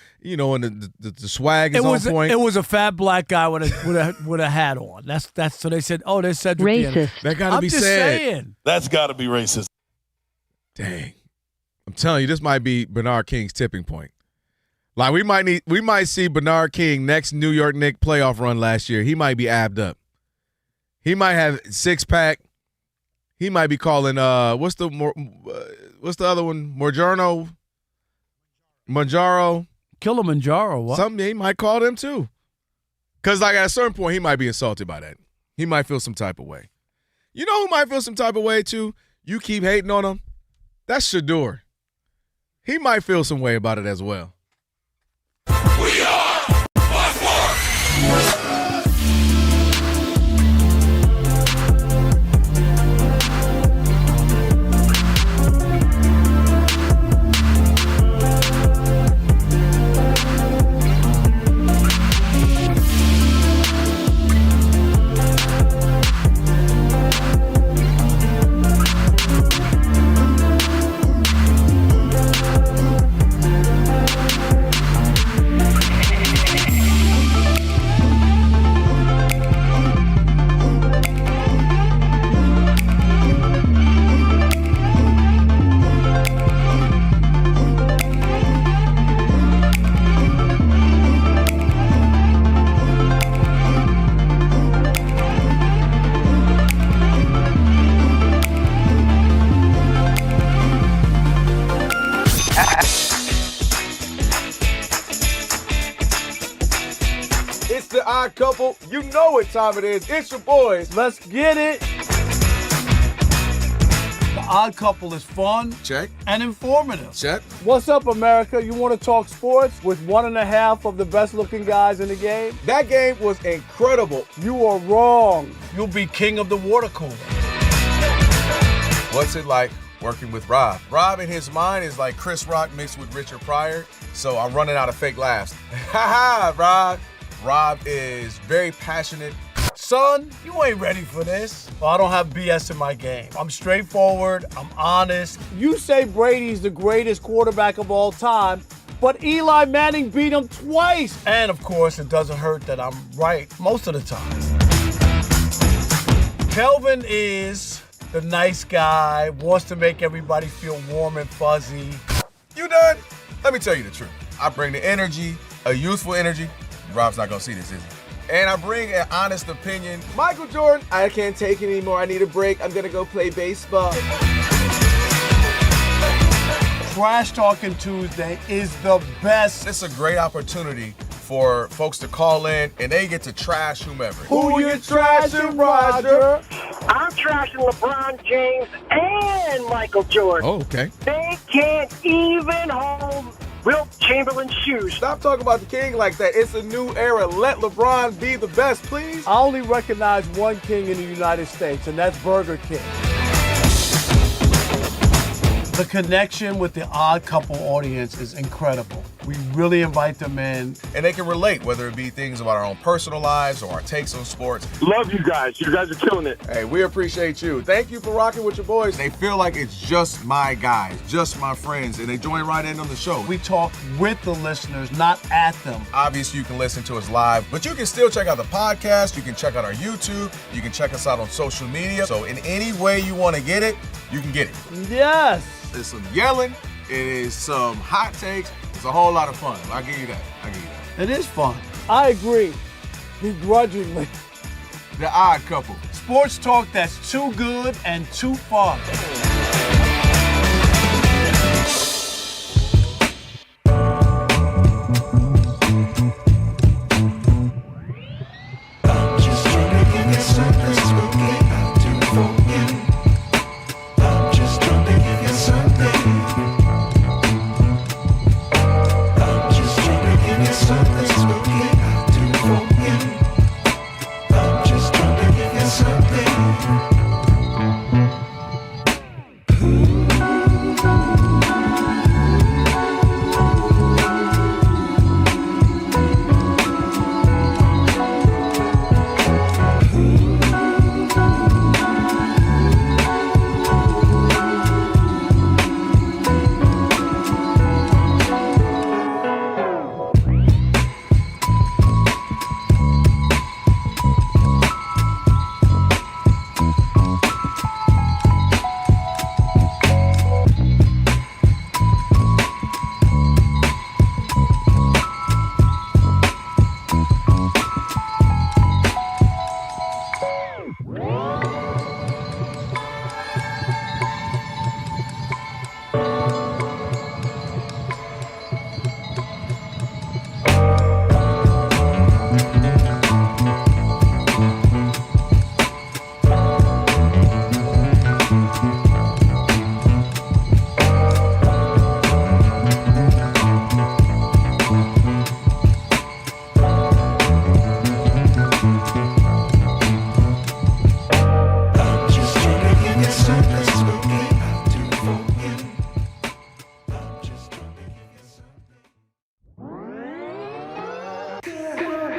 D: swag is on point.
A: It was a fat black guy with a hat on. That's so they said, oh, there's Cedric.
G: Racist.
D: That got to be
A: said. I'm just saying.
T: That's got to be racist.
D: Dang, I'm telling you, this might be Bernard King's tipping point. Like we might see Bernard King next New York Knicks playoff run last year. He might be abbed up. He might have 6-pack. He might be calling what's the other one? Manjaro.
A: Kilimanjaro. What?
D: Something he might call them too. Because like at a certain point he might be insulted by that. He might feel some type of way. You know who might feel some type of way too? You keep hating on him. That's Shedeur. He might feel some way about it as well.
P: We are by far.
D: It's the Odd Couple. You know what time it is. It's your boys.
A: Let's get it. The Odd Couple is fun.
D: Check.
A: And informative.
D: Check.
A: What's up, America? You want to talk sports with 1.5 of the best-looking guys in the game?
D: That game was incredible.
A: You are wrong. You'll be king of the water cooler.
D: What's it like working with Rob? Rob in his mind is like Chris Rock mixed with Richard Pryor, so I'm running out of fake laughs. Ha ha, Rob. Rob is very passionate.
A: Son, you ain't ready for this. Well, I don't have BS in my game. I'm straightforward. I'm honest. You say Brady's the greatest quarterback of all time, but Eli Manning beat him twice. And, of course, it doesn't hurt that I'm right most of the time. Kelvin is the nice guy, wants to make everybody feel warm and fuzzy.
D: You done? Let me tell you the truth. I bring the energy, a youthful energy. Rob's not going to see this, is he? And I bring an honest opinion.
K: Michael Jordan, I can't take it anymore. I need a break. I'm going to go play baseball.
A: Trash Talking Tuesday is the best.
D: It's a great opportunity for folks to call in and they get to trash whomever.
A: Who you trashing, Roger?
U: I'm trashing LeBron James and Michael Jordan.
D: Oh, okay.
U: They can't even hold Wilt Chamberlain's shoes.
K: Stop talking about the king like that. It's a new era. Let LeBron be the best, please.
A: I only recognize one king in the United States, and that's Burger King. The connection with the Odd Couple audience is incredible. We really invite them in.
D: And they can relate, whether it be things about our own personal lives or our takes on sports.
K: Love you guys. You guys are killing it.
D: Hey, we appreciate you. Thank you for rocking with your boys. They feel like it's just my guys, just my friends, and they join right in on the show.
A: We talk with the listeners, not at them.
D: Obviously, you can listen to us live, but you can still check out the podcast. You can check out our YouTube. You can check us out on social media. So in any way you want to get it, you can get it.
A: Yes.
D: There's some yelling. It is some hot takes. It's a whole lot of fun. I'll give you that.
A: It is fun. I agree. Begrudgingly.
D: The Odd Couple.
A: Sports talk that's too good and too fun.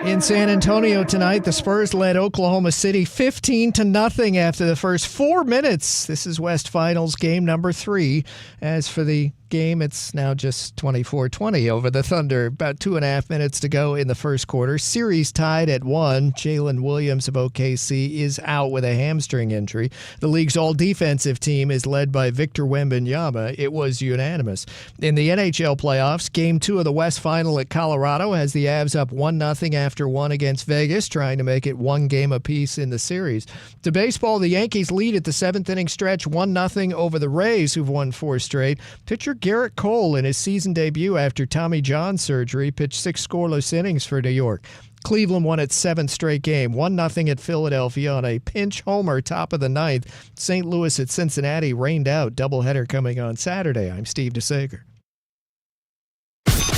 R: In San Antonio tonight, the Spurs led Oklahoma City 15-0 after the first 4 minutes. This is West Finals game number 3. As for the game, it's now just 24-20 over the Thunder. About 2.5 minutes to go in the first quarter. Series tied at 1. Jalen Williams of OKC is out with a hamstring injury. The league's all-defensive team is led by Victor Wembanyama. It was unanimous. In the NHL playoffs, Game 2 of the West Final at Colorado has the Avs up 1-0 after 1 against Vegas, trying to make it 1 game apiece in the series. To baseball, the Yankees lead at the 7th inning stretch 1-0 over the Rays, who've won 4 straight. Pitcher Garrett Cole, in his season debut after Tommy John surgery, pitched 6 scoreless innings for New York. Cleveland won its 7th straight game, 1-0 at Philadelphia on a pinch homer top of the 9th. St. Louis at Cincinnati rained out. Doubleheader coming on Saturday. I'm Steve DeSager.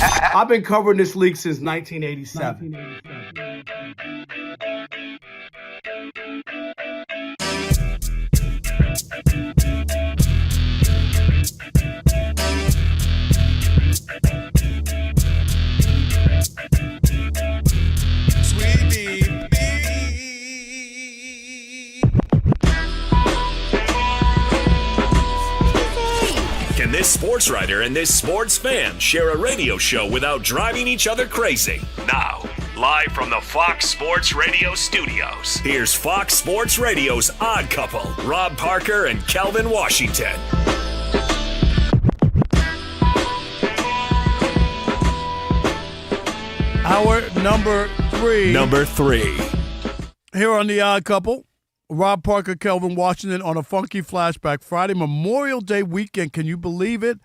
A: I've been covering this league since 1987.
P: Can this sports sports writer and this sports fan share a radio show without driving each other crazy. Now, live from the Fox Sports Radio studios, here's Fox Sports Radio's Odd Couple, Rob Parker and Kelvin Washington.
A: Hour number three.
P: Number 3.
A: Here on The Odd Couple, Rob Parker, Kelvin Washington on a funky flashback. Friday, Memorial Day weekend. Can you believe it?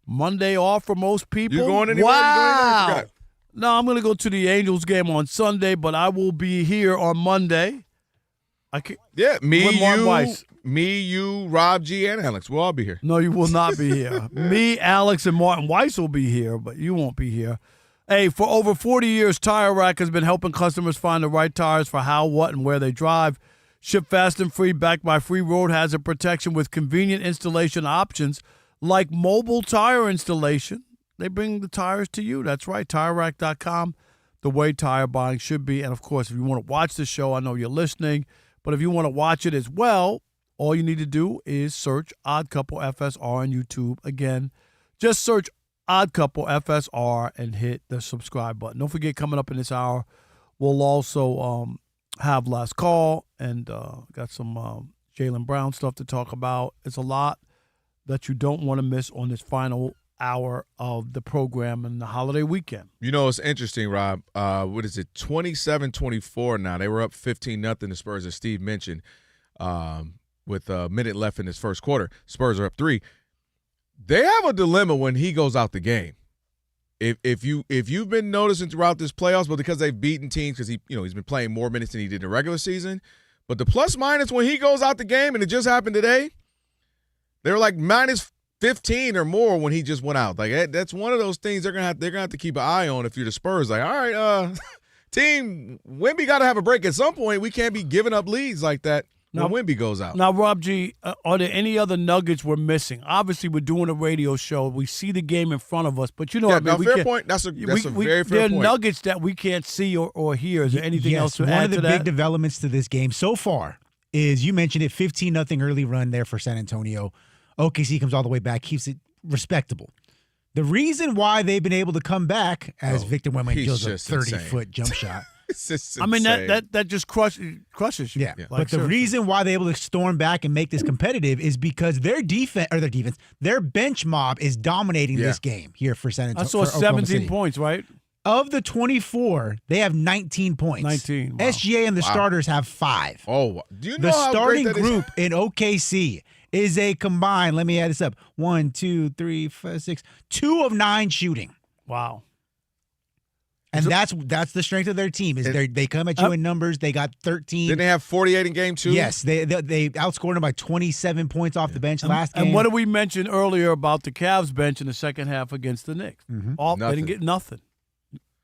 A: Monday off for most people.
D: You going anywhere?
A: Wow.
D: You going anywhere?
A: No, I'm going to go to the Angels game on Sunday, but I will be here on Monday.
D: Me, you, Rob G, and Alex. We'll all be here.
A: No, you will not be here. Me, Alex, and Martin Weiss will be here, but you won't be here. Hey, for over 40 years, Tire Rack has been helping customers find the right tires for how, what, and where they drive. Ship fast and free, backed by free road hazard protection with convenient installation options like mobile tire installation. They bring the tires to you. That's right, TireRack.com, the way tire buying should be. And, of course, if you want to watch the show, I know you're listening, but if you want to watch it as well, all you need to do is search Odd Couple FSR on YouTube. Again, just search Odd Couple FSR and hit the subscribe button. Don't forget, coming up in this hour, we'll also have last call and got some Jaylen Brown stuff to talk about. It's a lot that you don't want to miss on this final hour of the program and the holiday weekend.
D: You know, it's interesting, Rob. What is it, 27-24 now. They were up 15-0, the Spurs, as Steve mentioned, with a minute left in this first quarter. Spurs are up 3. They have a dilemma when he goes out the game. If you've been noticing throughout this playoffs, but because they've beaten teams because he's been playing more minutes than he did in the regular season, but the plus minus when he goes out the game, and it just happened today, they were like minus 15 or more when he just went out. Like that's one of those things they're gonna have to keep an eye on if you're the Spurs. Like, all right, team, Wemby got to have a break at some point. We can't be giving up leads like that. When Wemby goes out.
A: Now, Rob G, are there any other nuggets we're missing? Obviously, we're doing a radio show. We see the game in front of us, but you know what I mean?
D: Fair point. That's a very fair point.
A: There are nuggets that we can't see or hear. Is there anything else to add to that?
E: One of the big developments to this game so far is, you mentioned it, 15-0 early run there for San Antonio. OKC comes all the way back, keeps it respectable. The reason why they've been able to come back, as Victor Wembanyama kills a 30-foot jump shot.
A: I mean, that just crushes you.
E: Yeah, but the reason why they're able to storm back and make this competitive is because their bench mob is dominating this game here for San Antonio.
A: I saw 17 points, right?
E: Of the 24, they have 19 points.
A: 19. Wow.
E: SGA and the starters have 5.
D: Oh, do you know
E: the
D: how
E: starting
D: great that
E: group in OKC is a combined, let me add this up, 1, 2, 3, 5, 6, 2 of 9 shooting.
A: Wow.
E: And that's the strength of their team. Is they come at you in numbers. They got 13.
D: Didn't they have 48 in game 2?
E: Yes, they outscored them by 27 points off the bench last game.
A: And what did we mention earlier about the Cavs bench in the second half against the Knicks?
E: Mm-hmm.
A: They didn't get nothing.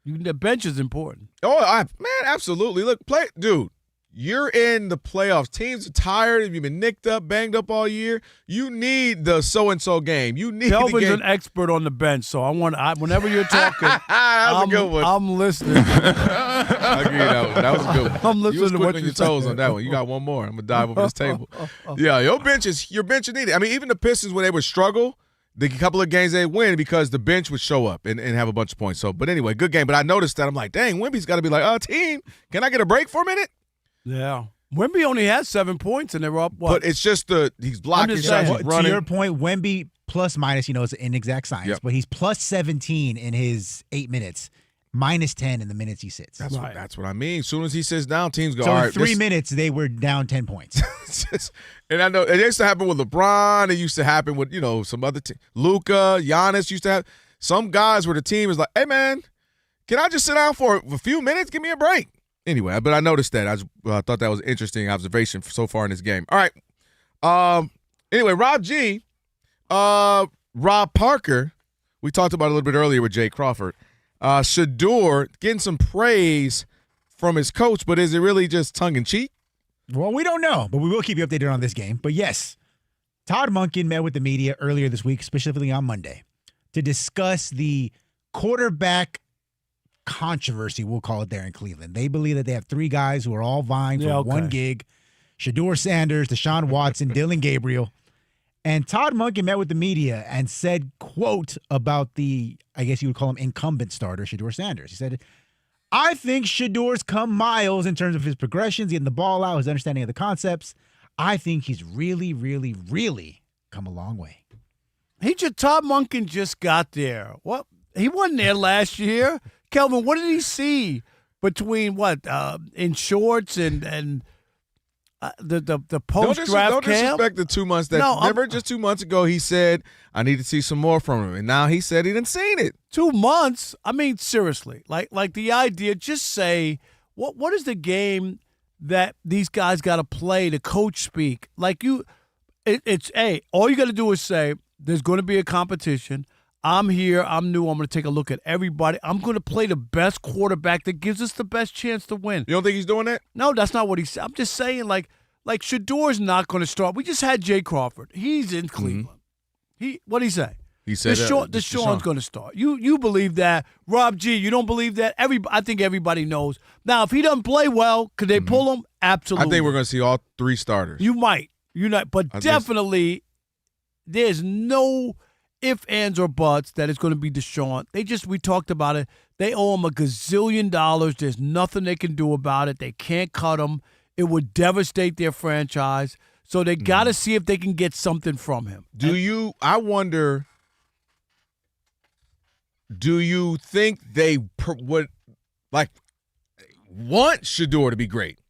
A: The bench is important.
D: Oh, man, absolutely. Look, dude. You're in the playoffs. Teams are tired. You've been nicked up, banged up all year. You need the so-and-so game. You need
A: Kelvin's
D: the game.
A: an expert on the bench, so whenever you're talking,
D: that was a good one.
A: I'm listening.
D: I'll give you that one. That was a good one.
A: I'm listening
D: you was
A: to
D: quick
A: what
D: on
A: you're
D: your toes
A: saying.
D: on that one. You got one more. I'm going to dive over this table. Yeah, your bench is needed. I mean, even the Pistons, when they would struggle, the couple of games they win because the bench would show up and have a bunch of points. So, but anyway, good game. But I noticed that. I'm like, dang, Wemby's got to be like, team, can I get a break for a minute?
A: Yeah. Wemby only has 7 points, and they're up, what?
D: But it's just he's blocking shots, he's running.
E: To your point, Wemby plus minus, it's an inexact science, but he's plus 17 in his 8 minutes, minus 10 in the minutes he sits.
D: That's what I mean. As soon as he sits down, teams go,
E: so
D: all right.
E: in 3 minutes, they were down 10 points.
D: And I know it used to happen with LeBron. It used to happen with, some other team. Luka, Giannis used to have some guys where the team is like, hey, man, can I just sit down for a few minutes? Give me a break. Anyway, but I noticed that. I thought that was an interesting observation so far in this game. All right. Anyway, Rob G, Rob Parker, we talked about it a little bit earlier with Jay Crawford. Shedeur getting some praise from his coach, but is it really just tongue-in-cheek?
E: Well, we don't know, but we will keep you updated on this game. But yes, Todd Monken met with the media earlier this week, specifically on Monday, to discuss the quarterback controversy, we'll call it, there in Cleveland. They believe that they have 3 guys who are all vying for one gig: Shedeur Sanders, Deshaun Watson, Dylan Gabriel. And Todd Monken met with the media and said, quote, about the, I guess you would call him incumbent starter, Shedeur Sanders. He said, I think Shedeur's come miles in terms of his progressions, getting the ball out, his understanding of the concepts. I think he's really, really, really come a long way.
A: Todd Monken just got there. What? He wasn't there last year. Kelvin, what did he see between in shorts and the post draft
D: Don't
A: camp?
D: disrespect the 2 months remember just 2 months ago he said I need to see some more from him, and now he said he didn't seen it.
A: 2 months? I mean, seriously, like the idea. Just say what is the game that these guys got to play to coach speak? Like all you got to do is say there's going to be a competition. I'm here. I'm new. I'm going to take a look at everybody. I'm going to play the best quarterback that gives us the best chance to win.
D: You don't think he's doing that?
A: No, that's not what he said. I'm just saying, like Shedeur's not going to start. We just had Jay Crawford. He's in Cleveland. What did he say?
D: He said
A: Deshaun's going to start. You believe that. Rob G, you don't believe that? I think everybody knows. Now, if he doesn't play well, could they pull him? Absolutely.
D: I think we're going to see all 3 starters.
A: You might. But definitely there's no ifs, ands, or buts that it's going to be Deshaun. We talked about it. They owe him $1 gazillion. There's nothing they can do about it. They can't cut him. It would devastate their franchise. So they got to see if they can get something from him.
D: I wonder, do you think they would want Shedeur to be great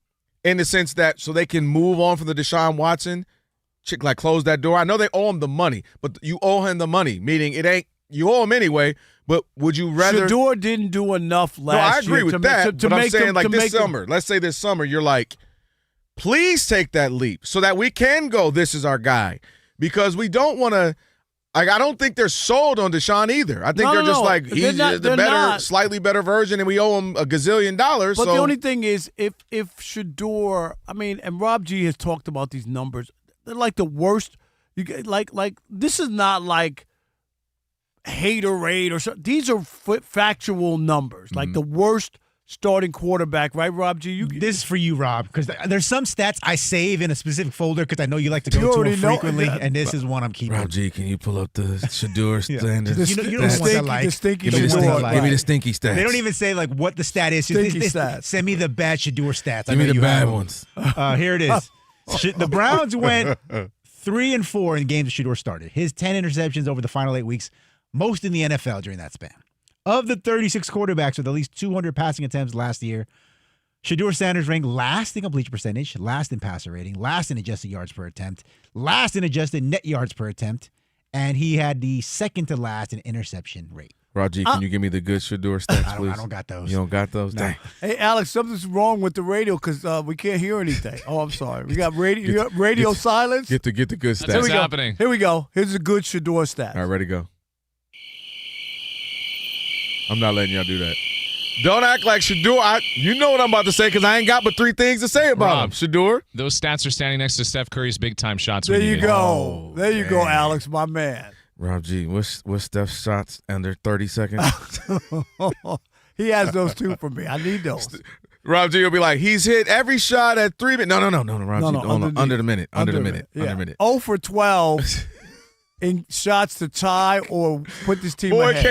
D: in the sense that so they can move on from the Deshaun Watson? Close that door. I know they owe him the money, but you owe him the money, meaning you owe him anyway. But would you rather?
A: Shedeur didn't do enough last year.
D: I agree with that. But I'm saying this summer. Let's say this summer, you're like, please take that leap so that we can go. This is our guy, because we don't want to. I don't think they're sold on Deshaun either. I think they're he's slightly better version, and we owe him $1 gazillion.
A: But the only thing is, if Shedeur, and Rob G has talked about these numbers. They're like the worst. You get like this is not like haterade or something. These are factual numbers. Like the worst starting quarterback, right, Rob G?
E: This is for you, Rob, because there's some stats I save in a specific folder because I know you like to go to them frequently, and this is one I'm keeping.
D: Rob G, can you pull up the Shedeur standards?
E: You don't want that like.
D: Give me the stinky stats.
E: They don't even say like what the stat is.
A: Stats.
E: Send me the bad Shedeur stats.
D: Give me the bad ones.
E: Here it is. The Browns went 3-4 in games Shedeur started. His 10 interceptions over the final 8 weeks, most in the NFL during that span. Of the 36 quarterbacks with at least 200 passing attempts last year, Shedeur Sanders ranked last in completion percentage, last in passer rating, last in adjusted yards per attempt, last in adjusted net yards per attempt, and he had the second to last in interception rate.
D: Raji, can you give me the good Shedeur stats, please?
E: I don't got those.
D: You don't got those?
E: No.
A: Hey, Alex, something's wrong with the radio because we can't hear anything. Oh, I'm sorry. We got radio silence.
D: Get the good stats.
B: That's what's happening.
A: Here we go. Here's a good Shedeur stats.
D: All right, ready, go. I'm not letting y'all do that. Don't act like Shedeur. You know what I'm about to say because I ain't got but 3 things to say about him. Shedeur.
B: Those stats are standing next to Steph Curry's big-time shots.
A: There you go. There you go, Alex, my man.
D: Rob G, what's Steph's shots under 30 seconds?
A: He has those too for me. I need those.
D: Rob G will be like, he's hit every shot at 3 minutes. No, Rob G, under the minute. Under the minute.
A: 0 for 12 in shots to tie or put this team ahead.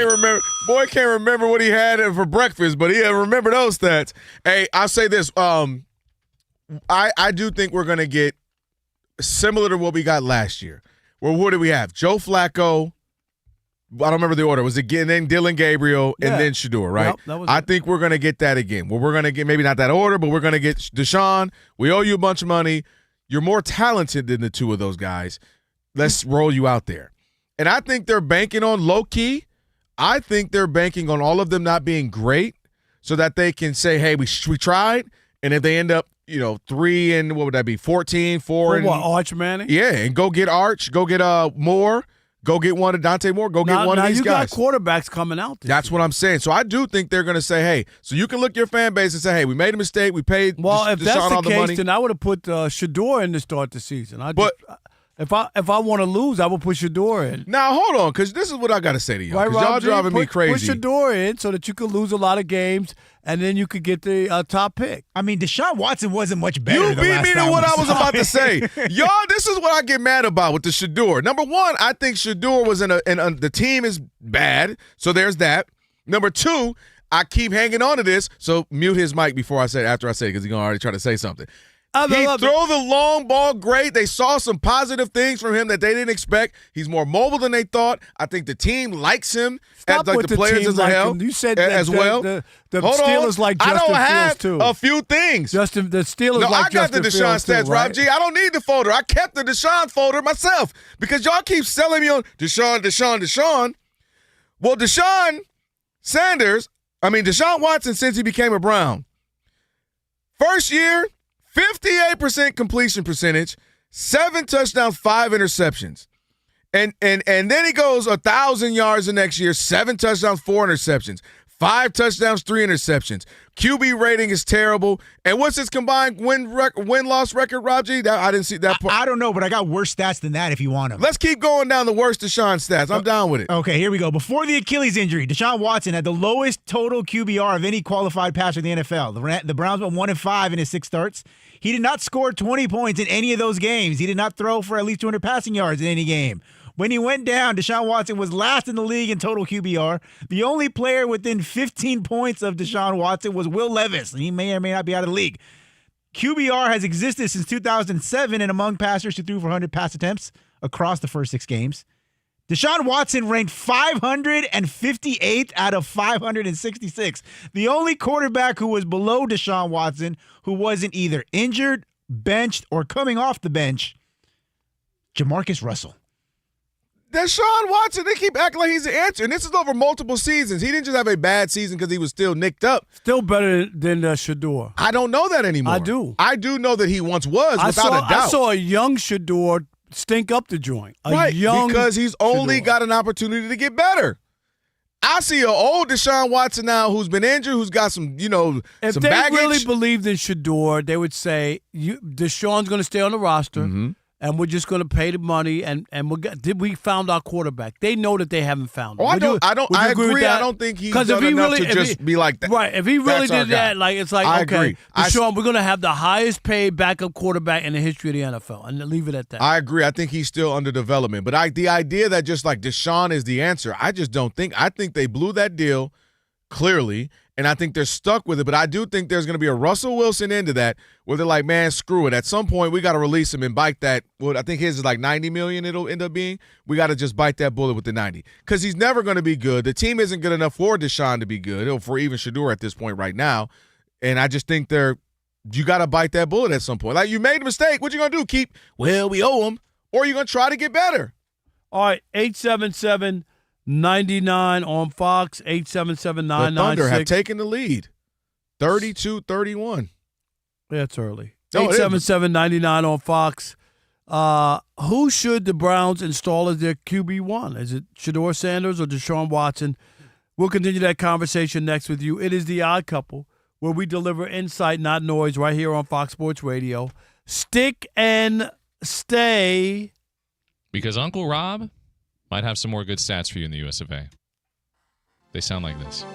D: Boy can't remember what he had for breakfast, but he remember those stats. Hey, I'll say this. I do think we're going to get similar to what we got last year. Well, what did we have? Joe Flacco. I don't remember the order. Was it then Dylan Gabriel and then Shedeur, right?
A: Yep,
D: I think we're going to get that again. Well, we're going to get maybe not that order, but we're going to get Deshaun. We owe you a bunch of money. You're more talented than the 2 of those guys. Let's roll you out there. And I think they're banking on low-key. I think they're banking on all of them not being great so that they can say, hey, we tried. And if they end up, 3 and what would that be? 14, 4 and
A: what, Arch Manning?
D: Yeah, and go get Arch, go get Moore, go get one of Dante Moore, get one of these guys.
A: Now you got quarterbacks coming out.
D: That's what I'm saying. So I do think they're going to say, hey, so you can look your fan base and say, hey, we made a mistake, we paid
A: if that's
D: Deshaun all
A: the
D: the
A: case,
D: money.
A: then I would have put Shedeur in to start the season. If I want to lose, I will put Shedeur in.
D: Now, hold on, because this is what I got to say to y'all.
A: Right,
D: Because y'all driving me
A: Put
D: crazy.
A: Shedeur in so that you could lose a lot of games, and then you could get the top pick.
E: I mean, Deshaun Watson wasn't much better.
D: You beat me to what I was about to say. Y'all, this is what I get mad about with the Shedeur. Number one, I think Shedeur was the team is bad, so there's that. Number two, I keep hanging on to this, so mute his mic after I say it, because he's going to already try to say something. He throw the long ball great. They saw some positive things from him that they didn't expect. He's more mobile than they thought. I think the team likes him.
A: Stop
D: like
A: with
D: the players
A: team
D: as
A: like
D: well.
A: him. You said
D: as well.
A: The
D: Hold
A: Steelers
D: on.
A: like Justin
D: I don't have
A: Fields too.
D: a few things.
A: The Steelers
D: no,
A: like
D: I got
A: Justin
D: the Deshaun
A: Fields
D: stats,
A: too, right?
D: Rob G. I don't need the folder. I kept the Deshaun folder myself because y'all keep selling me on Deshaun. Well, Deshaun Watson, since he became a Brown, first year, 58% completion percentage, 7 touchdowns, 5 interceptions. And then he goes 1,000 yards the next year, 7 touchdowns, 4 interceptions, 5 touchdowns, 3 interceptions. QB rating is terrible. And what's his combined win-loss record, Rob G? I didn't see that part.
E: I don't know, but I got worse stats than that if you want them.
D: Let's keep going down the worst Deshaun stats. I'm down with it.
E: Okay, here we go. Before the Achilles injury, Deshaun Watson had the lowest total QBR of any qualified passer in the NFL. The Browns went 1-5 in his 6 starts. He did not score 20 points in any of those games. He did not throw for at least 200 passing yards in any game. When he went down, Deshaun Watson was last in the league in total QBR. The only player within 15 points of Deshaun Watson was Will Levis, and he may or may not be out of the league. QBR has existed since 2007 and among passers who threw for 100 pass attempts across the first 6 games. Deshaun Watson ranked 558th out of 566. The only quarterback who was below Deshaun Watson who wasn't either injured, benched, or coming off the bench, Jamarcus Russell.
D: Deshaun Watson, they keep acting like he's the answer. And this is over multiple seasons. He didn't just have a bad season because he was still nicked up.
A: Still better than Shedeur.
D: I don't know that anymore.
A: I do.
D: I do know that he once was, without a doubt.
A: I saw a young Shedeur stink up the joint.
D: Because he's only got an opportunity to get better. I see an old Deshaun Watson now who's been injured, who's got some,
A: if
D: some
A: they
D: baggage.
A: really believed in Shedeur, they would say, Deshaun's going to stay on the roster.
D: Mm-hmm.
A: And we're just going to pay the money, and we found our quarterback. They know that they haven't found him.
D: I agree. I don't think he's done enough to just be like that.
A: Right. If he really
D: That's our
A: did that,
D: guy.
A: it's like,
D: I
A: okay,
D: agree.
A: Deshaun, we're going to have the highest paid backup quarterback in the history of the NFL, and leave it at that.
D: I agree. I think he's still under development. But the idea that just like Deshaun is the answer, I just don't think. I think they blew that deal clearly, and I think they're stuck with it. But I do think there's going to be a Russell Wilson into that where they're like, man, screw it. At some point, we got to release him and bite that. Well, I think his is like $90 million it'll end up being. We got to just bite that bullet with the 90 because he's never going to be good. The team isn't good enough for Deshaun to be good or for even Shedeur at this point right now. And I just think you got to bite that bullet at some point. Like, you made a mistake. What you going to do? We owe him. Or you're going to try to get better.
A: All right, 877-99 on Fox, 877-996.
D: The Thunder have taken the lead, 32-31.
A: That's early.
D: No,
A: 877-99 on Fox. Who should the Browns install as their QB1? Is it Shedeur Sanders or Deshaun Watson? We'll continue that conversation next with you. It is The Odd Couple, where we deliver insight, not noise, right here on Fox Sports Radio. Stick and stay.
B: Because Uncle Rob might have some more good stats for you in the US of A. They sound like this.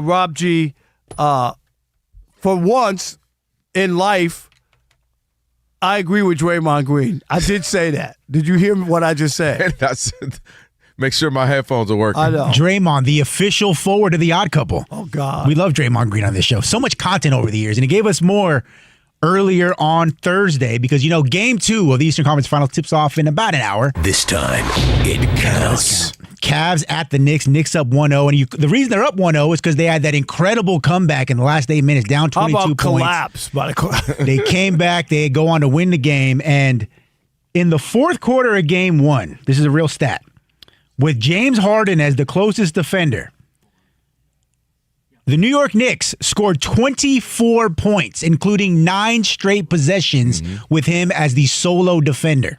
A: Rob G, for once in life, I agree with Draymond Green. I did say that. Did you hear what I just said?
D: Make sure my headphones are working.
A: I know.
E: Draymond, the official forward of The Odd Couple.
A: Oh, God.
E: We love Draymond Green on this show. So much content over the years, and he gave us more earlier on Thursday because, Game 2 of the Eastern Conference Finals tips off in about an hour.
I: This time, it counts.
E: Cavs at the Knicks. Knicks up 1-0. And the reason they're up 1-0 is because they had that incredible comeback in the last 8 minutes, down 22
A: How about
E: points.
A: collapse?
E: They came back. They go on to win the game. And In the fourth quarter of game 1, this is a real stat, with James Harden as the closest defender, the New York Knicks scored 24 points, including 9 straight possessions with him as the solo defender.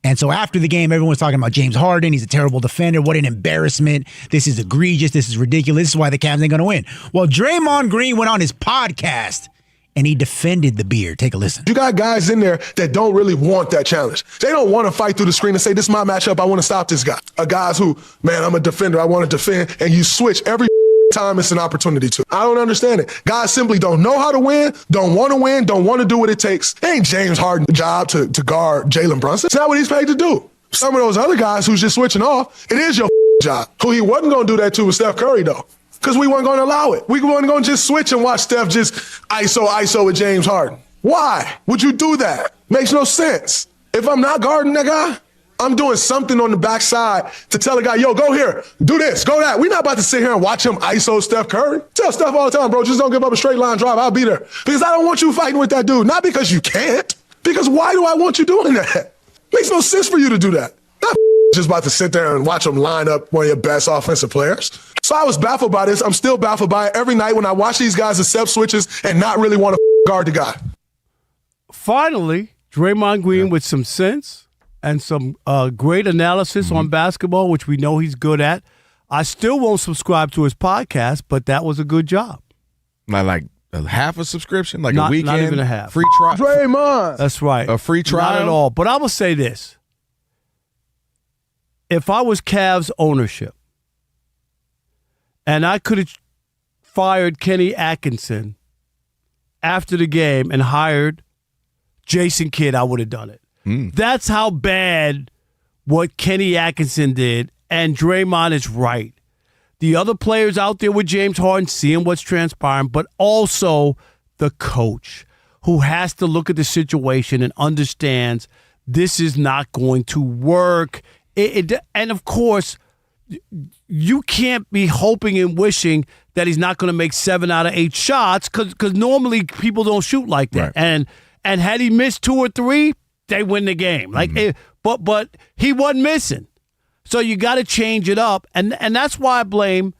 E: And so after the game, everyone's talking about James Harden. He's a terrible defender. What an embarrassment. This is egregious. This is ridiculous. This is why the Cavs ain't going to win. Well, Draymond Green went on his podcast and he defended the beard. Take a listen.
M: You got guys in there that don't really want that challenge. They don't want to fight through the screen and say, this is my matchup. I want to stop this guy. Guys who, man, I'm a defender. I want to defend. And you switch every time it's an opportunity to. I don't understand it. Guys simply don't know how to win, don't want to do what it takes. It ain't James Harden's job to guard Jalen Brunson. It's not what he's paid to do. Some of those other guys who's just switching off, it is your job. Who he wasn't going to do that to was Steph Curry, though, because we weren't going to allow it. We weren't going to just switch and watch Steph just ISO with James Harden. Why would you do that? Makes no sense. If I'm not guarding that guy, I'm doing something on the backside to tell a guy, yo, go here, do this, go that. We're not about to sit here and watch him ISO Steph Curry. Tell Steph all the time, bro, just don't give up a straight line drive. I'll be there. Because I don't want you fighting with that dude. Not because you can't. Because why do I want you doing that? Makes no sense for you to do that. Not just about to sit there and watch him line up one of your best offensive players. So I was baffled by this. I'm still baffled by it every night when I watch these guys accept switches and not really want to guard the guy.
A: Finally, Draymond Green with some sense and some great analysis on basketball, which we know he's good at. I still won't subscribe to his podcast, but that was a good job.
D: Like a half a subscription? Like
A: Not
D: a weekend?
A: Not even a half.
D: Free trial?
M: Draymond.
A: That's right.
D: A free trial?
A: Not at all. But I will say this. If I was Cavs ownership and I could have fired Kenny Atkinson after the game and hired Jason Kidd, I would have done it. That's how bad what Kenny Atkinson did, and Draymond is right. The other players out there with James Harden seeing what's transpiring, but also the coach who has to look at the situation and understands this is not going to work. And, of course, you can't be hoping and wishing that he's not going to make 7 out of 8 shots because normally people don't shoot like that. Right. And had he missed 2 or 3, they win the game. But he wasn't missing. So you got to change it up. And that's why I blame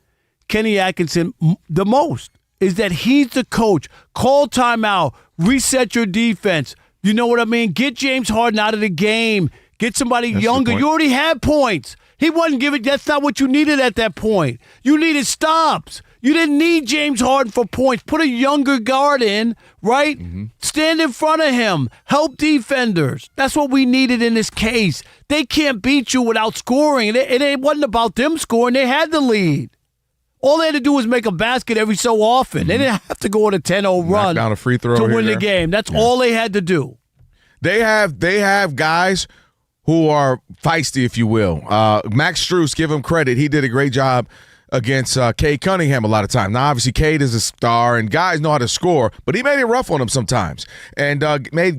A: Kenny Atkinson the most, is that he's the coach. Call timeout. Reset your defense. You know what I mean? Get James Harden out of the game. Get somebody younger. You already had points. He wasn't giving. That's not what you needed at that point. You needed stops. You didn't need James Harden for points. Put a younger guard in, right? Stand in front of him. Help defenders. That's what we needed in this case. They can't beat you without scoring. It wasn't about them scoring. They had the lead. All they had to do was make a basket every so often. They didn't have to go on a 10-0 run
D: down a free throw
A: to win the game. That's all they had to do.
D: They have guys who are feisty, if you will. Max Strus, give him credit. He did a great job against Cade Cunningham a lot of times. Now, obviously, Cade is a star, and guys know how to score, but he made it rough on him sometimes. And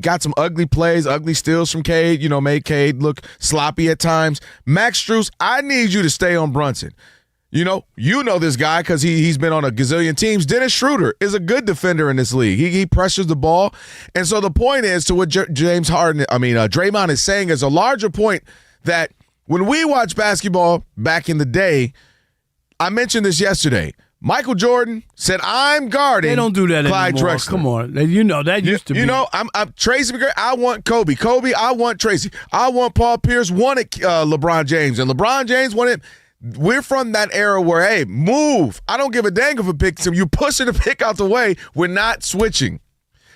D: got some ugly plays, ugly steals from Cade, made Cade look sloppy at times. Max Strus, I need you to stay on Brunson. You know this guy because he's been on a gazillion teams. Dennis Schroeder is a good defender in this league. He pressures the ball. And so the point is, to what Draymond is saying, is a larger point that when we watch basketball back in the day, I mentioned this yesterday. Michael Jordan said, I'm guarding.
A: They don't do that
D: Clyde
A: anymore.
D: Drexler.
A: Come on. That used to be.
D: I'm Tracy McGrady. I want Kobe. Kobe, I want Tracy. I want Paul Pierce, wanted LeBron James. And LeBron James wanted. We're from that era where, hey, move. I don't give a dang if a pick. So you pushing the pick out the way. We're not switching.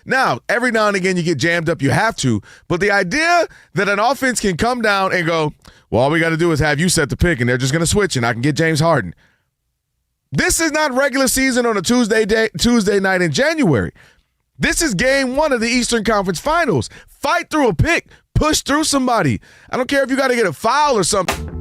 D: Now, every now and again you get jammed up. You have to. But the idea that an offense can come down and go, well, all we got to do is have you set the pick, and they're just going to switch, and I can get James Harden. This is not regular season on a Tuesday night in January. This is game 1 of the Eastern Conference Finals. Fight through a pick. Push through somebody. I don't care if you got to get a foul or something.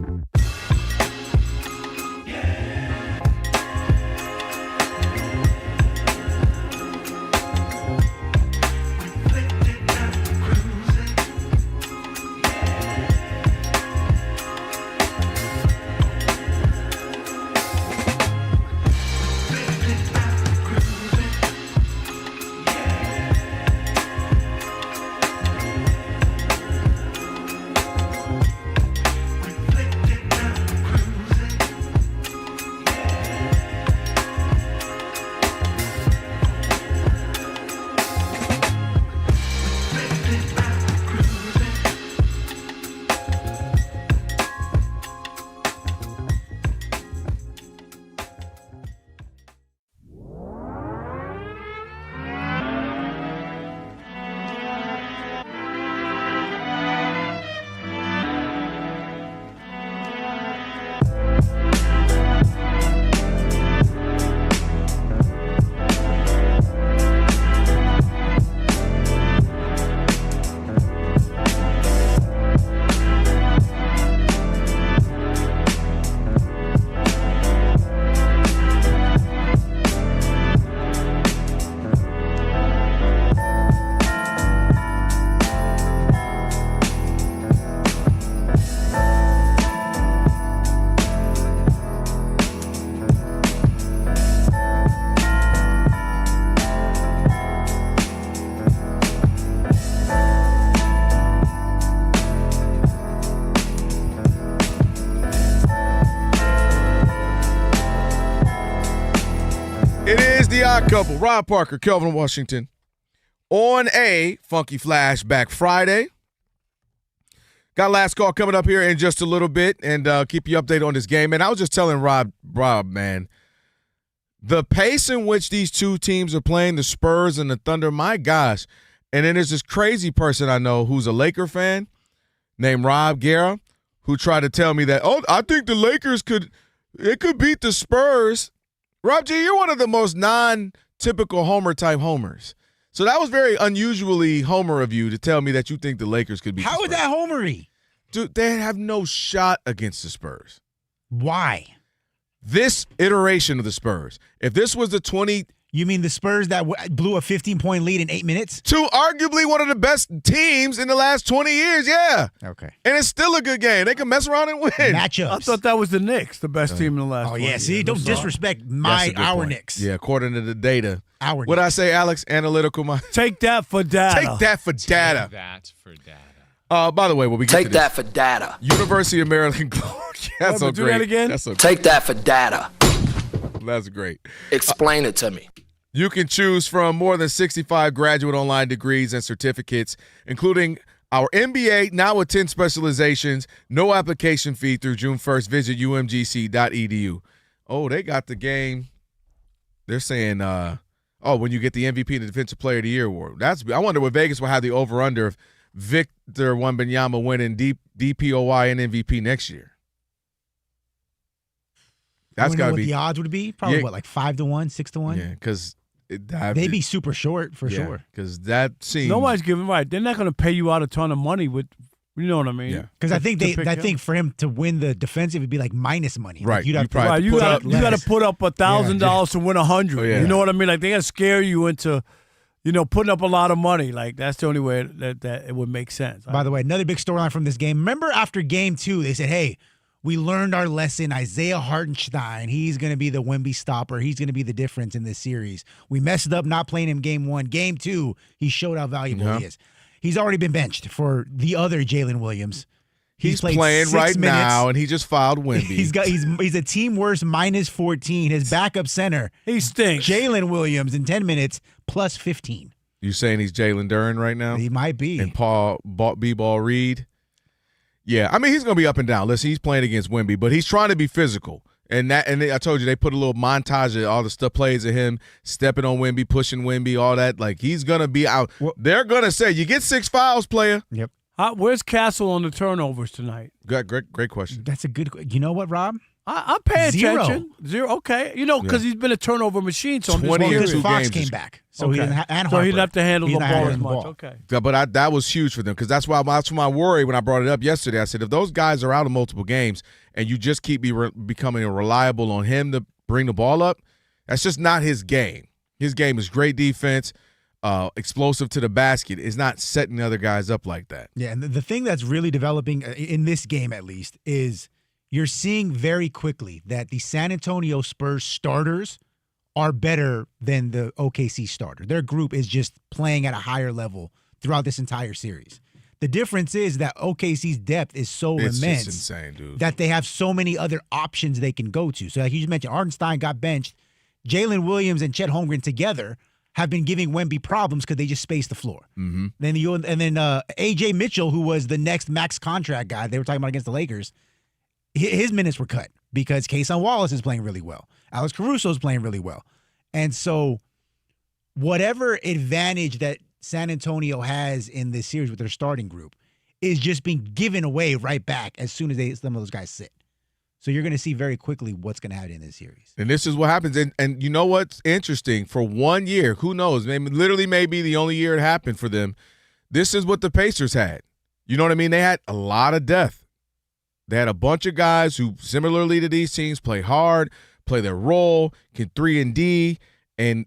D: Odd Couple, Rob Parker, Kelvin Washington, on a Funky Flashback Friday. Got last call coming up here in just a little bit, and keep you updated on this game. And I was just telling Rob, man, the pace in which these two teams are playing, the Spurs and the Thunder, my gosh. And then there's this crazy person I know who's a Laker fan named Rob Guerra, who tried to tell me that, I think the Lakers could beat the Spurs. Rob G, you're one of the most non-typical Homer-type homers. So that was very unusually Homer of you to tell me that you think the Lakers could beat the Spurs.
E: How is that Homery?
D: Dude, they have no shot against the Spurs.
E: Why?
D: This iteration of the Spurs. If this was the 20...
E: You mean the Spurs that blew a 15-point lead in 8 minutes?
D: To arguably one of the best teams in the last 20 years, yeah.
E: Okay.
D: And it's still a good game. They can mess around and win.
E: Matchups.
A: I thought that was the Knicks, the best team in the last 20
E: see,
A: years.
E: don't disrespect our
D: point.
E: Knicks.
D: Yeah, according to the data.
E: Our
D: What I say, Alex? Analytical mind.
A: Take that for data.
D: Take that for data.
B: Take that for data.
D: By the way, when we get
C: Take
D: to this,
C: that for data.
D: University of Maryland. That's so
A: do
D: great.
A: that again?
D: That's so
C: Take that for data.
D: That's great.
C: Explain it to me.
D: You can choose from more than 65 graduate online degrees and certificates, including our MBA, now with 10 specializations, no application fee through June 1st. Visit umgc.edu. Oh, they got the game. They're saying, when you get the MVP and the Defensive Player of the Year award. I wonder what Vegas will have the over-under of Victor Wembanyama winning DPOY and MVP next year. That's got to be.
E: What the odds would be? Probably like 5-1, 6-1.
D: Yeah, because
E: they'd be super short for sure.
D: Because that seems
A: nobody's giving right. They're not going to pay you out a ton of money with. You know what I mean?
D: Yeah.
E: Because I think for him to win the defensive, it'd be like minus money.
D: Right.
E: Like you'd have
A: you got to put up $1,000 to win 100.
D: Oh, yeah.
A: You know what I mean? Like they got to scare you into, putting up a lot of money. Like that's the only way that it would make sense.
E: By the way, another big storyline from this game. Remember after game 2, they said, "Hey, we learned our lesson. Isaiah Hartenstein, he's going to be the Wemby stopper. He's going to be the difference in this series. We messed up not playing him game 1. Game 2, he showed how valuable he is. He's already been benched for the other Jalen Williams.
D: He's playing right now, and he just filed Wimby.
E: He's a team worst minus 14. His backup center,
A: he stinks.
E: Jalen Williams in 10 minutes plus 15.
D: You saying he's Jalen Duren right now?
E: He might be.
D: And Paul B-Ball Reed? Yeah, I mean, he's going to be up and down. Listen, he's playing against Wemby, but he's trying to be physical. And I told you, they put a little montage of all the stuff plays of him stepping on Wemby, pushing Wemby, all that. Like, he's going to be out. They're going to say, you get 6 fouls, player.
E: Yep.
A: Where's Castle on the turnovers tonight?
D: Great question.
E: That's a good – you know what, Rob?
A: I'm paying
E: 0.
A: attention. 0, okay. Because he's been a turnover machine. So
D: 22
E: Fox
D: games
E: came back. So
A: okay.
E: he didn't and
A: so he didn't have to handle
E: He's
A: the
E: not
A: ball
E: handling
A: as
E: the
A: much.
E: ball.
A: Okay.
D: But that was huge for them because that's my worry when I brought it up yesterday. I said, if those guys are out of multiple games and you just keep becoming reliable on him to bring the ball up, that's just not his game. His game is great defense, explosive to the basket. Is not setting other guys up like that.
E: Yeah, and the thing that's really developing in this game at least is you're seeing very quickly that the San Antonio Spurs starters are better than the OKC starter. Their group is just playing at a higher level throughout this entire series. The difference is that OKC's depth is so
D: It's
E: immense
D: just insane, dude.
E: that they have so many other options they can go to. So like you just mentioned, Hartenstein got benched. Jalen Williams and Chet Holmgren together have been giving Wemby problems because they just space the floor.
D: Mm-hmm.
E: Then AJ Mitchell, who was the next max contract guy they were talking about against the Lakers, his minutes were cut because Kason Wallace is playing really well. Alex Caruso is playing really well. And so whatever advantage that San Antonio has in this series with their starting group is just being given away right back as soon as some of those guys sit. So you're going to see very quickly what's going to happen in this series.
D: And this is what happens. And you know what's interesting? For 1 year, who knows? Literally may be the only year it happened for them. This is what the Pacers had. You know what I mean? They had a lot of depth. They had a bunch of guys who, similarly to these teams, play hard, play their role, can 3-and-D, and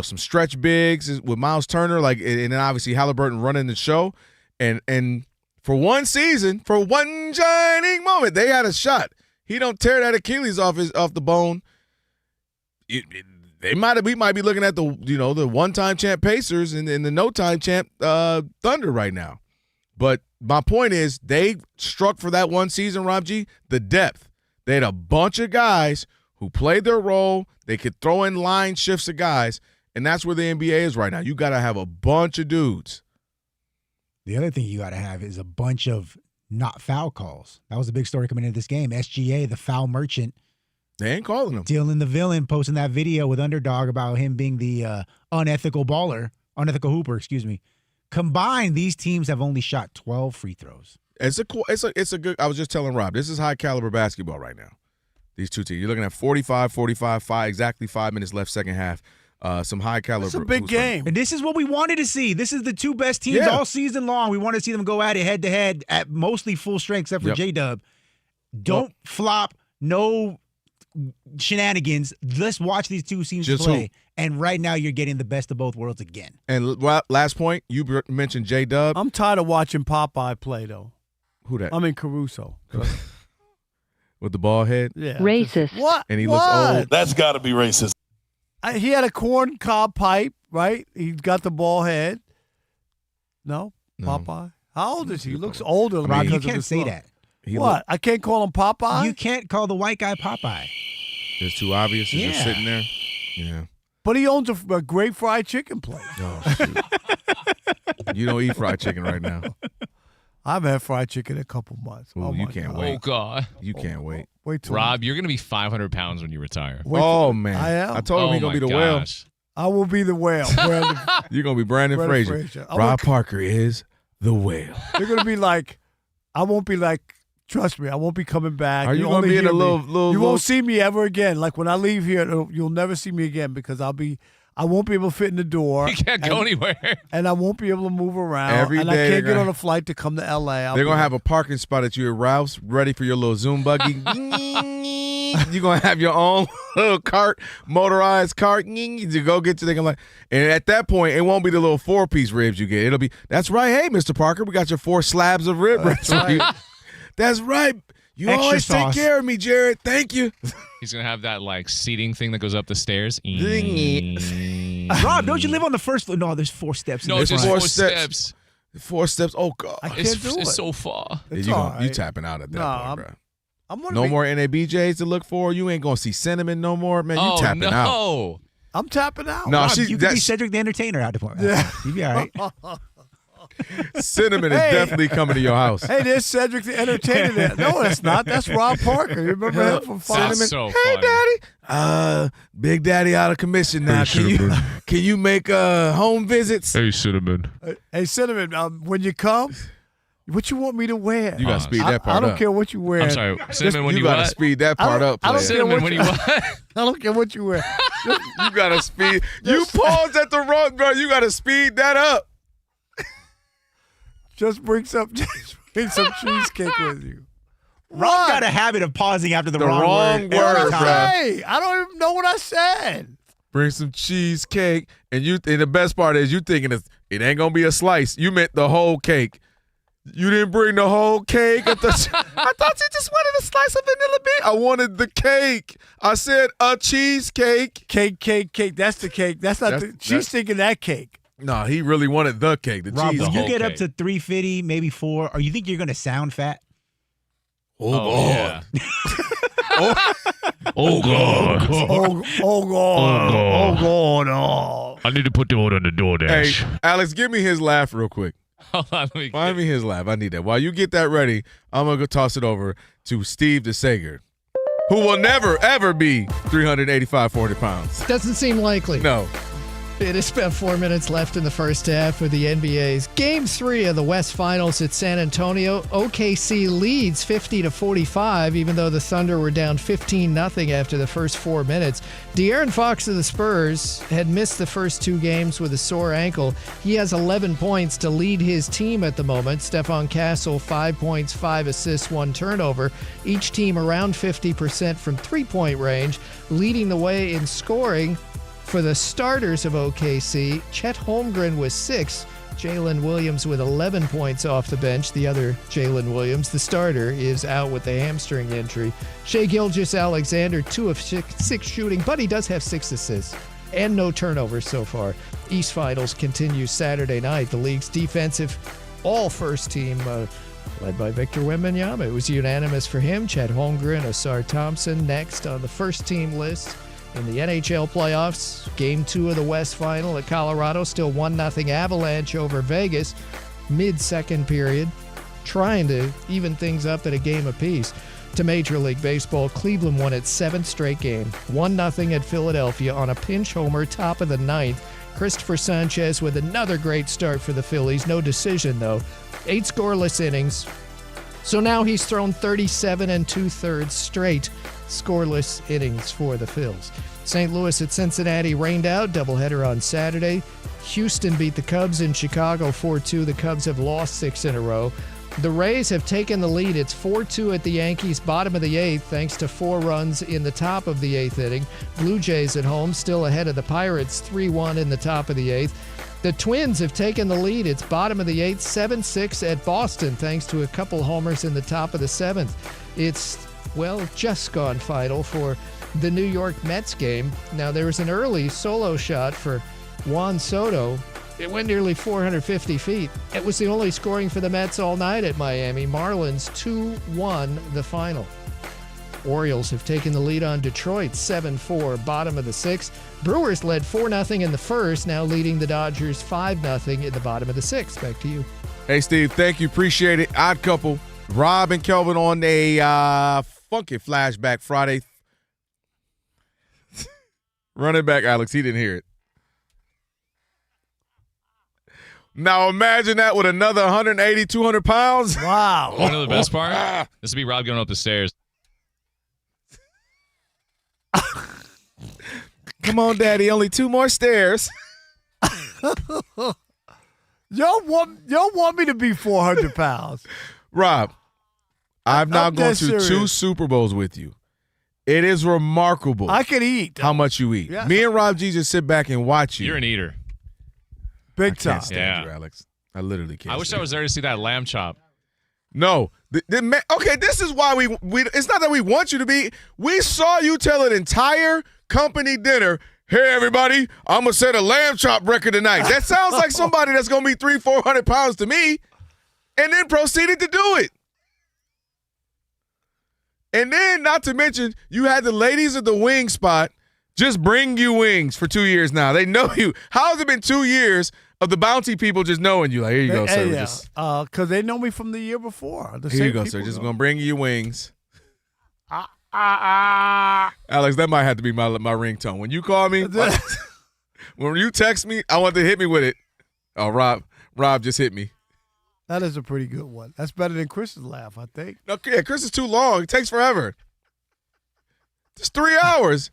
D: some stretch bigs with Miles Turner, and then obviously Halliburton running the show. And for one season, for one shining moment, they had a shot. He don't tear that Achilles off the bone. We might be looking at the one-time champ Pacers and the no-time champ Thunder right now. But my point is, they struck for that one season, Rob G, the depth. They had a bunch of guys who played their role. They could throw in line shifts of guys, and that's where the NBA is right now. You got to have a bunch of dudes.
E: The other thing you got to have is a bunch of not foul calls. That was a big story coming into this game. SGA, the foul merchant.
D: They ain't calling him.
E: Dylan the villain posting that video with Underdog about him being the unethical hooper, excuse me. Combined, these teams have only shot 12 free throws.
D: It's a good. I was just telling Rob, this is high caliber basketball right now. These two teams. You're looking at 45, exactly 5 minutes left, second half. Some high caliber.
A: It's a big game.
E: And this is what we wanted to see. This is the two best teams all season long. We want to see them go at it head to head at mostly full strength, except for J-Dub. Don't flop. No shenanigans. Let's watch these two teams play. And right now, you're getting the best of both worlds again.
D: And last point, you mentioned J-Dub.
A: I'm tired of watching Popeye play, though.
D: Who that?
A: I mean Caruso.
D: With the bald head?
G: Yeah. Racist.
A: What?
D: And he looks old.
T: That's got to be racist.
A: He had a corn cob pipe, right? He got the bald head. No? Popeye? How old is he? He looks older.
E: Rob, you
A: because of
E: can't
A: his
E: say
A: look.
E: that.
A: What? I can't call him Popeye?
E: You can't call the white guy Popeye.
D: It's too obvious. He's just sitting there. Yeah.
A: But he owns a great fried chicken place.
D: Oh, shoot. You don't eat fried chicken right now.
A: I've had fried chicken in a couple months.
D: Ooh, you can't wait.
B: Oh, God.
D: You can't wait.
A: Wait till
B: Rob, you're going to be 500 pounds when you retire.
D: Oh, man.
A: I am?
D: I told him he's going to be the whale.
A: I will be the whale.
D: You're going to be Brandon Frazier. Rob Parker is the whale.
A: They're going to be like, I won't be like, trust me, I won't be coming back.
D: Are you going to be in a little?
A: You won't see me ever again. Like when I leave here, you'll never see me again because I won't be able to fit in the door.
B: You can't go anywhere.
A: And I won't be able to move around.
D: Every
A: and
D: day
A: I can't get on a flight to come to L.A.
D: They're going to have a parking spot at you at Ralph's, ready for your little Zoom buggy. You're going to have your own little cart, motorized cart. You go get to the like, and at that point, it won't be the little 4-piece ribs you get. It'll be, that's right. Hey, Mr. Parker, we got your 4 slabs of rib.
A: That's right.
D: That's right. You
E: Extra
D: always
E: sauce.
D: take care of me, Jared. Thank you.
B: He's going to have that like seating thing that goes up the stairs.
E: Rob, don't you live on the first floor? No, there's 4 steps.
B: No,
E: in
B: it's
E: this
B: just
E: one.
B: 4 steps.
D: 4 steps. Oh, God.
A: I can't do it.
B: It's so far.
D: You tapping out at that point, bro.
A: I'm
D: No more NABJs to look for. You ain't going to see Cinnamon no more. Man, you tapping out.
B: No.
A: I'm tapping out.
D: No,
E: Rob, you could be Cedric the Entertainer out there. Yeah. You'd be all right.
D: Cinnamon is definitely coming to your house.
A: Hey, there's Cedric the Entertainer there. No, that's not. That's Rob Parker. You remember him from Fox?
B: That's so
D: Hey,
B: funny.
D: Daddy. Big Daddy out of commission now. Can you make home visits?
B: Hey, Cinnamon.
A: Hey, Cinnamon, when you come, what you want me to wear?
D: You got to speed that part up.
A: I don't care what you wear.
B: I'm sorry. Cinnamon, when you
D: got to
B: what?
D: speed that part up.
A: I don't
D: player.
A: care
B: Cinnamon, when you what?
A: I don't care what you wear.
D: You got to speed. You paused at the wrong, bro. You got to speed that up.
A: Just bring some cheesecake with you.
E: Rob got a habit of pausing after the wrong word.
D: word, bro.
A: Hey, I don't even know what I said.
D: Bring some cheesecake, and the best part is you thinking it ain't gonna be a slice. You meant the whole cake. You didn't bring the whole cake. I thought you just wanted a slice of vanilla bean. I wanted the cake. I said a cheesecake.
A: Cake. That's the cake. That's not she's thinking that cake.
D: No, he really wanted the cake. The
E: Rob,
D: cheese.
E: when you get up to 350, maybe 4, or you think you're going to sound fat?
D: Oh, God.
B: Yeah.
A: Oh, God. Oh, God.
B: I need to put the order on the DoorDash.
D: Hey, Alex, give me his laugh real quick.
B: Hold on, let me
D: Find me his laugh. I need that. While you get that ready, I'm going to go toss it over to Steve the Sager, who will never, ever be 385, 400 pounds.
R: Doesn't seem likely.
D: No.
R: It is about 4 minutes left in the first half with the NBA's Game 3 of the West Finals at San Antonio. OKC leads 50-45, even though the Thunder were down 15-0 after the first 4 minutes. De'Aaron Fox of the Spurs had missed the first 2 games with a sore ankle. He has 11 points to lead his team at the moment. Stephon Castle, 5 points, 5 assists, 1 turnover. Each team around 50% from three-point range, leading the way in scoring. For the starters of OKC, Chet Holmgren with 6, Jalen Williams with 11 points off the bench. The other Jalen Williams, the starter, is out with a hamstring injury. Shai Gilgeous-Alexander, 2 of 6 shooting, but he does have 6 assists and no turnovers so far. East Finals continue Saturday night. The league's defensive all-first team led by Victor Wembanyama. It was unanimous for him. Chet Holmgren, Asar Thompson next on the first-team list. In the NHL playoffs, Game 2 of the West Final at Colorado, still 1-0 Avalanche over Vegas, mid-second period, trying to even things up at a game apiece. To Major League Baseball, Cleveland won its 7th straight game, 1-0 at Philadelphia on a pinch homer, top of the 9th. Christopher Sanchez with another great start for the Phillies. No decision, though. 8 scoreless innings. So now he's thrown 37 2/3 straight scoreless innings for the Phils. St. Louis at Cincinnati rained out. Doubleheader on Saturday. Houston beat the Cubs in Chicago 4-2. The Cubs have lost 6 in a row. The Rays have taken the lead. It's 4-2 at the Yankees, bottom of the 8th, thanks to 4 runs in the top of the 8th inning. Blue Jays at home, still ahead of the Pirates, 3-1 in the top of the 8th. The Twins have taken the lead. It's bottom of the 8th, 7-6 at Boston, thanks to a couple homers in the top of the 7th. It's, well, just gone final for the New York Mets game. Now, there was an early solo shot for Juan Soto. It went nearly 450 feet. It was the only scoring for the Mets all night at Miami. Marlins 2-1 the final. Orioles have taken the lead on Detroit 7-4, bottom of the 6th. Brewers led 4-0 in the first, now leading the Dodgers 5-0 in the bottom of the 6th. Back to you.
D: Hey, Steve, thank you. Appreciate it. Odd couple. Rob and Kelvin on a funky flashback Friday. Run it back, Alex. He didn't hear it. Now imagine that with another 180, 200 pounds.
A: Wow.
B: Want to know the best part? This would be Rob going up the stairs.
D: Come on, Daddy. Only 2 more stairs.
A: Y'all want me to be 400 pounds.
D: Rob, I've now
A: I'm
D: gone
A: dead
D: to
A: serious.
D: 2 Super Bowls with you. It is remarkable.
A: I can eat.
D: How much you eat.
A: Yes.
D: Me and Rob G just sit back and watch you.
B: You're an eater.
A: Big
D: I
A: time.
D: can't stand you, Alex. I literally can't.
B: I wish I was there to see that lamb chop.
D: No. Okay, this is why we it's not that we want you to be. We saw you tell an entire company dinner, hey, everybody, I'm going to set a lamb chop record tonight. That sounds like somebody that's going to be 300-400 pounds to me, and then proceeded to do it. And then, not to mention, you had the ladies at the wing spot just bring you wings for 2 years now. They know you. How has it been 2 years of the bounty people just knowing you? Like, here you go, sir.
A: Yeah, because they know me from the year before.
D: Here you go, sir. Just going to bring you your wings. Alex, that might have to be my ringtone. When you call me, when you text me, I want to hit me with it. Oh, Rob just hit me.
A: That is a pretty good one. That's better than Chris's laugh, I think.
D: No, yeah, Chris is too long. It takes forever. Just 3 hours.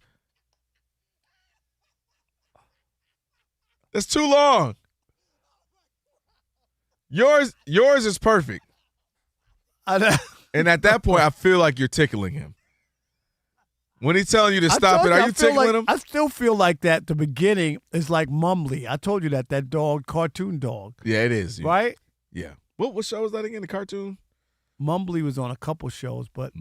D: That's too long. Yours is perfect. And at that point, I feel like you're tickling him. When he's telling you to stop it, are you tickling him?
A: I still feel like that. The beginning is like Mumbly. I told you that dog, cartoon dog.
D: Yeah, it is.
A: Right?
D: Yeah. What show was that again? The cartoon?
A: Mumbly was on a couple shows, but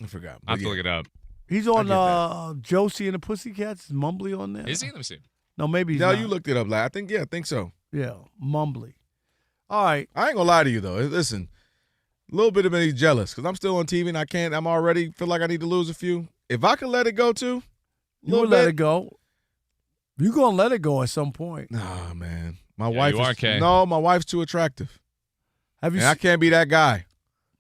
D: I forgot.
B: I have to look it up.
A: He's on Josie and the Pussycats. Is Mumbly on there?
B: Is he? Let me see.
A: No, maybe he's
D: No,
A: not.
D: you looked it up. I think so.
A: Yeah, Mumbly. All right.
D: I ain't gonna lie to you though. Listen, a little bit of me jealous because I'm still on TV and I'm already feel like I need to lose a few. If I could let it go too,
A: You will let it go. You're gonna let it go at some point.
D: Nah, man. My
B: Yeah, you are, Kay.
D: my wife's too attractive.
A: Have you?
D: And I can't be that guy.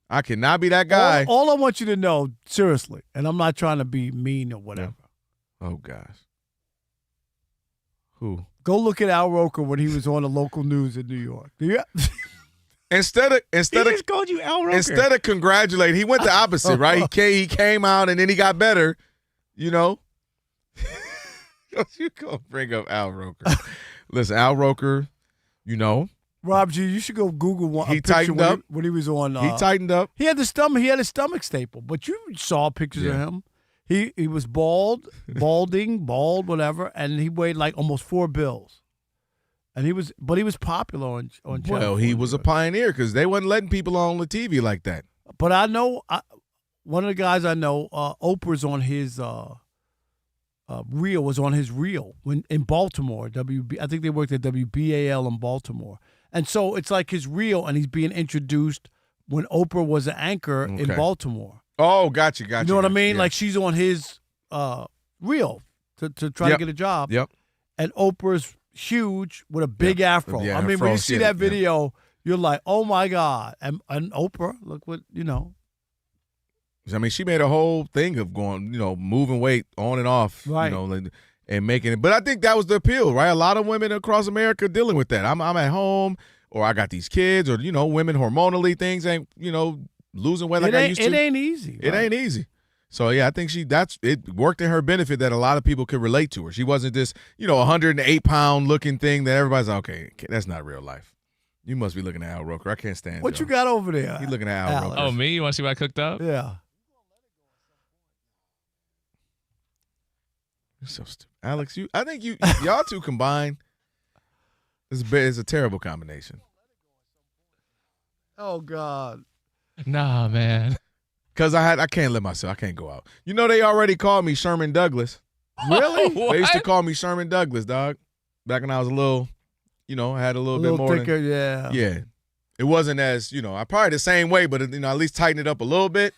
D: I cannot be that guy.
A: All I want you to know, seriously, and I'm not trying to be mean or whatever.
D: Oh gosh. Who?
A: Go look at Al Roker when he was on the local news in New York.
D: Instead of
E: just called you Al Roker.
D: Instead of congratulate, he went the opposite, right? He came out and then he got better, you know. You gonna bring up Al Roker? Listen, Al Roker, you know.
A: Rob G, you should go Google one.
D: He tightened up
A: when he was on.
D: He tightened up.
A: He had the stomach. He had a stomach staple, but you saw pictures of him. He was bald, whatever, and he weighed like almost 4 bills. And he was popular on Channel 4.
D: Well, he was a pioneer because they wasn't letting people on the TV like that.
A: But I know one of the guys I know, Oprah's on his reel. Was on his reel when in Baltimore. I think they worked at WBAL in Baltimore. And so it's like his reel, and he's being introduced when Oprah was an anchor in Baltimore.
D: Oh, gotcha.
A: You know what I mean?
D: Yeah.
A: Like she's on his reel to try to get a job.
D: Yep.
A: And Oprah's huge with a big afro.
D: Yeah,
A: I mean,
D: afro,
A: when you see that video, you're like, oh my God. And Oprah, look what,
D: I mean, she made a whole thing of going, moving weight on and off,
A: Right.
D: And making it. But I think that was the appeal, right? A lot of women across America dealing with that. I'm at home, or I got these kids, or women hormonally things ain't losing weight like I used to.
A: It ain't easy.
D: It ain't easy. So yeah, I think it worked in her benefit that a lot of people could relate to her. She wasn't this 108-pound looking thing that everybody's like, okay, that's not real life. You must be looking at Al Roker. I can't stand
A: What
D: Joe.
A: you got over there?
D: You looking at Al Roker?
B: Oh, me? You want to see what I cooked up?
A: Yeah.
D: You're so stupid, Alex. I think y'all two combined is a terrible combination.
A: Oh God.
B: Nah, man.
D: Because I can't let myself. I can't go out. They already called me Sherman Douglas.
A: Really?
D: They used to call me Sherman Douglas, dog. Back when I was a little, I had a little bit more
A: thicker, yeah.
D: Yeah. It wasn't as, I probably the same way, but at least tighten it up a little bit.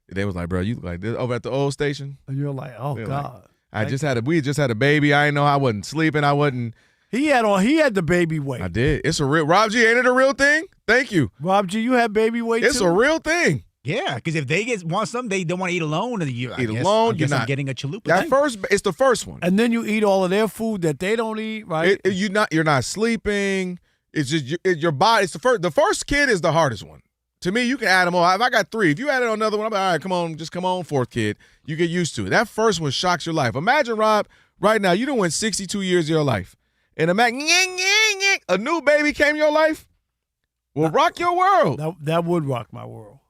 D: They was like, bro, you look like this over at the old station.
A: And you're like, oh
D: They're
A: God.
D: we just had a baby. I didn't know I wasn't sleeping. I wasn't.
A: He had the baby weight.
D: I did. It's a real Rob G. Ain't it a real thing? Thank you,
A: Rob G. You have baby weight.
D: It's
A: too?
D: a real thing.
E: Yeah, because if they want something, they don't want to eat alone. And I guess
D: you're not
E: I'm getting a chalupa.
D: It's the first one,
A: and then you eat all of their food that they don't eat. Right?
D: You're not sleeping. It's just your body. It's the first kid is the hardest one. To me, you can add them all. If I got 3, if you add another one, I'm like, all right, come on, fourth kid. You get used to it. That first one shocks your life. Imagine, Rob, right now, you done went 62 years of your life. And imagine a new baby came in your life, will rock your world.
A: That would rock my world.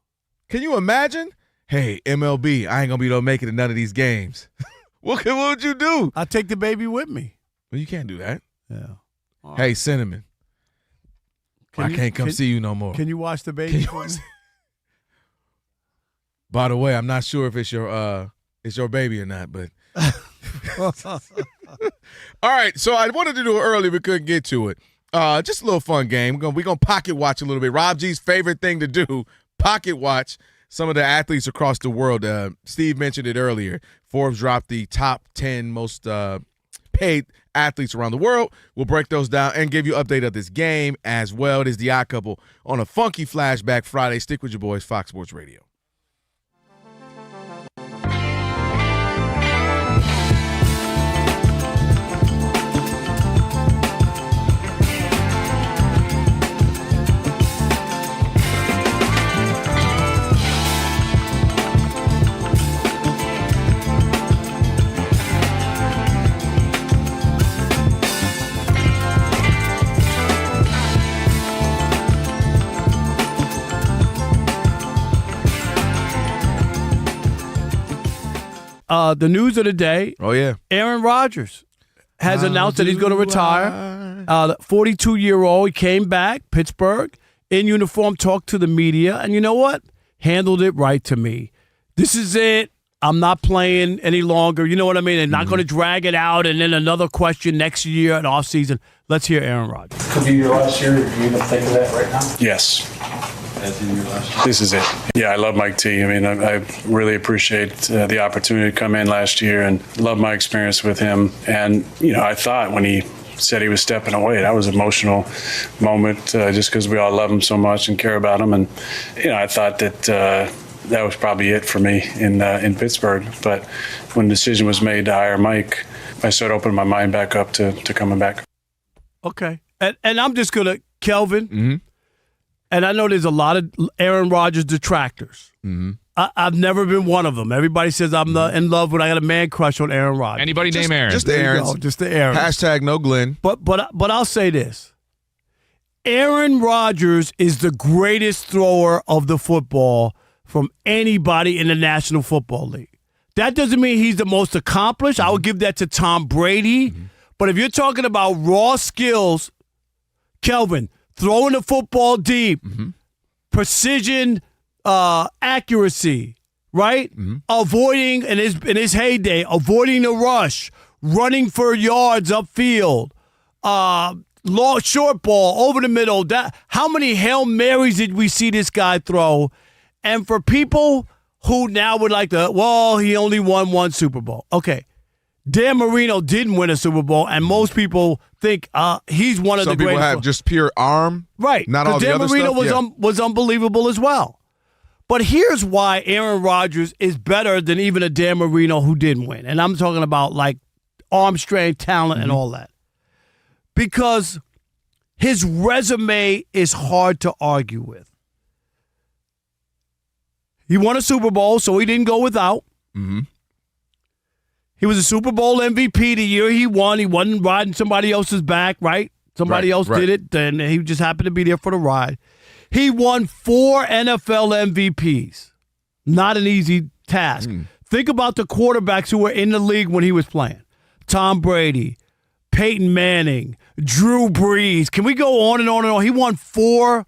D: Can you imagine? Hey, MLB, I ain't going to be able to make it in none of these games. What would you do?
A: I'd take the baby with me.
D: Well, you can't do that.
A: Yeah.
D: Hey, Cinnamon. I can't come see you no more.
A: Can you watch the baby?
D: By the way, I'm not sure if it's your baby or not, but all right. So I wanted to do it early, we couldn't get to it. Just a little fun game. We're gonna pocket watch a little bit. Rob G's favorite thing to do: pocket watch some of the athletes across the world. Steve mentioned it earlier. Forbes dropped the top 10 most paid athletes around the world. We'll break those down and give you an update of this game as well. It is the Odd Couple on a funky Flashback Friday. Stick with your boys, Fox Sports Radio.
A: The news of the day.
D: Oh, yeah.
A: Aaron Rodgers has announced that he's going to retire. 42-year-old. He came back, Pittsburgh, in uniform, talked to the media, and you know what? Handled it right to me. This is it. I'm not playing any longer. You know what I mean? They're not going to drag it out and then another question next year in offseason. Let's hear Aaron Rodgers.
N: Could be your last year. Are you even thinking that right now?
V: Yes. This is it. Yeah, I love Mike T. I mean, I really appreciate the opportunity to come in last year and love my experience with him. And, I thought when he said he was stepping away, that was an emotional moment just because we all love him so much and care about him. And, I thought that that was probably it for me in Pittsburgh. But when the decision was made to hire Mike, I started opening my mind back up to coming back.
A: Okay. And I'm just going to, Kelvin, and I know there's a lot of Aaron Rodgers detractors.
D: Mm-hmm.
A: I've never been one of them. Everybody says I'm in love when I got a man crush on Aaron Rodgers.
B: Anybody named Aaron?
D: Just the Aarons.
A: Just the Aarons.
D: Hashtag no Glenn.
A: But I'll say this. Aaron Rodgers is the greatest thrower of the football from anybody in the National Football League. That doesn't mean he's the most accomplished. I would give that to Tom Brady. But if you're talking about raw skills, Kelvin, throwing the football deep, precision, accuracy, right? Avoiding, in his heyday, avoiding the rush, running for yards upfield, long, short ball over the middle. How many Hail Marys did we see this guy throw? And for people who now would like to, well, he only won one Super Bowl. Okay. Dan Marino didn't win a Super Bowl, and most people think he's one of the greatest. Some people
D: have just pure arm.
A: Right.
D: Not all the
A: Dan
D: other
A: Marino
D: stuff.
A: was unbelievable as well. But here's why Aaron Rodgers is better than even a Dan Marino who didn't win. And I'm talking about like arm strength, talent, and all that. Because his resume is hard to argue with. He won a Super Bowl, so he didn't go without.
D: Mm-hmm.
A: He was a Super Bowl MVP the year he won. He wasn't riding somebody else's back, right? Somebody else did it, and he just happened to be there for the ride. He won 4 NFL MVPs. Not an easy task. Think about the quarterbacks who were in the league when he was playing. Tom Brady, Peyton Manning, Drew Brees. Can we go on and on and on? He won 4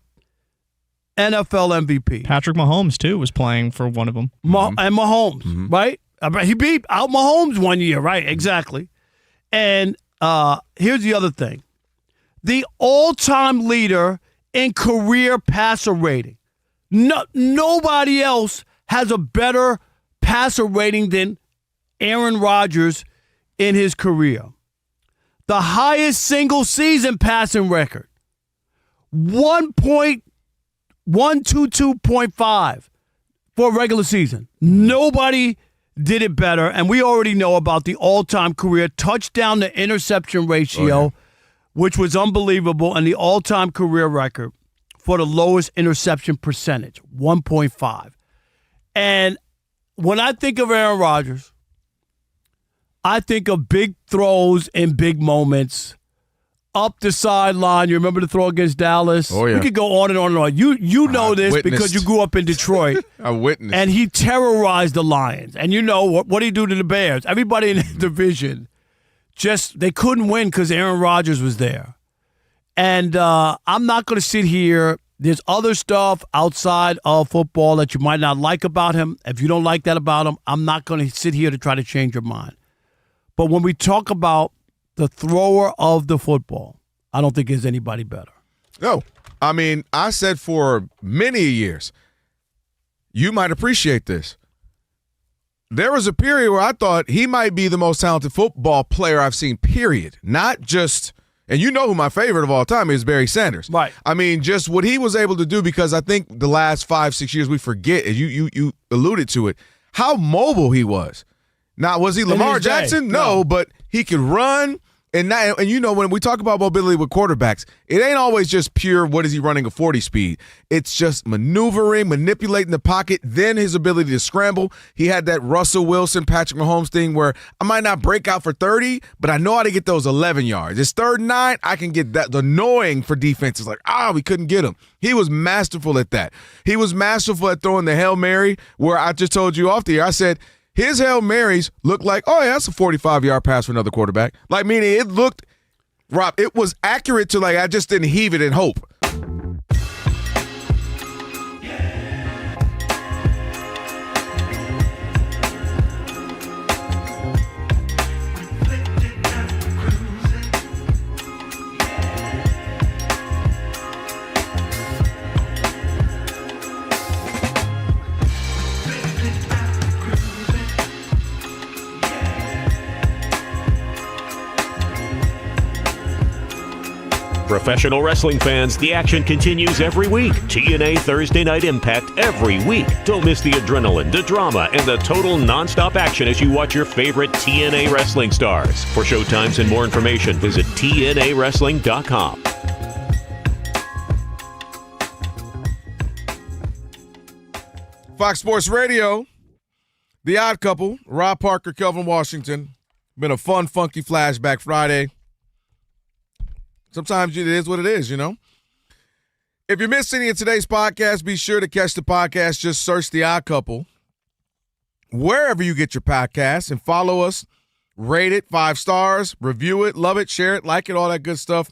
A: NFL MVP.
O: Patrick Mahomes, too, was playing for one of them.
A: And Mahomes, right? He beat out Mahomes one year, right? Exactly. And here's the other thing. The all-time leader in career passer rating. Nobody else has a better passer rating than Aaron Rodgers in his career. The highest single-season passing record, 122.5 for a regular season. Nobody did it better, and we already know about the all-time career touchdown to interception ratio, which was unbelievable, and the all-time career record for the lowest interception percentage, 1.5. And when I think of Aaron Rodgers, I think of big throws in big moments, up the sideline. You remember the throw against Dallas?
D: Oh, yeah.
A: We could go on and on and on. You know this because you grew up in Detroit.
D: I witnessed.
A: And he terrorized the Lions. And you know what did he do to the Bears? Everybody in the division, they couldn't win because Aaron Rodgers was there. And I'm not going to sit here. There's other stuff outside of football that you might not like about him. If you don't like that about him, I'm not going to sit here to try to change your mind. But when we talk about the thrower of the football, I don't think there's anybody better.
D: No. I mean, I said for many years, you might appreciate this. There was a period where I thought he might be the most talented football player I've seen, period. Not just, and you know who my favorite of all time is, Barry Sanders.
A: Right.
D: I mean, just what he was able to do, because I think the last 5-6 years we forget, as you alluded to it, how mobile he was. Now, was he Lamar Jackson? No, but he could run. And you know, when we talk about mobility with quarterbacks, it ain't always just pure, what is he running a 40 speed? It's just maneuvering, manipulating the pocket, then his ability to scramble. He had that Russell Wilson, Patrick Mahomes thing where I might not break out for 30, but I know how to get those 11 yards. It's 3rd and 9, I can get that. The annoying for defenses, like, we couldn't get him. He was masterful at that. He was masterful at throwing the Hail Mary, where I just told you off the air, I said, his Hail Marys looked like, that's a 45-yard pass for another quarterback. Like, meaning it looked, Rob, it was accurate to, like, I just didn't heave it in hope.
Q: Professional wrestling fans, the action continues every week. TNA Thursday Night Impact every week. Don't miss the adrenaline, the drama, and the total nonstop action as you watch your favorite TNA wrestling stars. For showtimes and more information, visit TNAWrestling.com.
D: Fox Sports Radio, The Odd Couple, Rob Parker, Kelvin Washington. Been a fun, funky flashback Friday. Sometimes it is what it is, you know. If you missed any of today's podcast, be sure to catch the podcast. Just search The Odd Couple wherever you get your podcasts and follow us. Rate it 5 stars, review it, love it, share it, like it, all that good stuff.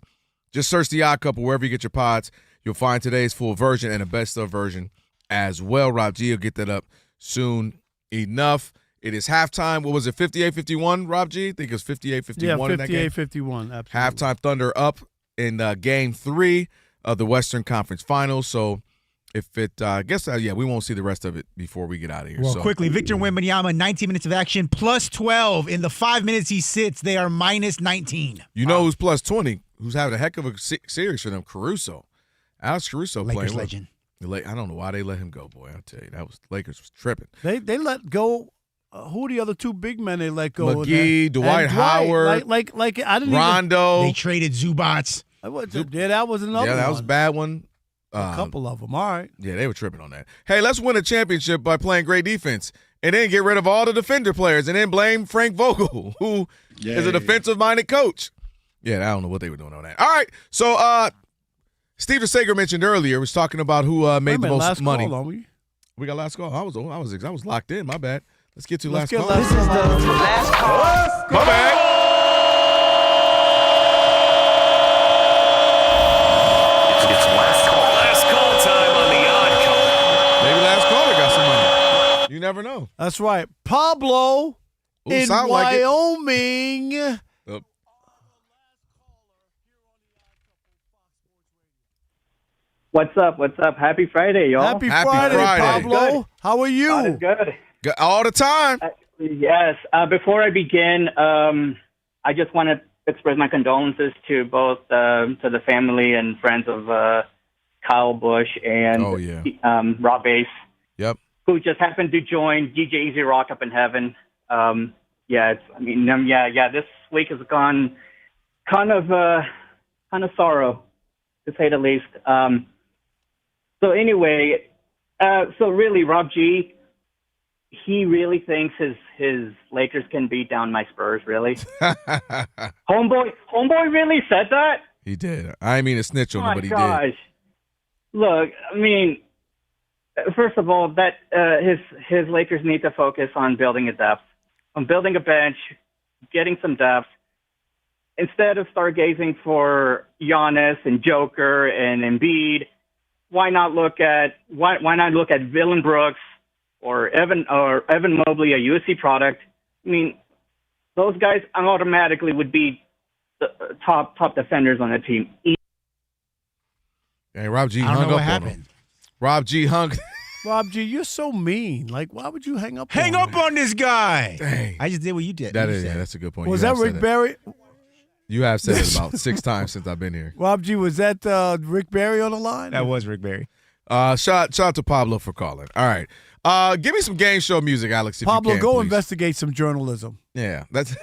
D: Just search The Odd Couple wherever you get your pods. You'll find today's full version and a best of version as well. Rob G will get that up soon enough. It is halftime. What was it, 58-51, Rob G? I think it was 58-51.
A: Yeah, 58-51. Absolutely.
D: Halftime, Thunder up in Game 3 of the Western Conference Finals. So if it, I guess, we won't see the rest of it before we get out of here.
E: Well,
D: so
E: quickly, Victor Wembanyama, 19 minutes of action, plus 12. In the 5 minutes he sits, they are minus 19.
D: You know who's plus 20, who's having a heck of a series for them? Caruso. Alex Caruso
E: Lakers
D: playing.
E: legend.
D: I don't know why they let him go, boy. I'll tell you, Lakers was tripping.
A: They let go. Who are the other two big men they let go?
D: McGee, Dwight Howard,
A: like I didn't
D: Rondo.
E: They traded Zubats.
A: That was another.
D: Yeah, that
A: one.
D: was a bad one.
A: A couple of them. All right.
D: Yeah, they were tripping on that. Hey, let's win a championship by playing great defense, and then get rid of all the defender players, and then blame Frank Vogel, who is a defensive-minded coach. Yeah, I don't know what they were doing on that. All right, so Steve DeSager mentioned earlier was talking about who made the most
A: last
D: money.
A: Call,
D: we got last call. I was locked in. My bad. Let's get to last call.
C: This is the last call.
D: My bad.
P: It's last call time on the odd couple.
D: Maybe last caller got some money. You never know.
A: That's right. Pablo in
D: sound like it.
A: Wyoming.
F: What's up? What's up? Happy Friday, y'all.
A: Happy Friday, Pablo.
F: Good.
A: How are you?
F: God is good.
D: All the time.
F: Yes. Before I begin, I just want to express my condolences to both to the family and friends of Kyle Busch and Rob Bass.
D: Yep.
F: Who just happened to join DJ Easy Rock up in heaven. This week has gone kind of sorrow, to say the least. So anyway, really, Rob G, he really thinks his Lakers can beat down my Spurs, really. Homeboy really said that?
D: He did. I didn't mean to snitch on him, but he
F: did. Look, I mean, first of all, that his Lakers need to focus on building a depth, on building a bench, getting some depth, instead of stargazing for Giannis and Joker and Embiid. Why not look at Dylan Brooks or Evan Mobley, a USC product? I mean, those guys automatically would be the top defenders on the team.
D: Hey, Rob G
E: I don't
D: hung
E: know
D: up
E: what
D: on
E: happened.
D: him. Rob G hung.
A: Rob G, you're so mean. Like, why would you hang up?
E: Hang up on this guy.
D: Dang.
E: I just did what you did.
D: That's a good point.
A: Was that Rick Barry?
D: You have said it about 6 times since I've been here.
A: Rob G, was that Rick Barry on the line?
E: That was Rick Barry.
D: Shout out to Pablo for calling. All right. Give me some game show music, Alex, if
A: Pablo,
D: you can,
A: go
D: please.
A: investigate some journalism.
D: Yeah, that's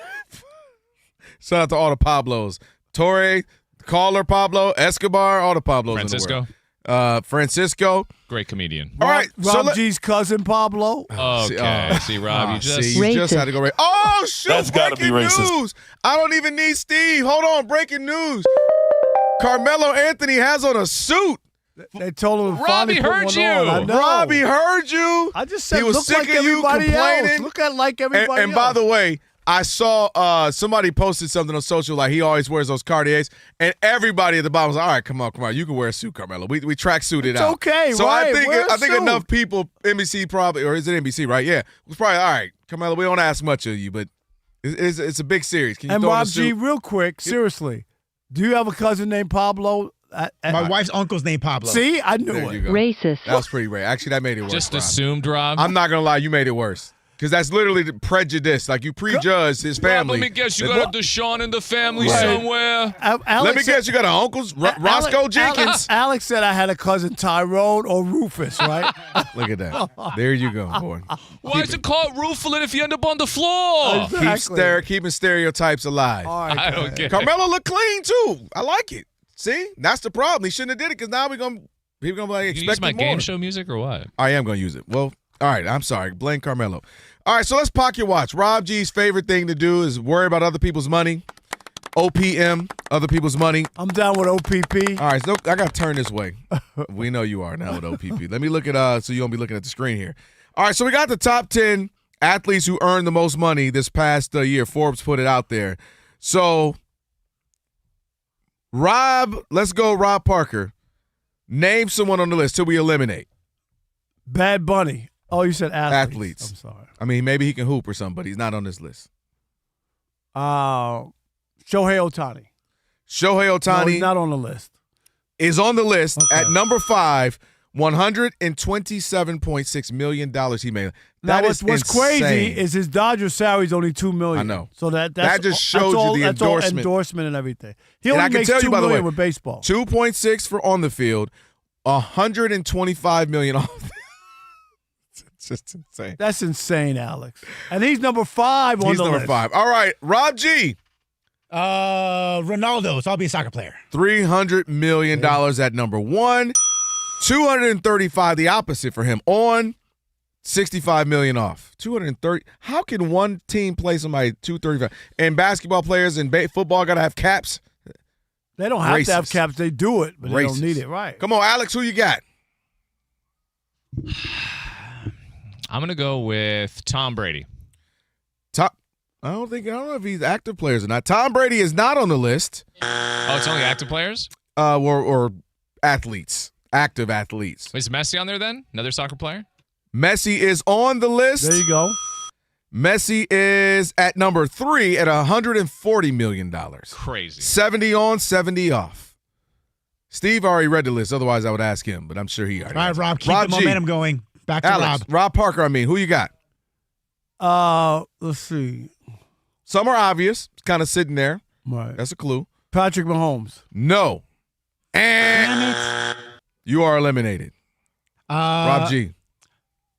D: shout out to all the Pablos. Torre, caller Pablo, Escobar, all the Pablos
B: Francisco.
D: in the world. Francisco.
B: Great comedian.
D: All right.
A: Rob G's cousin, Pablo.
B: Okay. See, Rob, you
D: just had to go right. Oh, shoot.
H: That's gotta be
D: breaking
H: racist.
D: news. I don't even need Steve. Hold on. Breaking news. Carmelo Anthony has on a suit.
A: They told him to
B: Robbie
A: finally put
B: heard
A: one
B: you.
A: on. I know.
D: Robbie heard you.
A: I just said
D: he was
A: look
D: sick
A: like
D: of you
A: everybody
D: complaining.
A: else. Look at like everybody
D: and
A: else.
D: by the way, I saw somebody posted something on social like he always wears those Cartiers, and everybody at the bottom was like, all right, come on, you can wear a suit, Carmelo. We track suited out.
A: Okay,
D: so
A: right.
D: I think enough people, NBC probably, or is it NBC, right? Yeah, it was probably all right, Carmelo. We don't ask much of you, but it's a big series. Can you
A: and
D: throw in a
A: Rob G,
D: suit?
A: real quick, seriously, do you have a cousin named Pablo?
E: My wife's uncle's named Pablo.
A: See, I knew
D: There
A: it.
D: you go.
G: Racist.
D: That was pretty rare. Actually, that made it worse.
B: Just
D: Rob.
B: assumed, Rob.
D: I'm not gonna lie, you made it worse. Because that's literally the prejudice. Like, you prejudged his
B: Rob,
D: family.
B: let me guess, you got a Deshaun in the family somewhere.
D: Let me guess, you got an uncle's Roscoe Jenkins.
A: Alex said I had a cousin Tyrone or Rufus, right?
D: Look at that. There you go, boy.
B: Why is it called Rooflin if you end up on the floor?
A: Exactly.
D: Keeping stereotypes alive.
A: All right,
B: I don't get it.
D: Carmelo look clean, too. I like it. See? That's the problem. He shouldn't have did it because now people going to be like,
B: You use my
D: expecting more.
B: game show music or what?
D: I am going to use it. Well, all right. I'm sorry. Blame Carmelo. All right, so let's pocket watch. Rob G's favorite thing to do is worry about other people's money. OPM, other people's money.
A: I'm down with OPP.
D: All right, so I got to turn this way. We know you are now with OPP. Let me look at so you won't be looking at the screen here. All right, so we got the top 10 athletes who earned the most money this past year. Forbes put it out there. So, Rob, let's go Rob Parker. Name someone on the list till we eliminate.
A: Bad Bunny. Oh, you said athletes. I'm sorry.
D: I mean, maybe he can hoop or something, but he's not on this list.
A: Shohei Ohtani.
D: Shohei
A: No,
D: Ohtani
A: he's not on the list.
D: is on the list at number 5, $127.6 million he made.
A: Now,
D: That is
A: what's crazy
D: insane.
A: is his Dodgers salary is only $2 million.
D: I know.
A: So that
D: just shows you the
A: that's all
D: endorsement.
A: endorsement and everything. He
D: And
A: only
D: I can
A: makes
D: tell you,
A: $2
D: by the way,
A: million with baseball.
D: 2.6 for on the field, $125 million off. It's just insane.
A: That's insane, Alex. And he's number 5 on
D: He's
A: the
D: number
A: list.
D: 5. All right, Rob G.
E: Ronaldo, so I'll be a soccer player.
D: $300 million at number 1. 235, the opposite for him, on $65 million off. 230. How can one team play somebody 235? And basketball players and football got to have caps?
A: They don't have to have
D: Racist.
A: caps. They do it, but they
D: Racist.
A: don't need it. Right.
D: Come on, Alex, who you got?
B: I'm going to go with Tom Brady.
D: I don't know if he's active players or not. Tom Brady is not on the list.
B: Oh, it's only active players?
D: Or athletes, active athletes.
B: Is Messi on there then? Another soccer player?
D: Messi is on the list.
A: There you go.
D: Messi is at number 3 at $140 million.
B: Crazy.
D: 70 on, 70 off. Steve already read the list. Otherwise, I would ask him, but I'm sure he already
E: All right,
D: has.
E: Rob, keep the
D: G.
E: momentum going. Back to
D: Alex, Rob Parker, who you got?
A: Let's see.
D: Some are obvious. It's kind of sitting there.
A: Right.
D: That's a clue.
A: Patrick Mahomes.
D: No. And you are eliminated. Rob G.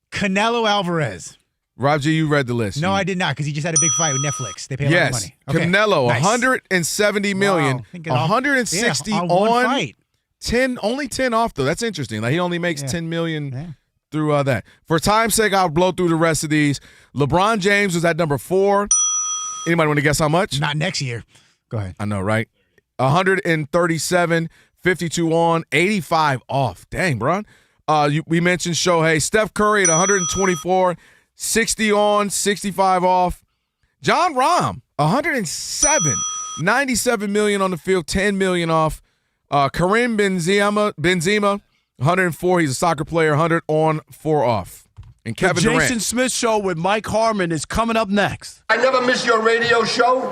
E: Canelo Alvarez.
D: Rob G, you read the list.
E: No, I did not, because he just had a big fight with Netflix. They pay a lot of money. Okay.
D: Canelo,
E: Nice.
D: $170 million.
E: Wow. Thinking off-
D: 160
E: yeah, on one
D: on,
E: fight.
D: 10, only 10 off, though. That's interesting. Like, he only makes $10 million through that. For time's sake, I'll blow through the rest of these. LeBron James was at number 4. Anybody want to guess how much?
E: Not next year. Go ahead.
D: I know, right? 137, 52 on, 85 off. Dang, bro. We mentioned Shohei. Steph Curry at 124, 60 on, 65 off. John Rahm, 107, 97 million on the field, 10 million off. Karim Benzema, 104. He's a soccer player, 100 on, 4 off. And Kevin
A: The
D: Durant.
A: Jason Smith Show with Mike Harmon is coming up next.
C: I never miss your radio show.